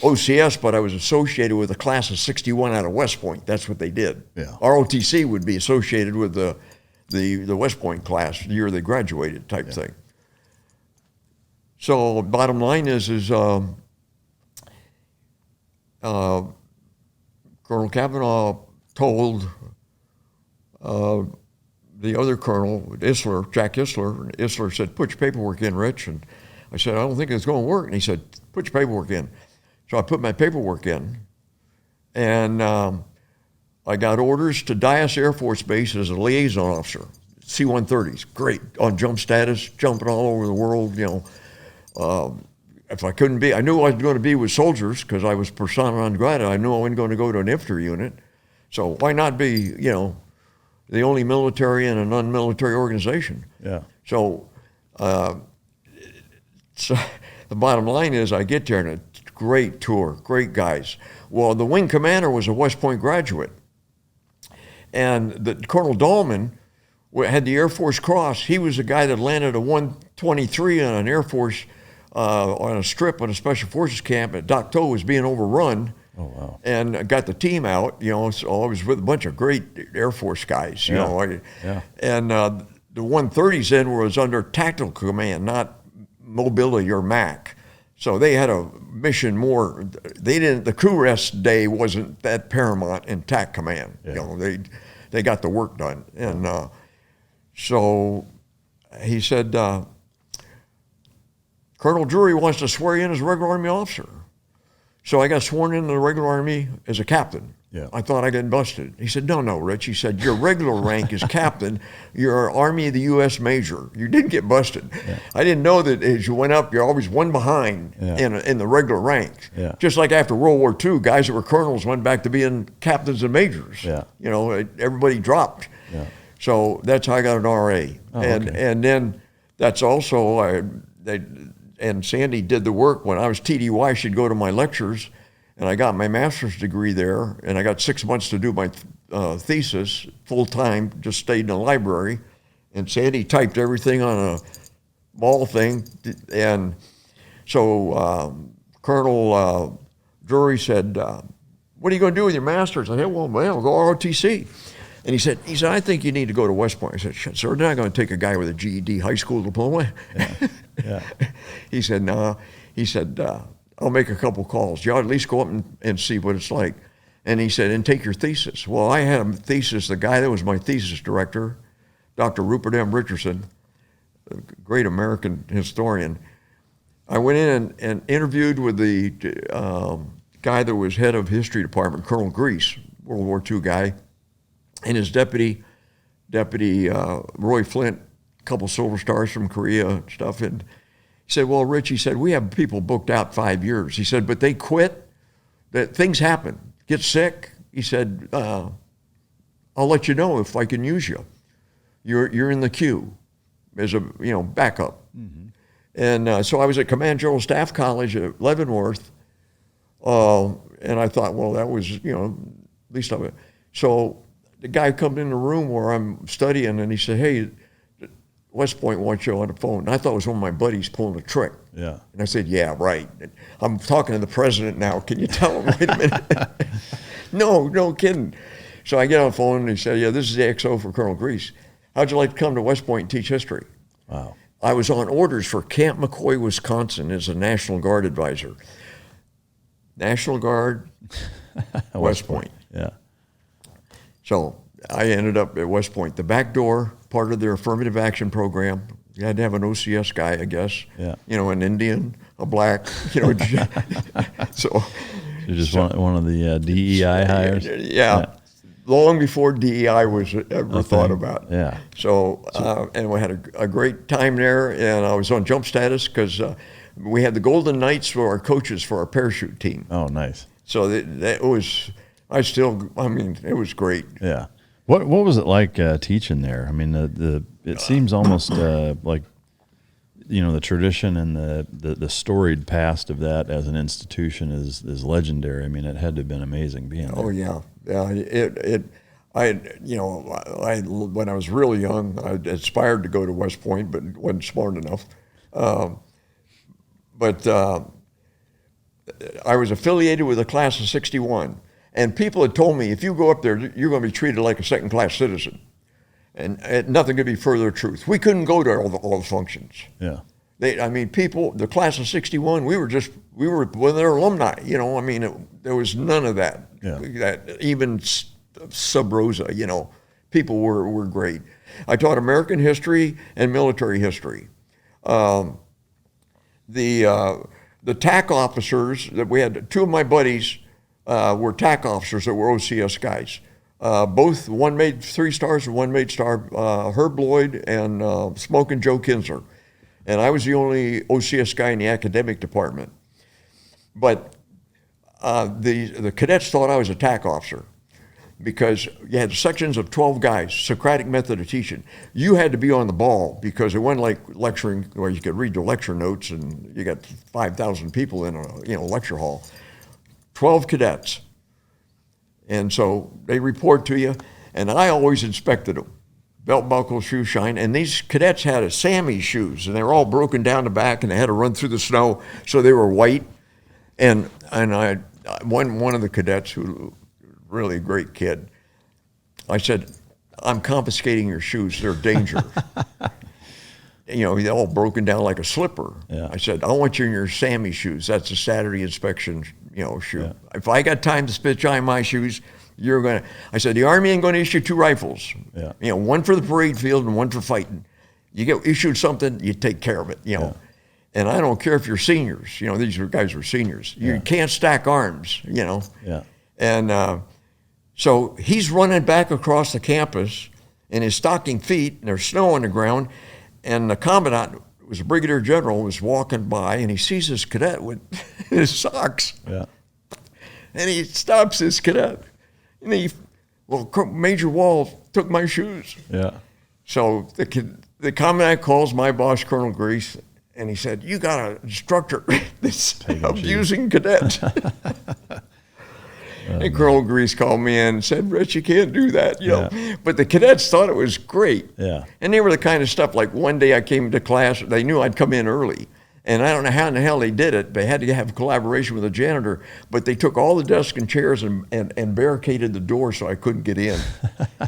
OCS, but I was associated with a class of 61 out of West Point. That's what they did. Yeah. ROTC would be associated with the West Point class, the year they graduated type thing. So bottom line is Colonel Kavanaugh told the other colonel, Jack Isler, and Isler said, put your paperwork in, Rich. And I said, I don't think it's going to work. And he said, put your paperwork in. So I put my paperwork in, and I got orders to Dyess Air Force Base as a liaison officer, C-130s, great, on jump status, jumping all over the world, If I couldn't be, I knew I was going to be with soldiers because I was persona non grata. I knew I wasn't going to go to an infantry unit. So why not be, the only military in a non-military organization? Yeah. So the bottom line is I get there and a great tour, great guys. Well, the wing commander was a West Point graduate. And Colonel Dahlman had the Air Force Cross. He was the guy that landed a 123 on an Air Force on a strip on a Special Forces camp at Dak To was being overrun. Oh, wow. And got the team out, so I was with a bunch of great Air Force guys, And the 130s then was under tactical command, not mobility or MAC. So they had a mission more, the crew rest day wasn't that paramount in TAC command. Yeah. They got the work done. And so he said, Colonel Drury wants to swear you in as a regular Army officer. So I got sworn into the regular Army as a captain. Yeah. I thought I got busted. He said, no, Rich. He said, your regular rank is captain. You're Army of the U.S. Major. You didn't get busted. Yeah. I didn't know that as you went up, you're always one behind in the regular ranks. Yeah. Just like after World War II, guys that were colonels went back to being captains and majors. Yeah. You know, everybody dropped. Yeah. So that's how I got an RA. Oh, and okay. and then that's also, and Sandy did the work. When I was TDY, she'd go to my lectures, and I got my master's degree there, and I got 6 months to do my thesis full time, just stayed in the library, and Sandy typed everything on a ball thing. And so Colonel Drury said, what are you going to do with your master's? I said, well, I'll go ROTC. And he said, I think you need to go to West Point. I said, shit, sir, they're not going to take a guy with a GED high school diploma. Yeah. Yeah. He said, no. He said, I'll make a couple calls. You ought to at least go up and see what it's like. And he said, and take your thesis. Well, I had a thesis. The guy that was my thesis director, Dr. Rupert M. Richardson, a great American historian. I went in and interviewed with the guy that was head of history department, Colonel Grease, World War II guy, and his deputy Roy Flint, a couple Silver Stars from Korea and stuff. And he said, well, Rich, he said, we have people booked out 5 years. He said, but they quit. That things happen. Get sick. He said, I'll let you know if I can use you. You're in the queue as a backup. Mm-hmm. And so I was at Command General Staff College at Leavenworth, and I thought, well, that was at least of it. So the guy comes in the room where I'm studying, and he said, hey, West Point wants you on the phone. And I thought it was one of my buddies pulling a trick. Yeah. And I said, yeah, right. I'm talking to the president now. Can you tell him? Wait a minute. No kidding. So I get on the phone, and he said, yeah, this is the XO for Colonel Grease. How'd you like to come to West Point and teach history? Wow. I was on orders for Camp McCoy, Wisconsin as a National Guard advisor. National Guard, West Point. Yeah. So I ended up at West Point. The back door, part of their affirmative action program, you had to have an OCS guy, I guess. Yeah. An Indian, a black, So You're just one of the DEI hires? Yeah. Long before DEI was ever thought about. Yeah. So, and we had a great time there, and I was on jump status because we had the Golden Knights for our coaches for our parachute team. Oh, nice. So that was, it was great. Yeah. What was it like teaching there? I mean, it seems almost like, the tradition and the storied past of that as an institution is legendary. I mean, it had to have been amazing being there. Oh yeah. When I was really young, I aspired to go to West Point, but wasn't smart enough. But I was affiliated with the class of '61, and people had told me, if you go up there, you're going to be treated like a second-class citizen, and nothing could be further truth. We couldn't go to all the functions. Yeah. The class of '61, we were with their alumni. There was none of that. Yeah. That even sub rosa. People were great. I taught American history and military history. The TAC officers that we had, two of my buddies were TAC officers that were OCS guys. Both, one made 3 stars and one made star, Herb Lloyd and Smoking Joe Kinsler. And I was the only OCS guy in the academic department. But the cadets thought I was a TAC officer because you had sections of 12 guys, Socratic method of teaching. You had to be on the ball because it wasn't like lecturing where you could read the lecture notes and you got 5,000 people in a lecture hall. 12 cadets. And so they report to you, and I always inspected them. Belt buckle, shoe shine, and these cadets had a Sammy shoes, and they were all broken down the back, and they had to run through the snow, so they were white. And one of the cadets, who really a great kid, I said, I'm confiscating your shoes, they're a danger. They're all broken down like a slipper. Yeah. I said, I want you in your Sammy shoes. That's a Saturday inspection, shoe. Yeah. If I got time to spit shine my shoes, I said, the Army ain't going to issue 2 rifles. Yeah. One for the parade field and one for fighting. You get issued something, you take care of it, Yeah. And I don't care if you're seniors. You know, these guys were seniors. You can't stack arms, you know. Yeah. And so he's running back across the campus in his stocking feet, and there's snow on the ground, and the commandant, was a brigadier general, was walking by, and he sees this cadet with his socks. Yeah. And he stops this cadet, and Major Wall took my shoes. Yeah. So the commandant calls my boss, Colonel Grease, and he said, "You got an instructor that's abusing cadets." And Colonel Grease called me in and said, "Rich, you can't do that, you know." But the cadets thought it was great. Yeah. And they were the kind of stuff, like one day I came to class, they knew I'd come in early. And I don't know how in the hell they did it. They had to have collaboration with the janitor, but they took all the desks and chairs and barricaded the door so I couldn't get in.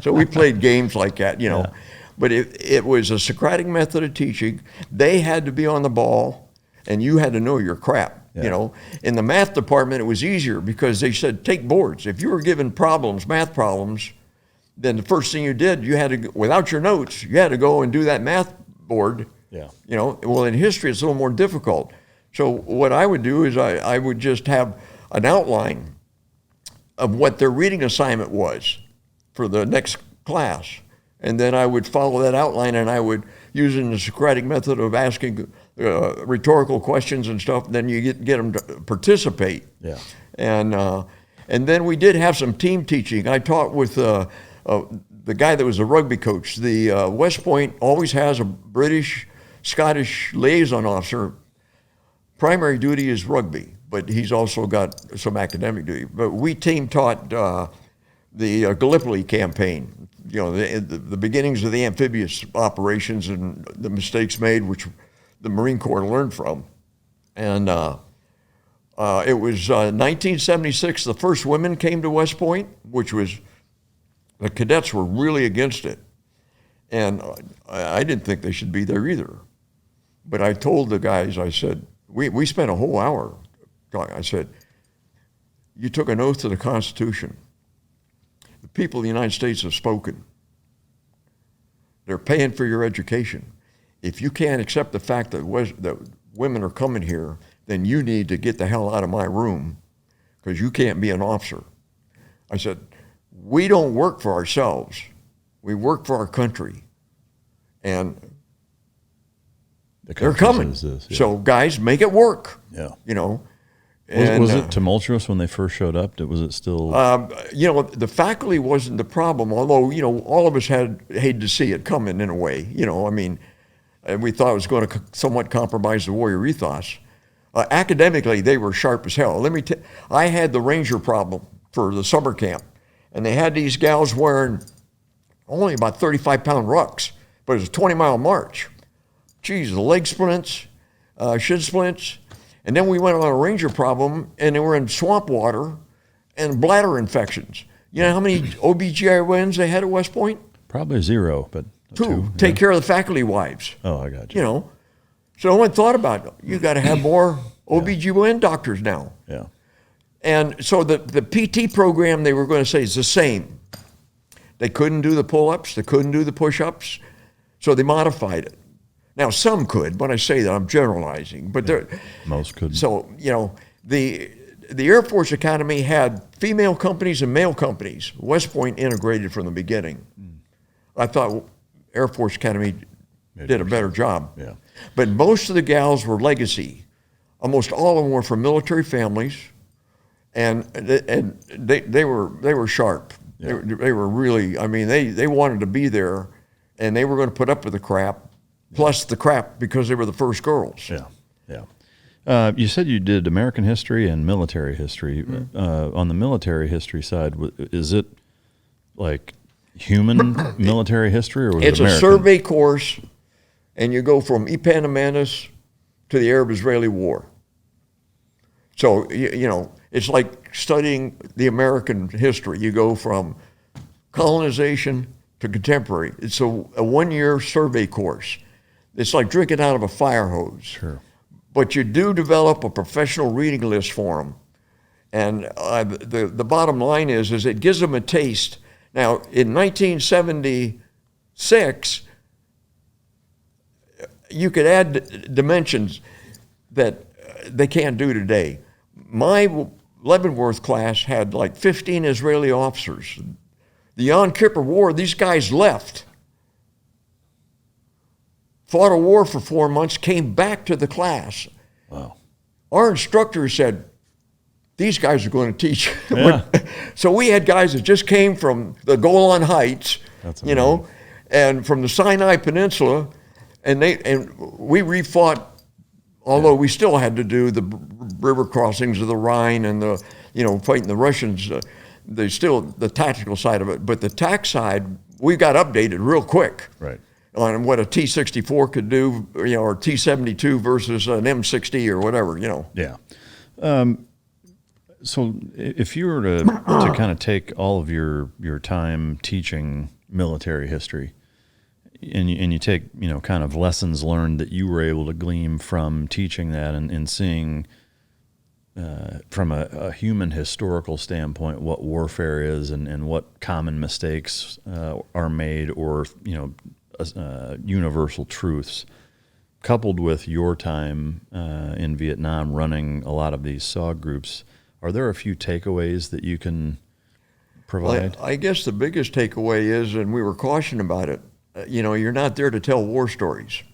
So we played games like that, you know. Yeah. But it was a Socratic method of teaching. They had to be on the ball, and you had to know your crap. Yeah. You know, in the math department, it was easier because they said, take boards. If you were given problems, math problems, then the first thing you did, you had to, without your notes, you had to go and do that math board. Yeah. You know, well, in history, it's a little more difficult. So what I would do is I would just have an outline of what their reading assignment was for the next class. And then I would follow that outline, and I would, using the Socratic method of asking rhetorical questions and stuff, then you get them to participate. Yeah. And then we did have some team teaching. I taught with the guy that was a rugby coach. The West Point always has a British-Scottish liaison officer. Primary duty is rugby, but he's also got some academic duty. But we team taught the Gallipoli campaign, you know, the beginnings of the amphibious operations and the mistakes made, which the Marine Corps learned from. And it was 1976, the first women came to West Point, which was, the cadets were really against it. And I didn't think they should be there either. But I told the guys, I said, we spent a whole hour talking. I said, you took an oath to the Constitution. The people of the United States have spoken. They're paying for your education. If you can't accept the fact that women are coming here, then you need to get the hell out of my room, because you can't be an officer. I said, we don't work for ourselves. We work for our country. And they're coming. So guys, make it work. Yeah. You know. Was it tumultuous when they first showed up? Was it still? You know, the faculty wasn't the problem, although, you know, all of us hated to see it coming in a way. You know, I mean, we thought it was going to somewhat compromise the warrior ethos. Academically, they were sharp as hell. I had the Ranger problem for the summer camp, and they had these gals wearing only about 35-pound rucks, but it was a 20-mile march. Geez, the leg splints, shin splints. And then we went on a Ranger problem, and they were in swamp water and bladder infections. You know how many OBGYNs they had at West Point? Probably zero, but two. Take care of the faculty wives. Oh, I got you. You know, so no one thought about it. You got to have more OBGYN doctors now. Yeah. And so the PT program, they were going to say, is the same. They couldn't do the pull-ups. They couldn't do the push-ups. So they modified it. Now, some could. When I say that, I'm generalizing. But most couldn't. So, you know, the Air Force Academy had female companies and male companies. West Point integrated from the beginning. I thought Air Force Academy did a better job. Yeah. But most of the gals were legacy. Almost all of them were from military families, and they were sharp. Yeah. They were really. I mean, they wanted to be there, and they were going to put up with the crap. Plus the crap, because they were the first girls. Yeah, yeah. You said you did American history and military history. On the military history side, is it like human military history, or was it American? It's a survey course, and you go from Epaminondas to the Arab-Israeli War. So, you know, it's like studying the American history. You go from colonization to contemporary. It's a one-year survey course. It's like drinking out of a fire hose. Sure. But you do develop a professional reading list for them. And the bottom line is it gives them a taste. Now, in 1976, you could add dimensions. that they can't do today. My Leavenworth class had like 15 Israeli officers. The Yom Kippur War, these guys left, fought a war for 4 months, came back to the class. Wow. Our instructor said, these guys are going to teach. Yeah. So we had guys that just came from the Golan Heights, you know, and from the Sinai Peninsula, and we refought, although we still had to do the river crossings of the Rhine and the, you know, fighting the Russians. There's still the tactical side of it, but the tac side, we got updated real quick. Right. On what a T-64 could do, you know, or T-72 versus an M-60 or whatever, you know. Yeah. So if you were to kind of take all of your time teaching military history and you take, you know, kind of lessons learned that you were able to glean from teaching that and seeing from a human historical standpoint what warfare is and what common mistakes are made, or, you know, universal truths, coupled with your time in Vietnam running a lot of these SOG groups, are there a few takeaways that you can provide? Well, I guess the biggest takeaway is, and we were cautioned about it, you know, you're not there to tell war stories.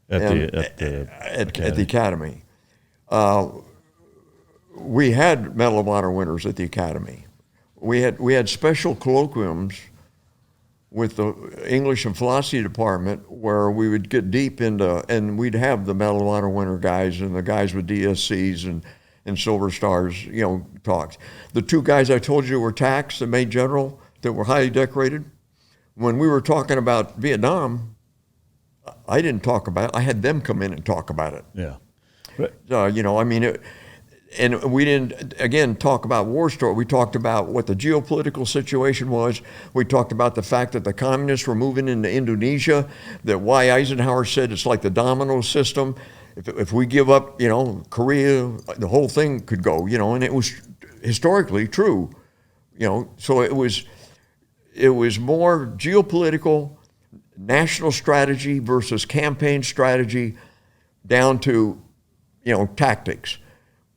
At the academy. We had Medal of Honor winners at the academy. We had special colloquiums with the English and philosophy department where we would get deep into, and we'd have the Medal of Honor winner guys and the guys with DSCs and Silver Stars, you know, talks. The two guys I told you were TACs, the Major General, that were highly decorated. When we were talking about Vietnam, I didn't talk about it. I had them come in and talk about it. Yeah. You know, I mean, and we didn't, again, talk about war story. We talked about what the geopolitical situation was. We talked about the fact that the communists were moving into Indonesia, that why Eisenhower said it's like the domino system. If we give up, you know, Korea, the whole thing could go, you know, and it was historically true, you know. So it was more geopolitical, national strategy versus campaign strategy, down to, you know, tactics.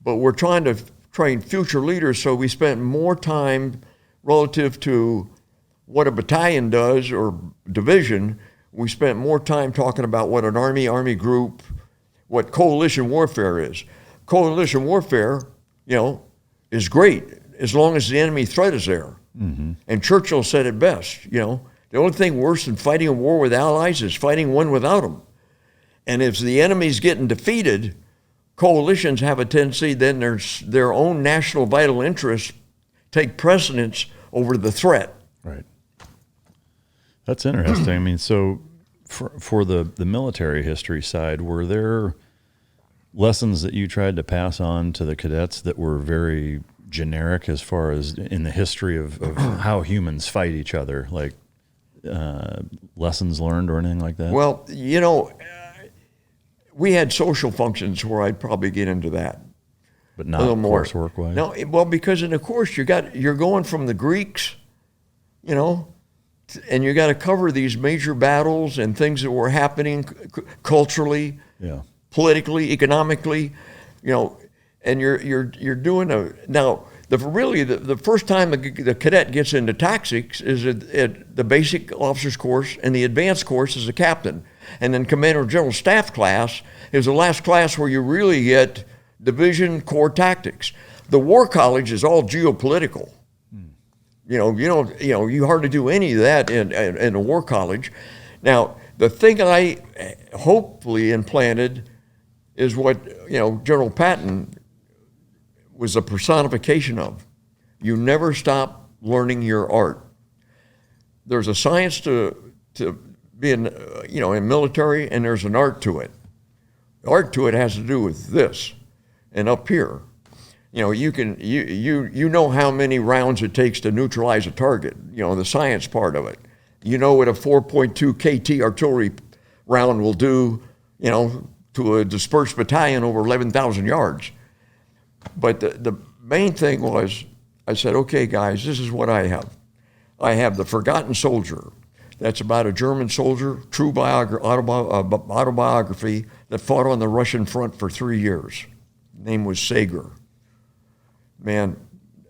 But we're trying to train future leaders, so we spent more time relative to what a battalion does or division. We spent more time talking about what an army group, what coalition warfare is. Coalition warfare, you know, is great as long as the enemy threat is there. Mm-hmm. And Churchill said it best, you know, the only thing worse than fighting a war with allies is fighting one without them. And if the enemy's getting defeated, coalitions have a tendency, then their own national vital interests take precedence over the threat. Right. That's interesting. I mean, so for the military history side, were there lessons that you tried to pass on to the cadets that were very generic as far as in the history of how humans fight each other, like lessons learned or anything like that? Well, you know, we had social functions where I'd probably get into that. But not coursework-wise? No, well, because in the course you're going from the Greeks, you know, and you got to cover these major battles and things that were happening culturally, yeah, politically, economically, you know, and you're doing the first time the cadet gets into tactics is at the basic officers course, and the advanced course is a captain. And then Commander General Staff class is the last class where you really get division core tactics. The War College is all geopolitical. You hardly do any of that in a War College. Now, the thing I hopefully implanted is what, you know, General Patton was a personification of. You never stop learning your art. There's a science to being, you know, in military, and there's an art to it. The art to it has to do with this, and up here. You know, you know how many rounds it takes to neutralize a target, you know, the science part of it. You know what a 4.2 KT artillery round will do, you know, to a dispersed battalion over 11,000 yards. But the main thing was, I said, okay, guys, this is what I have. I have The Forgotten Soldier. That's about a German soldier, true autobiography that fought on the Russian front for 3 years. Name was Sager. Man,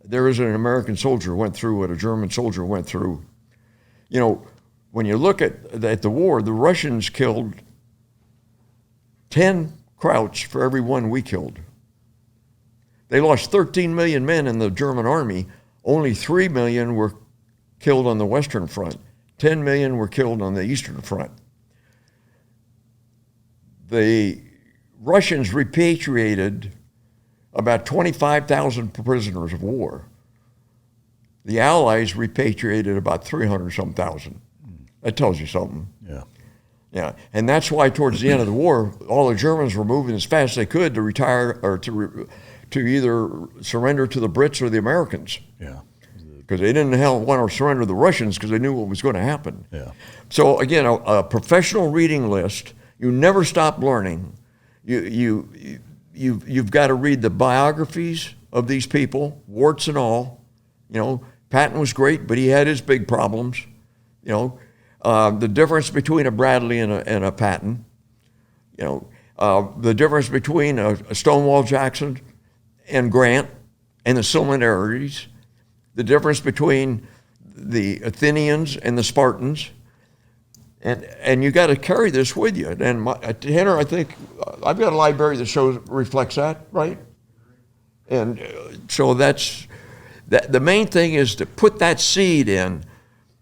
there isn't an American soldier who went through what a German soldier went through. You know, when you look at the war, the Russians killed 10 Krauts for every one we killed. They lost 13 million men in the German army. Only 3 million were killed on the Western Front. 10 million were killed on the Eastern Front. The Russians repatriated about 25,000 prisoners of war. The Allies repatriated about 300-some thousand. That tells you something. Yeah. Yeah, and that's why towards the end of the war, all the Germans were moving as fast as they could to retire or to either surrender to the Brits or the Americans. Yeah. Because they didn't want to surrender to the Russians because they knew what was going to happen. Yeah. So again, a professional reading list. You never stop learning. You've got to read the biographies of these people, warts and all. You know, Patton was great, but he had his big problems. You know, the difference between a Bradley and a Patton. You know, the difference between a Stonewall Jackson and Grant and the similarities. The difference between the Athenians and the Spartans. And you got to carry this with you. And Henry, I think I've got a library that reflects that, right? And so that's the main thing is to put that seed in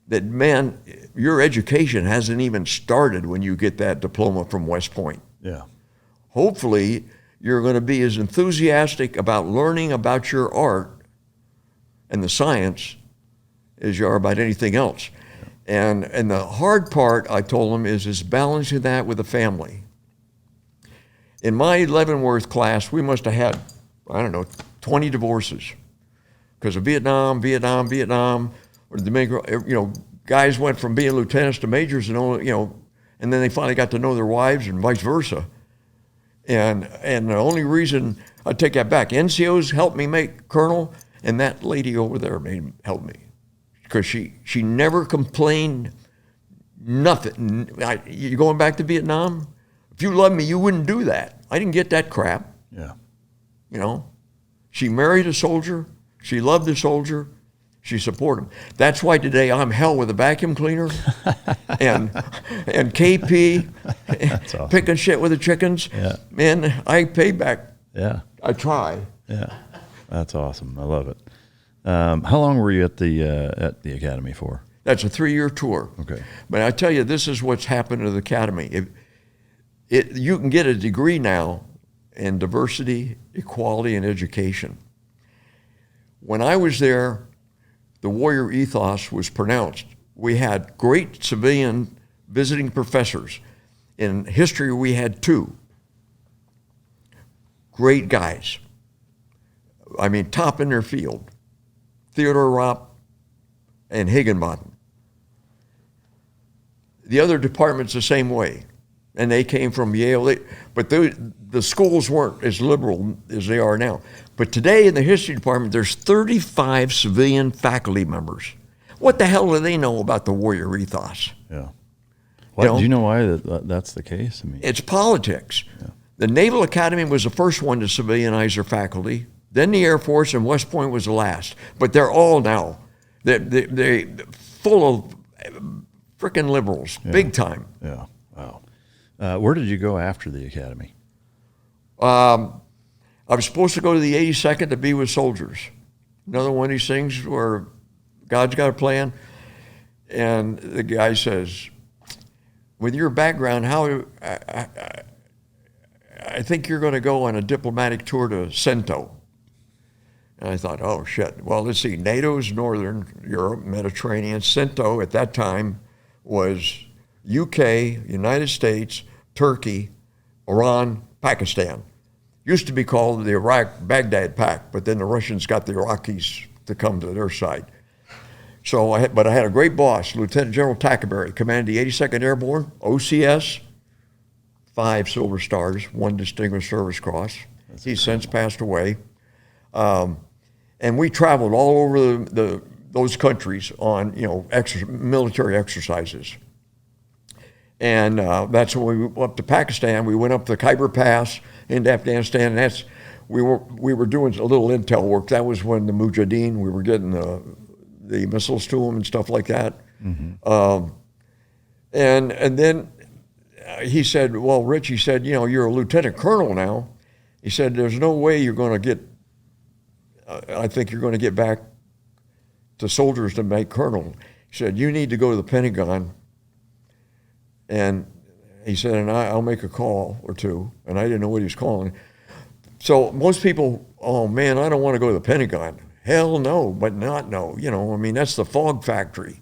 that, man, your education hasn't even started when you get that diploma from West Point. Yeah. Hopefully, you're going to be as enthusiastic about learning about your art and the science as you are about anything else. And the hard part, I told them, is balancing that with the family. In my Leavenworth class, we must have had, 20 divorces because of Vietnam, or the Dominican. Guys went from being lieutenants to majors, and then they finally got to know their wives, and vice versa. And the only reason I take that back, NCOs helped me make colonel, and that lady over there helped me. Because she never complained, nothing. You're going back to Vietnam? If you loved me, you wouldn't do that. I didn't get that crap. Yeah. You know? She married a soldier. She loved a soldier. She supported him. That's why today I'm hell with a vacuum cleaner and KP, awesome. Picking shit with the chickens. Yeah. Man, I pay back. Yeah. I try. Yeah. That's awesome. I love it. How long were you at the academy for? That's a 3-year tour. Okay. But I tell you, this is what's happened to the academy. You can get a degree now in diversity, equality, and education. When I was there, the warrior ethos was pronounced. We had great civilian visiting professors. In history, we had 2 great guys. I mean, top in their field. Theodore Ropp and Higginbotham. The other departments the same way, and they came from Yale. But the schools weren't as liberal as they are now. But today in the history department, there's 35 civilian faculty members. What the hell do they know about the warrior ethos? Yeah. Do you know why that's the case? I mean, it's politics. Yeah. The Naval Academy was the first one to civilianize their faculty. Then the Air Force, and West Point was the last. But they're all now. They're full of frickin' liberals, big time. Yeah, wow. Where did you go after the academy? I was supposed to go to the 82nd to be with soldiers. Another one of these things where God's got a plan. And the guy says, with your background, I think you're going to go on a diplomatic tour to CENTO. And I thought, oh, shit. Well, let's see. NATO's Northern Europe, Mediterranean. CENTO at that time was UK, United States, Turkey, Iran, Pakistan. Used to be called the Iraq-Baghdad Pact, but then the Russians got the Iraqis to come to their side. But I had a great boss, Lieutenant General Tackerberry, commanded the 82nd Airborne, OCS, 5 Silver Stars, 1 Distinguished Service Cross. He's since passed away. And we traveled all over those countries on military exercises. And that's when we went up to Pakistan. We went up the Khyber Pass into Afghanistan, and we were doing a little intel work. That was when the Mujahideen, we were getting the missiles to them and stuff like that. Mm-hmm. And then he said, well, Rich, he said, you're a lieutenant colonel now. He said, there's no way you're going to get, I think you're going to get back to soldiers to make colonel. He said, you need to go to the Pentagon. And he said, and I'll make a call or two. And I didn't know what he was calling. So most people, oh man, I don't want to go to the Pentagon. Hell no, but not no. That's the fog factory,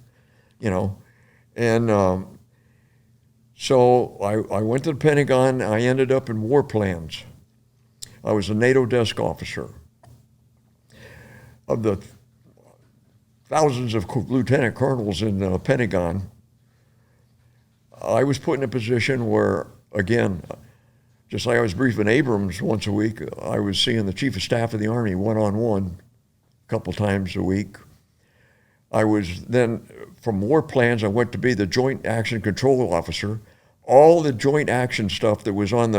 And so I went to the Pentagon. I ended up in war plans. I was a NATO desk officer. Of the thousands of lieutenant colonels in the Pentagon, I was put in a position where, again, just like I was briefing Abrams once a week, I was seeing the Chief of Staff of the Army one-on-one a couple times a week. I was then, from war plans, I went to be the Joint Action Control Officer. All the joint action stuff that was on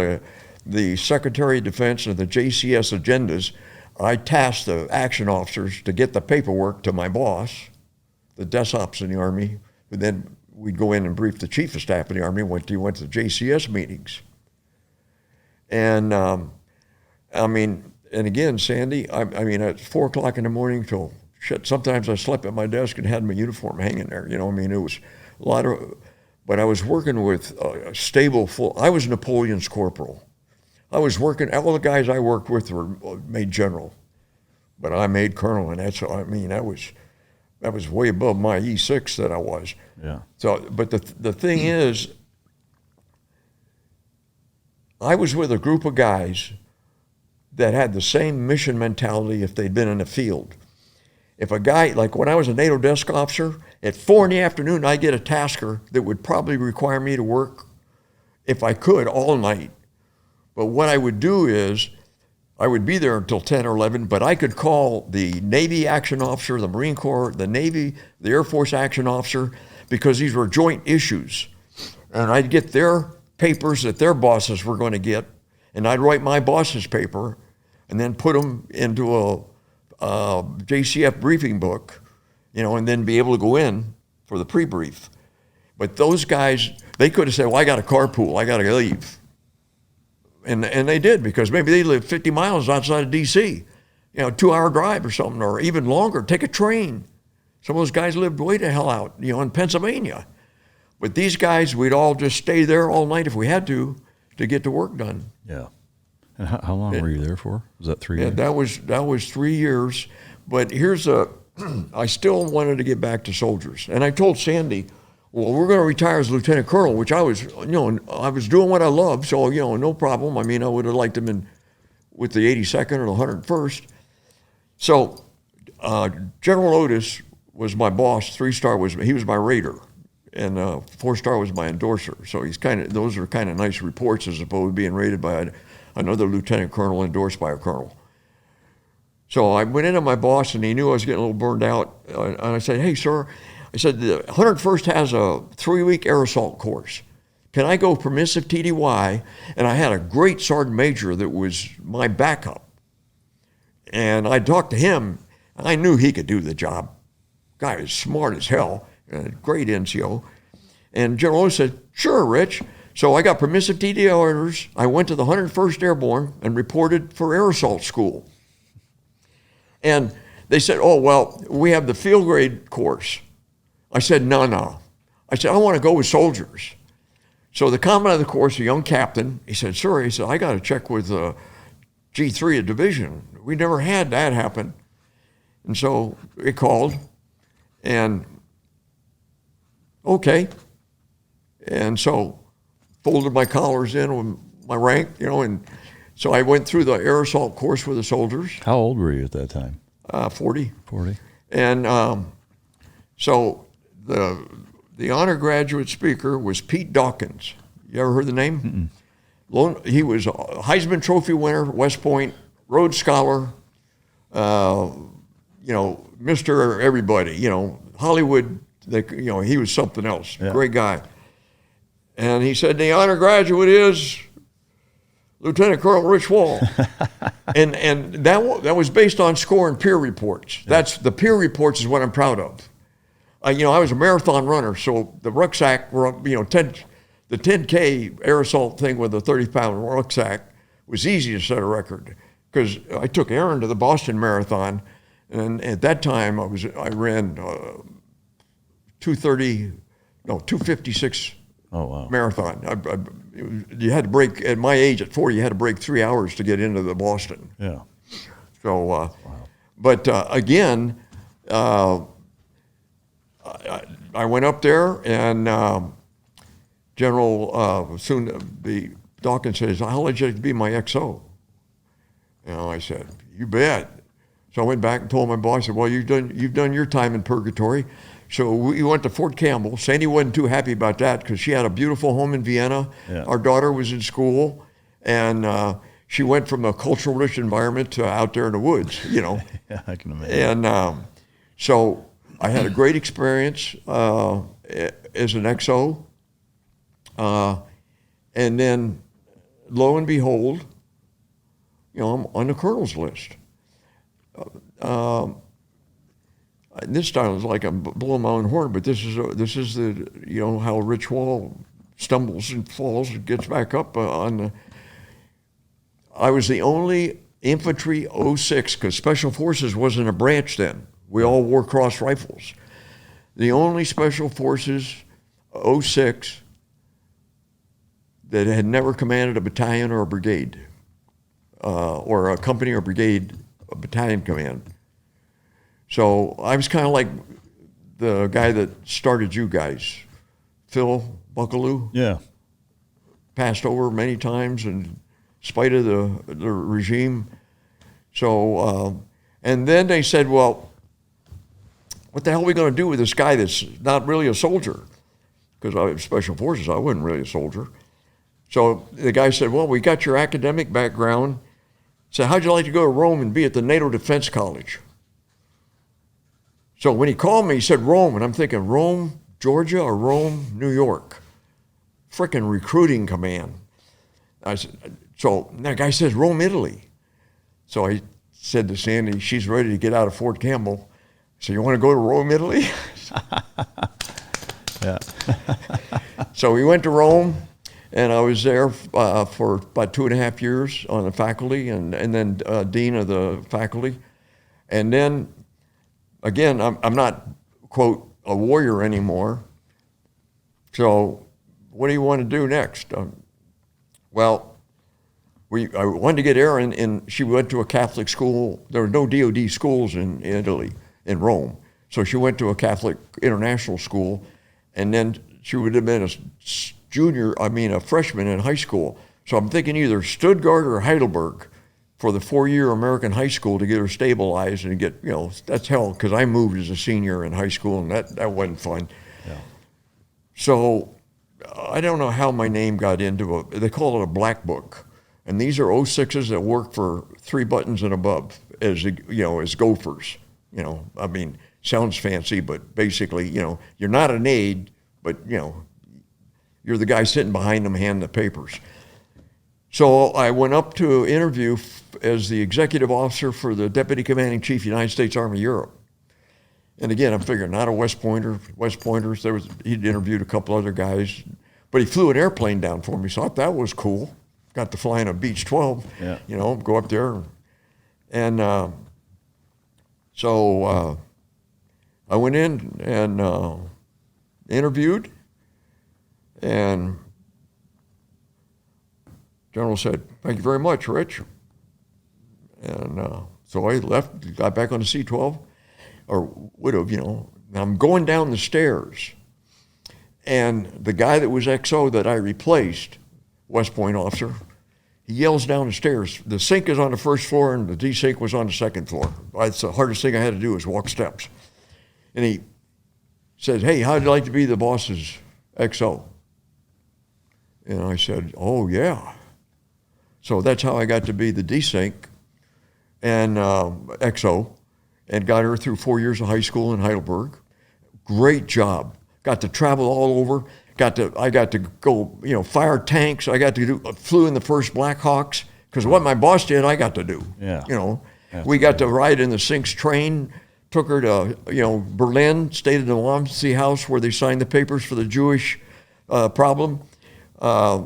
the Secretary of Defense and the JCS agendas, I tasked the action officers to get the paperwork to my boss, the desk ops in the Army, who then we'd go in and brief the Chief of Staff of the Army, went to the JCS meetings. And and again, Sandy, at 4 o'clock in the morning till shit, sometimes I slept at my desk and had my uniform hanging there. It was a lot of, but I was working with a stable, I was Napoleon's corporal. I was working, all the guys I worked with were made general, but I made colonel, and that was way above my E6 that I was. Yeah. So, but the thing is, I was with a group of guys that had the same mission mentality if they'd been in the field. If a guy, like when I was a NATO desk officer, at 4 PM, I get a tasker that would probably require me to work, if I could, all night. But what I would do is, I would be there until 10 or 11, but I could call the Navy action officer, the Marine Corps, the Navy, the Air Force action officer, because these were joint issues. And I'd get their papers that their bosses were going to get, and I'd write my boss's paper and then put them into a JCF briefing book, and then be able to go in for the pre-brief. But those guys, they could have said, well, I got a carpool, I got to leave. And they did, because maybe they lived 50 miles outside of D.C., 2-hour drive or something, or even longer, take a train. Some of those guys lived way the hell out, in Pennsylvania. But these guys, we'd all just stay there all night if we had to get the work done. Yeah. And how long were you there for? Was that 3 years? That was 3 years. But I still wanted to get back to soldiers. And I told Sandy, well, we're going to retire as lieutenant colonel, which I was, I was doing what I loved, so, no problem. I would have liked him with the 82nd or the 101st. So General Otis was my boss. 3-star he was my raider, and 4-star was my endorser. So those are kind of nice reports as opposed to being rated by another lieutenant colonel endorsed by a colonel. So I went into my boss, and he knew I was getting a little burned out. And I said, hey, sir, I said, the 101st has a 3-week air assault course. Can I go permissive TDY? And I had a great sergeant major that was my backup. And I talked to him, and I knew he could do the job. Guy was smart as hell, great NCO. And General Otis said, sure, Rich. So I got permissive TDY orders. I went to the 101st Airborne and reported for air assault school. And they said, oh, well, we have the field grade course. I said, no. I said, I want to go with soldiers. So the commandant of the course, a young captain, he said, sir, he said, I got to check with G3 of division. We never had that happen. And so it called, and okay. And so folded my collars in with my rank, and so I went through the air assault course with the soldiers. How old were you at that time? 40. 40. And so the honor graduate speaker was Pete Dawkins. You ever heard the name? He was a Heisman Trophy winner, West Point, Rhodes Scholar, Mr. Everybody, Hollywood, he was something else. Yeah. Great guy. And he said, the honor graduate is Lieutenant Colonel Rich Wall. and that was based on score and peer reports. Yeah. That's the peer reports is what I'm proud of. I was a marathon runner, so the rucksack, the 10K air assault thing with a 30-pound rucksack was easy to set a record because I took Aaron to the Boston Marathon, and at that time I ran 256 marathon. You had to break, at my age, at 40, you had to break 3 hours to get into the Boston. Yeah. So, but again, I went up there, and General the Dawkins says, "I'll let you be my XO." I said, "You bet." So I went back and told my boss, I said, "Well, you've done your time in purgatory." So we went to Fort Campbell. Sandy wasn't too happy about that because she had a beautiful home in Vienna. Yeah. Our daughter was in school, and she went from a cultural rich environment to out there in the woods, Yeah, I can imagine. And so I had a great experience as an XO. And then, lo and behold, I'm on the colonel's list. This time it's like I'm blowing my own horn, but this is the how Rich Wall stumbles and falls and gets back up on the. I was the only infantry 06 because Special Forces wasn't a branch then. We all wore cross rifles. The only Special Forces 06 that had never commanded a battalion or a brigade, or a company or brigade, a battalion command. So I was kind of like the guy that started you guys, Phil Buckaloo. Yeah. Passed over many times in spite of the regime. So, and then they said, well, what the hell are we going to do with this guy that's not really a soldier? Because I was Special Forces, I wasn't really a soldier. So the guy said, well, we got your academic background. So how'd you like to go to Rome and be at the NATO Defense College? So when he called me, he said Rome, and I'm thinking Rome, Georgia, or Rome, New York. Frickin' recruiting command. I said, so that guy says Rome, Italy. So I said to Sandy, she's ready to get out of Fort Campbell. So you want to go to Rome, Italy? Yeah. So we went to Rome, and I was there for about 2.5 years on the faculty, and then dean of the faculty. And then, again, I'm not, quote, a warrior anymore. So what do you want to do next? Well, I wanted to get Erin in. She went to a Catholic school. There were no DOD schools in Italy, in Rome. So she went to a Catholic international school, and then she would have been a freshman in high school. So I'm thinking either Stuttgart or Heidelberg for the 4-year American high school to get her stabilized and get, that's hell, because I moved as a senior in high school, and that wasn't fun. Yeah. So I don't know how my name got into they call it a black book. And these are 06s that work for 3 buttons and above as gophers. Sounds fancy, but basically, you're not an aide, but, you're the guy sitting behind them handing the papers. So I went up to interview as the executive officer for the Deputy Commanding Chief, United States Army Europe. And again, I'm figuring not a West Pointers. He'd interviewed a couple other guys, but he flew an airplane down for me, so I thought that was cool. Got to fly in a Beech 12, go up there. And so I went in and interviewed, and General said, "Thank you very much, Rich." And so I left, got back on the C-12, or would have, I'm going down the stairs, and the guy that was XO that I replaced, West Point officer, he yells down the stairs. The sink is on the first floor and the desync was on the second floor. That's the hardest thing I had to do was walk steps. And he said, "Hey, how'd you like to be the boss's XO?" And I said, "Oh, yeah." So that's how I got to be the desync and XO, and got her through 4 years of high school in Heidelberg. Great job. Got to travel all over. I got to go, fire tanks. Flew in the first Black Hawks, because what my boss did, I got to do. Yeah. We got to ride in the Sinks train, took her to, Berlin, stayed in the Wamsi house where they signed the papers for the Jewish problem. Had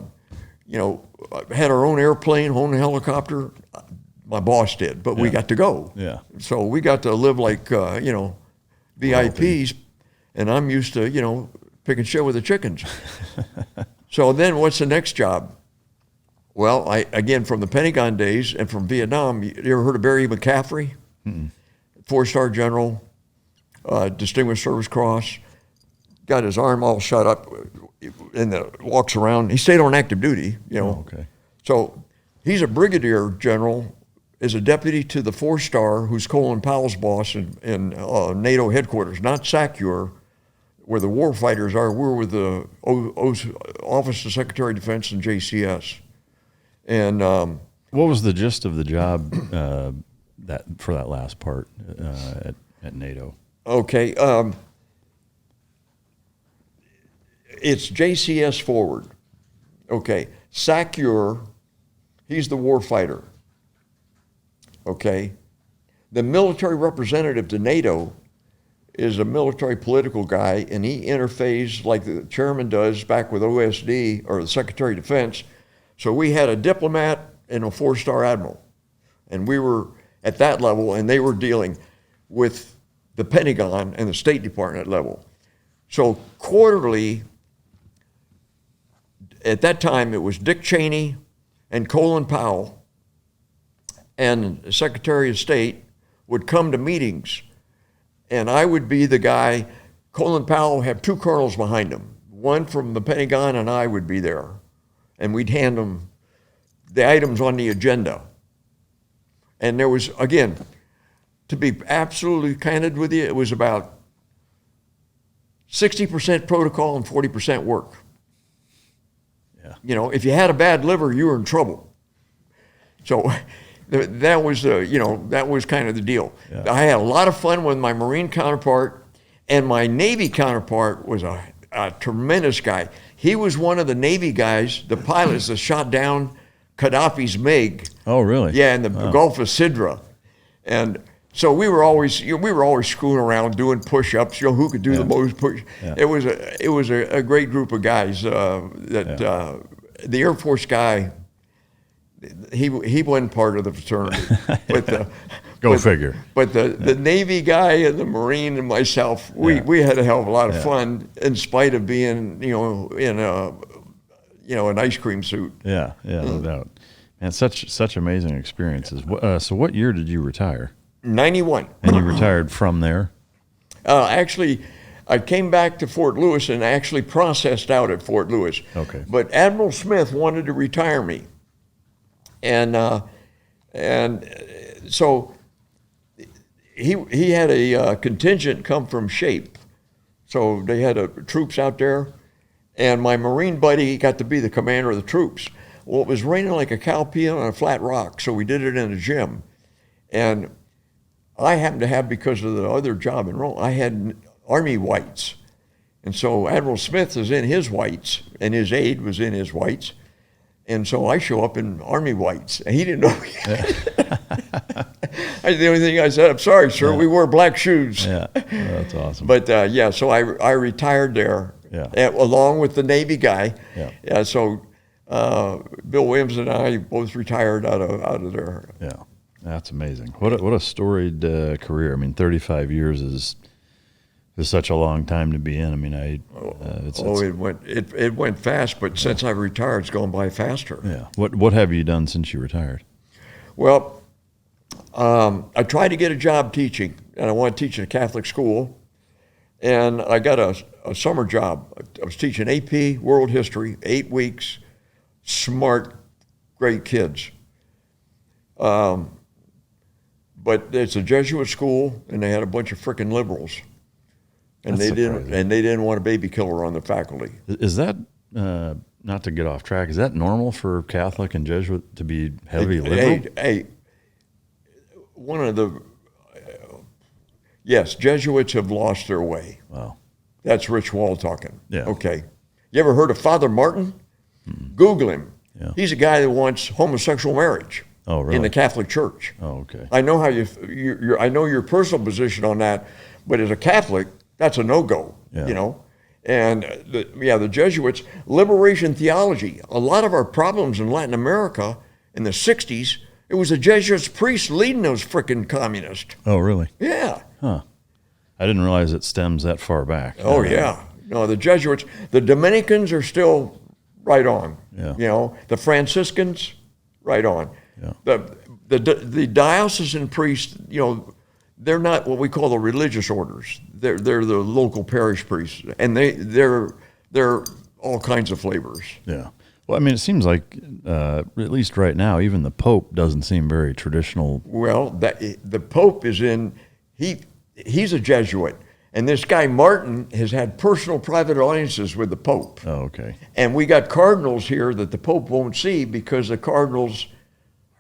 our own airplane, own helicopter. My boss did, but we got to go. Yeah. So we got to live like, VIPs, and I'm used to, picking shit with the chickens. So then what's the next job? Well, again, from the Pentagon days and from Vietnam, you ever heard of Barry McCaffrey? Mm-mm. 4-star general, Distinguished Service Cross, got his arm all shut up and walks around. He stayed on active duty, Oh, okay. So he's a brigadier general, is a deputy to the 4-star, who's Colin Powell's boss in NATO headquarters, not SACEUR, where the war fighters are. We're with the Office of Secretary of Defense and JCS. And what was the gist of the job for that last part at NATO? Okay, it's JCS forward. Okay, SACEUR, he's the war fighter. Okay, the military representative to NATO is a military political guy, and he interfaces like the chairman does back with OSD or the Secretary of Defense. So we had a diplomat and a 4-star admiral, and we were at that level, and they were dealing with the Pentagon and the State Department level. So quarterly, at that time, it was Dick Cheney and Colin Powell and the Secretary of State would come to meetings, and I would be the guy. Colin Powell would have 2 colonels behind him, one from the Pentagon, and I would be there. And we'd hand them the items on the agenda. And there was, again, to be absolutely candid with you, it was about 60% protocol and 40% work. Yeah. If you had a bad liver, you were in trouble. So that was, that was kind of the deal. Yeah. I had a lot of fun with my Marine counterpart, and my Navy counterpart was a tremendous guy. He was one of the Navy guys, the pilots that shot down Gaddafi's MiG. Oh, really? Yeah, in the Gulf of Sidra. And so we were always screwing around doing push-ups. Who could do the most push? Yeah. It was a great group of guys. The Air Force guy, he wasn't part of the fraternity. But Go figure. But the Navy guy and the Marine and myself, we had a hell of a lot of fun in spite of being in an ice cream suit. Yeah, no doubt. Man, such amazing experiences. So what year did you retire? 91. And you retired from there? Actually, I came back to Fort Lewis and actually processed out at Fort Lewis. Okay. But Admiral Smith wanted to retire me. And so he had a contingent come from SHAPE. So they had troops out there, and my Marine buddy got to be the commander of the troops. Well, it was raining like a cow peeing on a flat rock, so we did it in a gym. And I happened to have, because of the other job in Rome, I had Army whites. And so Admiral Smith was in his whites, and his aide was in his whites. And so I show up in Army whites, and he didn't know. The only thing I said, "I'm sorry, sir, we wore black shoes." Yeah, that's awesome. But so I retired there, along with the Navy guy. Yeah. So Bill Williams and I both retired out of there. Yeah, that's amazing. What a storied career. I mean, 35 years is such a long time to be in. I mean, it went fast, but since I've retired, it's gone by faster. Yeah. What have you done since you retired? Well, I tried to get a job teaching, and I wanted to teach at a Catholic school, and I got a summer job. I was teaching AP World History, 8 weeks, smart, great kids. But it's a Jesuit school, and they had a bunch of frickin' liberals. And That's they surprising. didn't want a baby killer on the faculty. Is that, not to get off track, is that normal for Catholic and Jesuit to be heavy liberal? Hey, one of the, yes, Jesuits have lost their way. Wow. That's Rich Wall talking. Yeah. Okay. You ever heard of Father Martin? Google him. Yeah. He's a guy that wants homosexual marriage Oh, really? in the Catholic Church. Oh, okay. I know how I know your personal position on that, but as a Catholic, that's a no-go, Yeah. you know? And the Jesuits, liberation theology, a lot of our problems in Latin America in the 60s, it was the Jesuits priests leading those frickin' communists. Oh, really? Yeah. Huh. I didn't realize it stems that far back. Oh, yeah. No, the Jesuits, the Dominicans are still right on. Yeah. You know, the Franciscans, right on. Yeah. The diocesan priests, you know, they're not what we call the religious orders. They're the local parish priests, and they're all kinds of flavors. Yeah. Well, I mean, it seems like, at least right now, even the Pope doesn't seem very traditional. Well, the Pope is he's a Jesuit, and this guy Martin has had personal private audiences with the Pope. Oh, okay. And we got cardinals here that the Pope won't see because the cardinals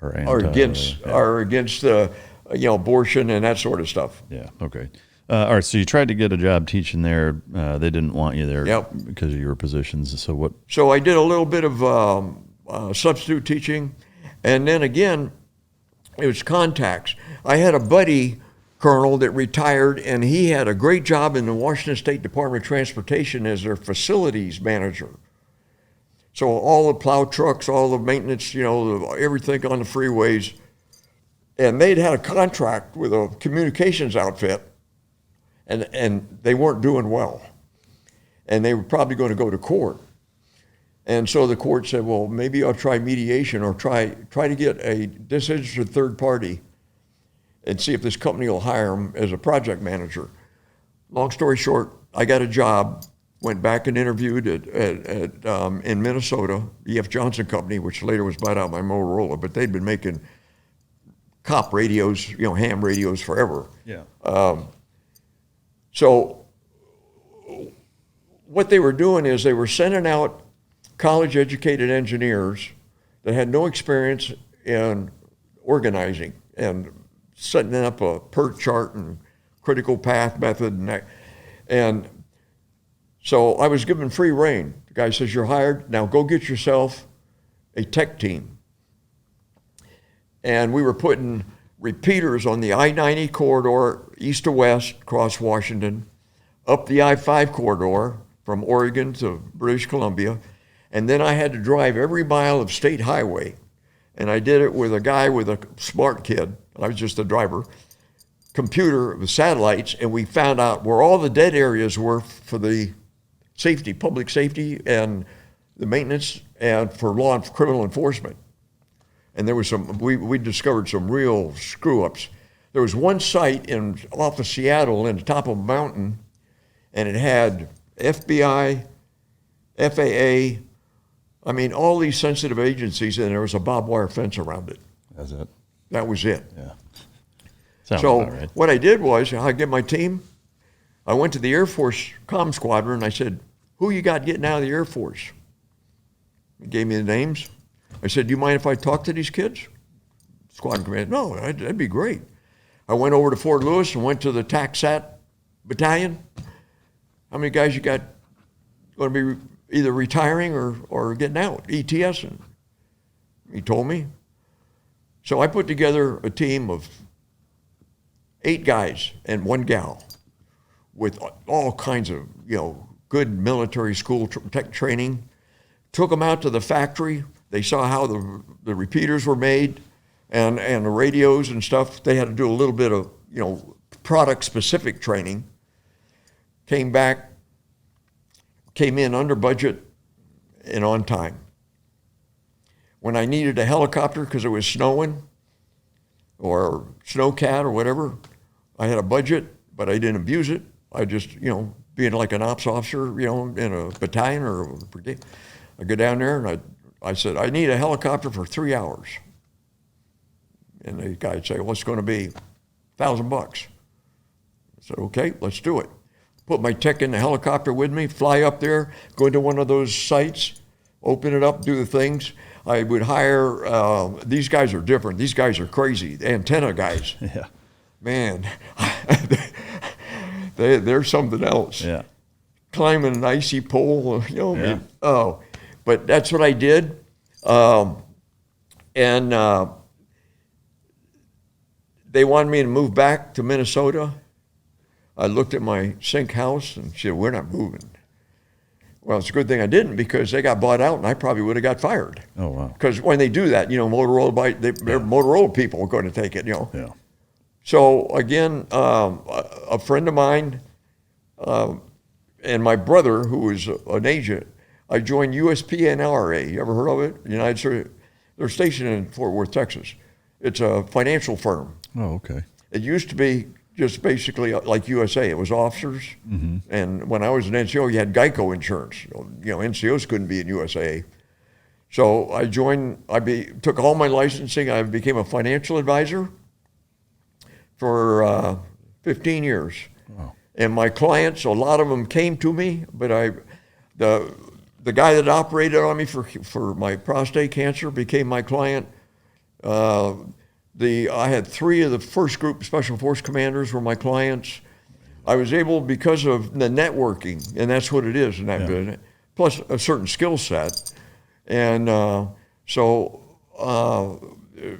are against abortion and that sort of stuff. Yeah. Okay. All right. So you tried to get a job teaching there. They didn't want you there Yep. because of your positions. So what? So I did a little bit of substitute teaching, and then again, it was contacts. I had a buddy colonel that retired, and he had a great job in the Washington State Department of Transportation as their facilities manager. So all the plow trucks, all the maintenance, you know, everything on the freeways. And they'd had a contract with a communications outfit, and they weren't doing well. And they were probably going to go to court. And so the court said, well, maybe I'll try mediation or try to get a disinterested third party and see if this company will hire him as a project manager. Long story short, I got a job, went back and interviewed in Minnesota, E.F. Johnson Company, which later was bought out by Motorola, but they'd been making cop radios, you know, ham radios forever. Yeah. So what they were doing is they were sending out college-educated engineers that had no experience in organizing and setting up a PERT chart and critical path method and that. And so I was given free rein. The guy says, you're hired, now go get yourself a tech team. And we were putting repeaters on the I-90 corridor, east to west, across Washington, up the I-5 corridor from Oregon to British Columbia, and then I had to drive every mile of state highway. And I did it with a guy with a smart kid, I was just a driver, computer with satellites, and we found out where all the dead areas were for the safety, public safety, and the maintenance, and for criminal enforcement. And there was we discovered some real screw-ups. There was one site off of Seattle in the top of a mountain, and it had FBI, FAA, I mean, all these sensitive agencies, and there was a barbed wire fence around it. That's it. That was it. Yeah. Sounds So about right. what I did was, I get my team, I went to the Air Force comm squadron, and I said, who you got getting out of the Air Force? He gave me the names. I said, do you mind if I talk to these kids? Squadron commander, no, that'd be great. I went over to Fort Lewis and went to the TACSAT battalion. How many guys you got going to be either retiring or getting out, ETS? And he told me. So I put together a team of 8 guys and 1 gal with all kinds of, you know, good military school tech training. Took them out to the factory. They saw how the repeaters were made and the radios and stuff. They had to do a little bit of, you know, product-specific training. Came back, came in under budget and on time. When I needed a helicopter because it was snowing or snowcat or whatever, I had a budget, but I didn't abuse it. I just, you know, being like an ops officer, you know, in a battalion or a brigade, I go down there and I said, I need a helicopter for 3 hours. And the guy would say, well, it's going to be $1,000. I said, okay, let's do it. Put my tech in the helicopter with me, fly up there, go into one of those sites, open it up, do the things. I would hire, these guys are different. These guys are crazy, the antenna guys. Yeah. Man, they're something else. Yeah. climbing an icy pole, you know. Yeah. Oh, but that's what I did. And they wanted me to move back to Minnesota. I looked at my sink house and said, we're not moving. Well, it's a good thing I didn't, because they got bought out and I probably would have got fired. Oh, wow. Because when they do that, you know, they're Motorola people are going to take it, you know. Yeah. So again, a friend of mine and my brother, who was an agent, I joined USPNLRA. You ever heard of it? United States. They're stationed in Fort Worth, Texas. It's a financial firm. Oh, okay. It used to be just basically like USA. It was officers. Mm-hmm. And when I was an NCO, you had Geico insurance. You know, NCOs couldn't be in USA. So I joined, took all my licensing. I became a financial advisor for 15 years. Wow. And my clients, a lot of them came to me, but the guy that operated on me for my prostate cancer became my client. I had 3 of the first group special force commanders were my clients. I was able, because of the networking, and that's what it is in that business, plus a certain skill set. And so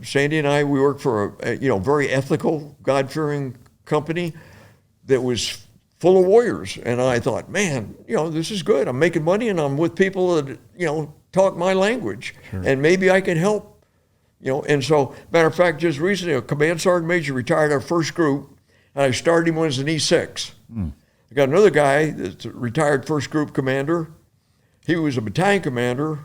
Sandy and I, we worked for a very ethical, God-fearing company that was full of warriors. And I thought, man, this is good. I'm making money and I'm with people that, talk my language. Sure. And maybe I can help. And so, matter of fact, just recently, a command sergeant major retired our first group, and I started him as an E6. I got another guy that's a retired first group commander. He was a battalion commander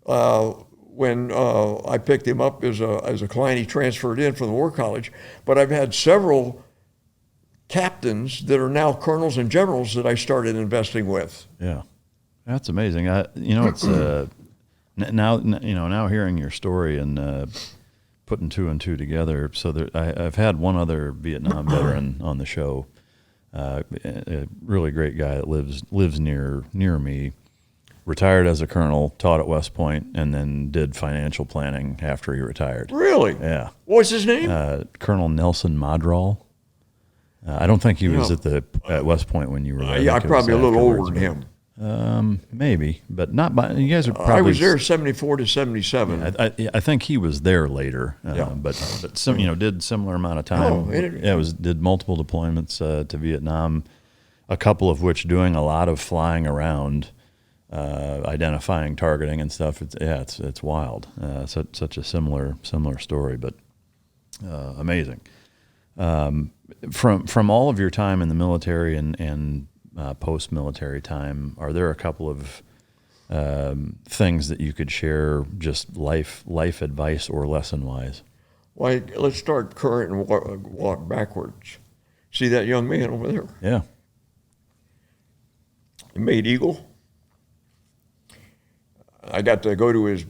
when I picked him up as a client. He transferred in from the War College. But I've had several captains that are now colonels and generals that I started investing with. Yeah, that's amazing. It's now hearing your story and putting 2 and 2 together. So I've had one other Vietnam veteran on the show, a really great guy that lives near me. Retired as a colonel, taught at West Point, and then did financial planning after he retired. Really? Yeah. What's his name? Colonel Nelson Madral. I don't think he was at West Point when you were there. Yeah, probably a little older than him. Maybe, but not by. You guys are probably. I was there 74 to 77. I think he was there later, but some did similar amount of time. Did multiple deployments to Vietnam, a couple of which doing a lot of flying around, identifying, targeting, and stuff. It's wild. Such a similar story, but amazing. From all of your time in the military and post-military time, are there a couple of things that you could share, just life advice or lesson-wise? Well, let's start current and walk backwards. See that young man over there? Yeah. He made Eagle. I got to go to his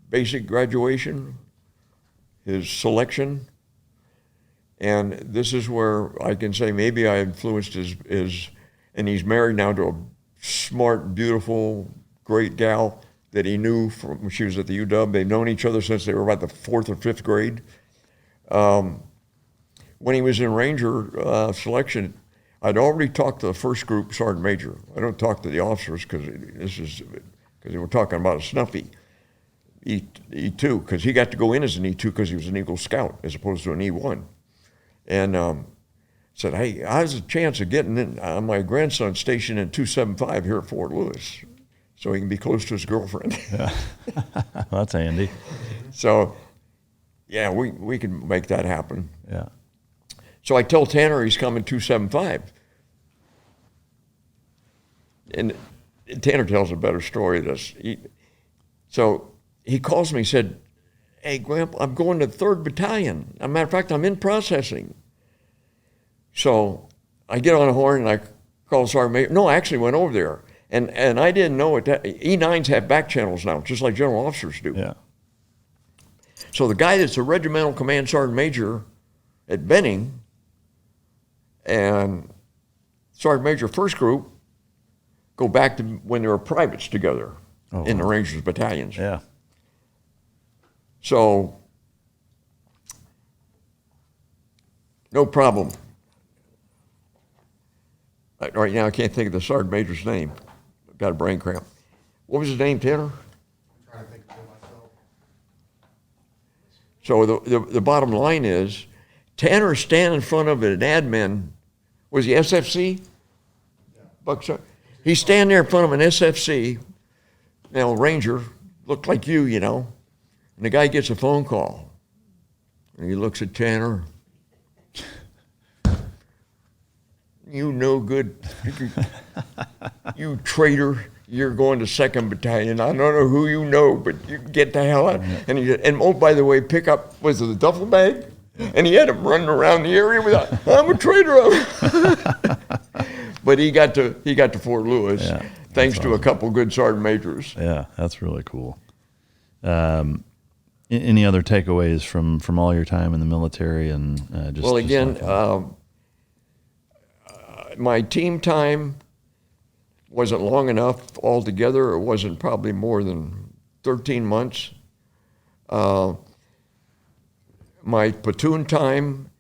basic graduation, his selection, and this is where I can say maybe I influenced his and he's married now to a smart, beautiful, great gal that he knew from when she was at the UW. They've known each other since they were about the 4th or 5th grade. When he was in Ranger selection, I'd already talked to the first group sergeant major. I don't talk to the officers because they were talking about a snuffy E2, because he got to go in as an E2 because he was an Eagle Scout as opposed to an E1. And said, hey, how's the chance of getting in my grandson stationed in 275 here at Fort Lewis so he can be close to his girlfriend? Yeah. Well, that's handy. So, yeah, we can make that happen. Yeah. So I tell Tanner he's coming 275. And Tanner tells a better story of this. So he calls me, he said, hey, Grandpa, I'm going to 3rd Battalion. As a matter of fact, I'm in processing. So I get on a horn and I call the sergeant major. No, I actually went over there. And I didn't know it. E9s have back channels now, just like general officers do. Yeah. So the guy that's a regimental command sergeant major at Benning and sergeant major first group go back to when they were privates together in the Rangers battalions. Yeah. So, no problem. Right now, I can't think of the sergeant major's name. I've got a brain cramp. What was his name, Tanner? I'm trying to think of it myself. So the bottom line is, Tanner standing in front of an admin, was he SFC? Yeah. Buckshot. He's standing there in front of an SFC, Ranger, looked like you know, and the guy gets a phone call. And he looks at Tanner. You no good, you traitor. You're going to 2nd Battalion. I don't know who you know, but you get the hell out. And oh, by the way, pick up, was it a duffel bag? And he had him running around the area without, I'm a traitor. But he got to Fort Lewis, thanks to a couple good sergeant majors. Yeah, that's really cool. Any other takeaways from all your time in the military and just? Well, again, my team time wasn't long enough altogether. It wasn't probably more than 13 months. My platoon time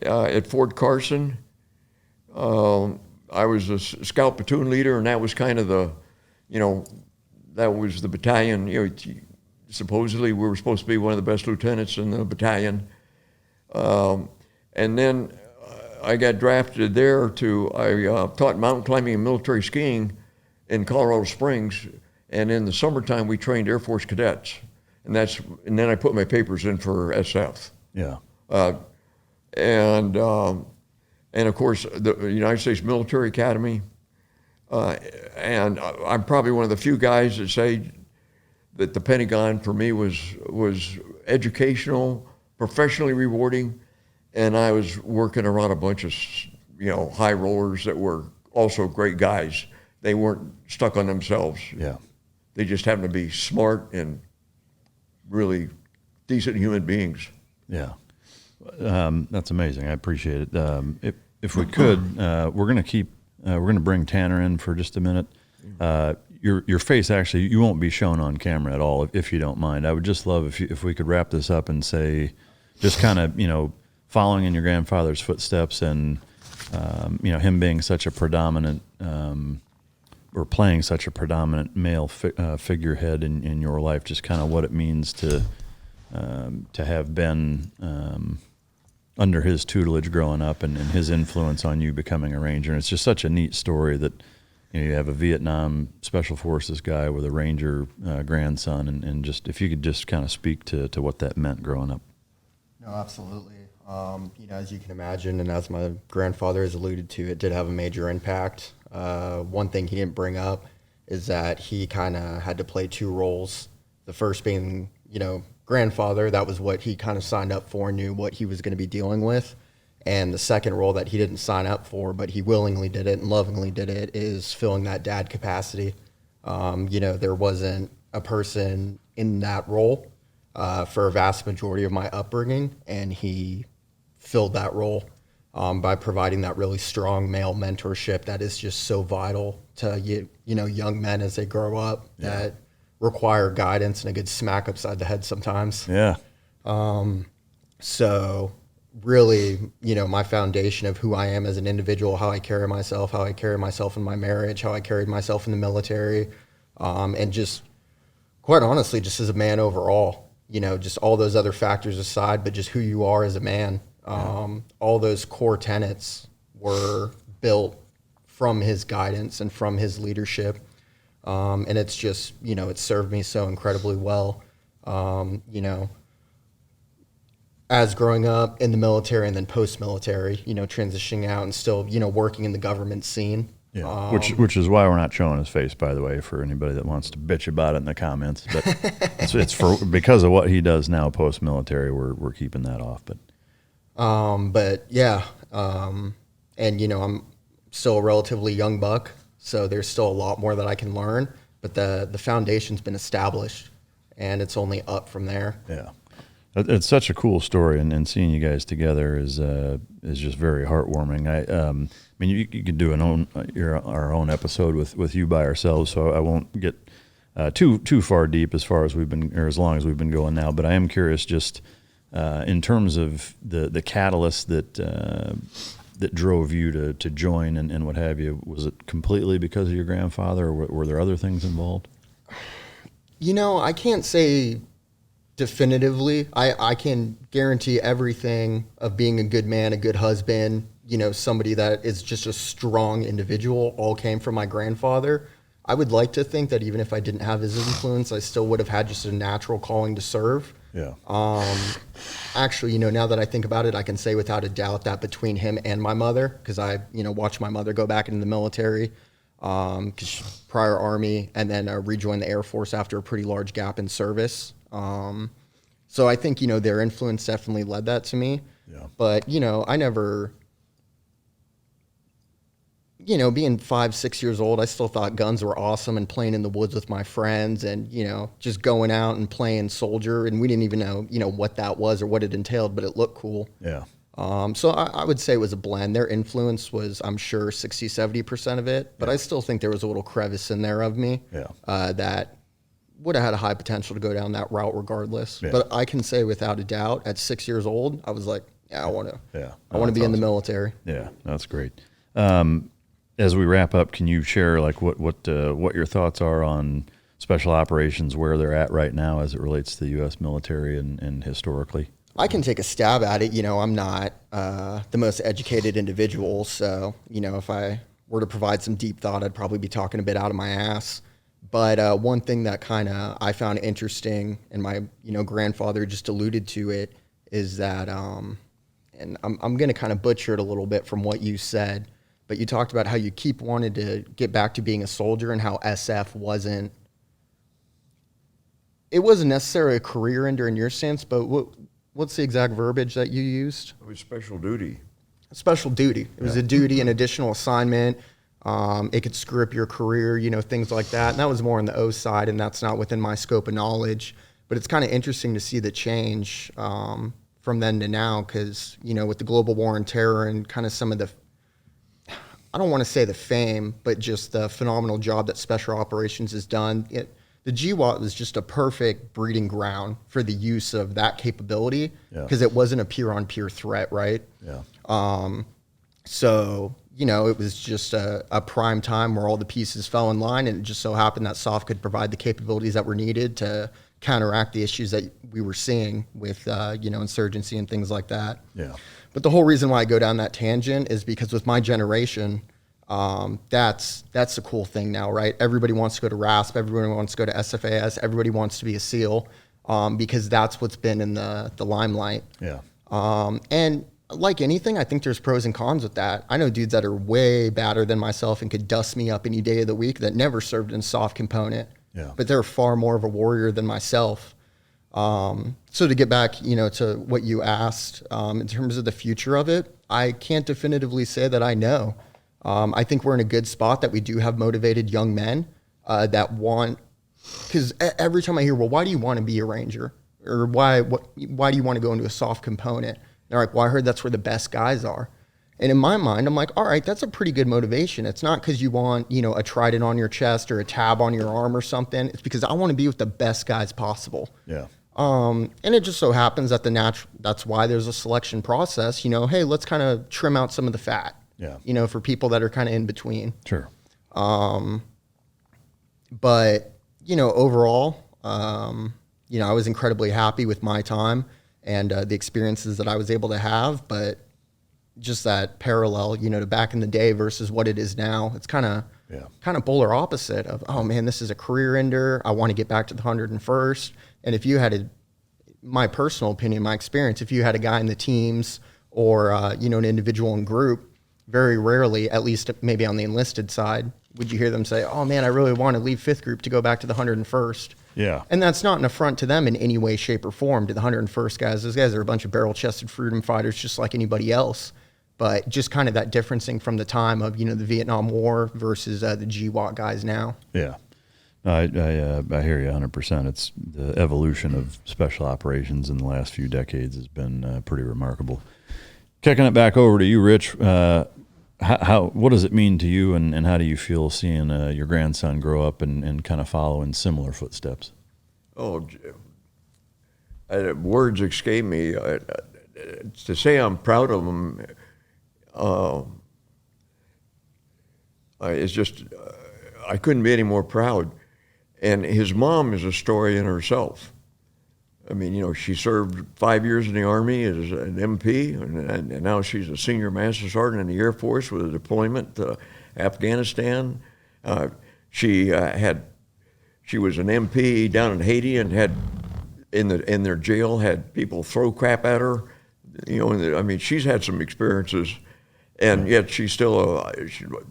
at Fort Carson, I was a scout platoon leader, and that was kind of that was the battalion. Supposedly we were supposed to be one of the best lieutenants in the battalion. And then I got drafted there I taught mountain climbing and military skiing in Colorado Springs, and in the summertime we trained Air Force cadets, and then I put my papers in for SF. Yeah. And of course the United States Military Academy, and I'm probably one of the few guys that say that the Pentagon for me was educational, professionally rewarding. And I was working around a bunch of, high rollers that were also great guys. They weren't stuck on themselves. Yeah. They just happened to be smart and really decent human beings. Yeah. That's amazing. I appreciate it. If we could, we're going to bring Tanner in for just a minute. Your face, actually, you won't be shown on camera at all, if you don't mind. I would just love if we could wrap this up and say, just kind of, following in your grandfather's footsteps and, him being such a predominant, or playing such a predominant male figurehead in your life, just kind of what it means to have been under his tutelage growing up and his influence on you becoming a Ranger. And it's just such a neat story that, you have a Vietnam Special Forces guy with a Ranger grandson, and just if you could just kind of speak to what that meant growing up. No, absolutely. As you can imagine, and as my grandfather has alluded to, it did have a major impact. One thing he didn't bring up is that he kind of had to play two roles. The first being, grandfather. That was what he kind of signed up for, knew what he was going to be dealing with. And the second role that he didn't sign up for, but he willingly did it and lovingly did it, is filling that dad capacity. There wasn't a person in that role for a vast majority of my upbringing, and he filled that role by providing that really strong male mentorship that is just so vital to young men as they grow up, that require guidance and a good smack upside the head sometimes. Yeah. So really, my foundation of who I am as an individual, how I carry myself in my marriage, how I carried myself in the military, and just quite honestly, just as a man overall, just all those other factors aside, but just who you are as a man. All those core tenets were built from his guidance and from his leadership. And it's just, it served me so incredibly well. As growing up in the military and then post-military, transitioning out and still, working in the government scene. Yeah. Which is why we're not showing his face, by the way, for anybody that wants to bitch about it in the comments. But it's because of what he does now post-military, we're keeping that off. But yeah, and I'm still a relatively young buck, so there's still a lot more that I can learn. But the foundation's been established, and it's only up from there. Yeah. It's such a cool story, and seeing you guys together is just very heartwarming. I mean, you could do our own episode with you by ourselves, so I won't get too far deep as long as we've been going now. But I am curious, just in terms of the catalyst that that drove you to join and what have you? Was it completely because of your grandfather, or were there other things involved? I can't say definitively. I can guarantee everything of being a good man, a good husband, somebody that is just a strong individual, all came from my grandfather. I would like to think that even if I didn't have his influence, I still would have had just a natural calling to serve. Yeah. Actually, now that I think about it, I can say without a doubt that between him and my mother, because I, watched my mother go back into the military, because prior Army, and then rejoined the Air Force after a pretty large gap in service. So I think, their influence definitely led that to me. Yeah. But, I never, being 5, 6 years old, I still thought guns were awesome, and playing in the woods with my friends, and, just going out and playing soldier. And we didn't even know, what that was or what it entailed, but it looked cool. Yeah. So I would say it was a blend. Their influence was, I'm sure, 60, 70% of it, but I still think there was a little crevice in there of me that would have had a high potential to go down that route regardless. Yeah. But I can say without a doubt, at 6 years old, I was like, I want to. Yeah. I want to be in the military. Yeah, that's great. As we wrap up, can you share what your thoughts are on special operations, where they're at right now as it relates to the U.S. military and historically? I can take a stab at it. I'm not the most educated individual, so if I were to provide some deep thought, I'd probably be talking a bit out of my ass. But one thing that kind of I found interesting, and my grandfather just alluded to it, is that, and I'm going to kind of butcher it a little bit from what you said, but you talked about how you keep wanting to get back to being a soldier, and how SF wasn't necessarily a career ender in your sense, but what's the exact verbiage that you used? It was special duty. Special duty. It was a duty, an additional assignment. It could screw up your career, things like that. And that was more on the O side, and that's not within my scope of knowledge. But it's kind of interesting to see the change from then to now, because, with the global war on terror and kind of some of the, I don't want to say the fame, but just the phenomenal job that Special Operations has done. The GWOT was just a perfect breeding ground for the use of that capability, because it wasn't a peer-on-peer threat, right? Yeah. So, it was just a prime time where all the pieces fell in line, and it just so happened that SOF could provide the capabilities that were needed to counteract the issues that we were seeing with, insurgency and things like that. Yeah. But the whole reason why I go down that tangent is because with my generation, that's the cool thing now, right? Everybody wants to go to RASP, everybody wants to go to SFAS, everybody wants to be a SEAL, because that's what's been in the limelight. Yeah. And like anything, I think there's pros and cons with that. I know dudes that are way badder than myself and could dust me up any day of the week that never served in soft component, but they're far more of a warrior than myself. So to get back, to what you asked, in terms of the future of it, I can't definitively say that I know. I think we're in a good spot that we do have motivated young men that want, because every time I hear, well, why do you want to be a Ranger? Or why do you want to go into a soft component? They're like, well, I heard that's where the best guys are. And in my mind, I'm like, all right, that's a pretty good motivation. It's not because you want, a trident on your chest or a tab on your arm or something. It's because I want to be with the best guys possible. Yeah. And it just so happens that that's why there's a selection process. Hey, let's kind of trim out some of the fat. Yeah. For people that are kind of in between. Sure. But, overall, I was incredibly happy with my time and the experiences that I was able to have. But just that parallel, to back in the day versus what it is now, it's kind of polar opposite of, oh man, this is a career ender. I want to get back to the 101st. And if you had my personal opinion, my experience, if you had a guy in the teams or, an individual in group, very rarely, at least maybe on the enlisted side, would you hear them say, oh man, I really want to leave 5th Group to go back to the 101st. Yeah. And that's not an affront to them in any way, shape, or form, to the 101st guys. Those guys are a bunch of barrel-chested freedom fighters just like anybody else. But just kind of that differencing from the time of, the Vietnam War versus the GWOT guys now. Yeah. No, I hear you 100%. It's the evolution of special operations in the last few decades has been pretty remarkable. Kicking it back over to you, Rich. What does it mean to you, and how do you feel seeing your grandson grow up and kind of follow in similar footsteps? Oh, words escape me. To say I'm proud of him, it's just, I couldn't be any more proud. And his mom is a story in herself. I mean, you know, she served 5 years in the Army as an MP, and now she's a senior master sergeant in the Air Force with a deployment to Afghanistan. She was an MP down in Haiti and had in their jail had people throw crap at her. You know, I mean, she's had some experiences, and yet she's still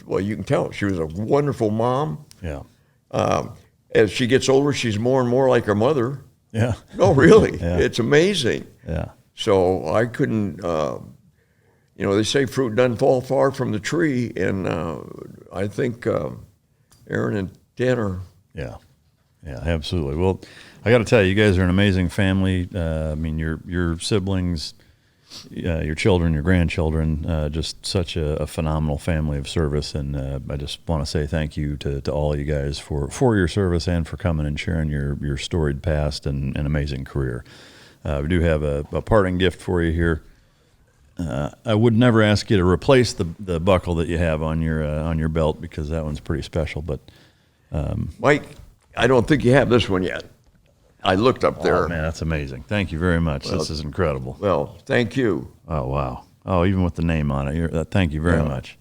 well, you can tell she was a wonderful mom. Yeah. As she gets older, she's more and more like her mother. Yeah. No, really, Yeah. It's amazing. Yeah. So I couldn't. You know, they say fruit doesn't fall far from the tree, and I think Aaron and Tanner. Yeah. Yeah, absolutely. Well, I got to tell you, you guys are an amazing family. I mean, your siblings, your children, your grandchildren, just such a phenomenal family of service. And I just want to say thank you to all you guys for your service and for coming and sharing your storied past and amazing career. We do have a parting gift for you here. I would never ask you to replace the buckle that you have on your belt because that one's pretty special. But Mike, I don't think you have this one yet. I looked up there. Oh, man, that's amazing. Thank you very much. This is incredible. Well, thank you. Oh, wow. Oh, even with the name on it. Thank you very much.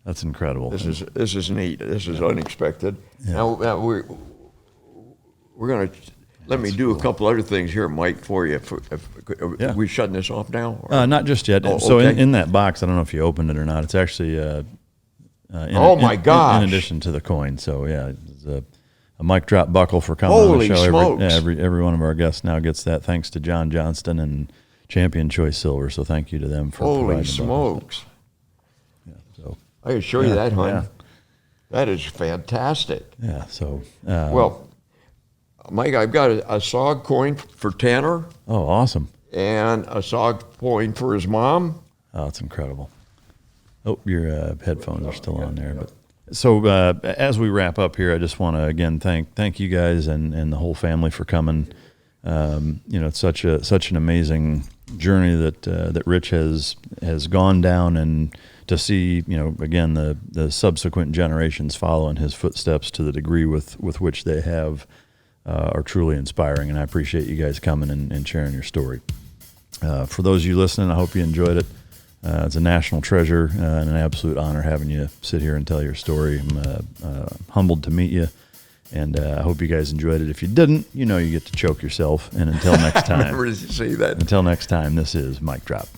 That's incredible. This is neat. This is unexpected. Yeah. Now we're going to let me do a couple other things here, Mike, for you. Are we shutting this off now? Not just yet. Oh, so okay. in that box, I don't know if you opened it or not. It's actually my gosh! In addition to the coin. So yeah, it's a mic drop buckle for coming Holy on the show. Smokes. Every one of our guests now gets that. Thanks to John Johnston and Champion Choice Silver. So thank you to them for Holy providing smokes! Yeah, so I can show you that, hon. Yeah. That is fantastic. Yeah. So well, Mike, I've got a SOG coin for Tanner oh, awesome. and a SOG coin for his mom. Oh, it's incredible. Oh, your headphones are still on there. But so as we wrap up here, I just want to again thank you guys and the whole family for coming. You know, it's such an amazing journey that Rich has gone down, and to see, you know, again the subsequent generations follow in his footsteps to the degree with which they have are truly inspiring. And I appreciate you guys coming and sharing your story. For those of you listening, I hope you enjoyed it. It's a national treasure and an absolute honor having you sit here and tell your story. I'm humbled to meet you, and I hope you guys enjoyed it. If you didn't, you know you get to choke yourself. And until next time, I remember to see that. until next time, this is Mic Drop.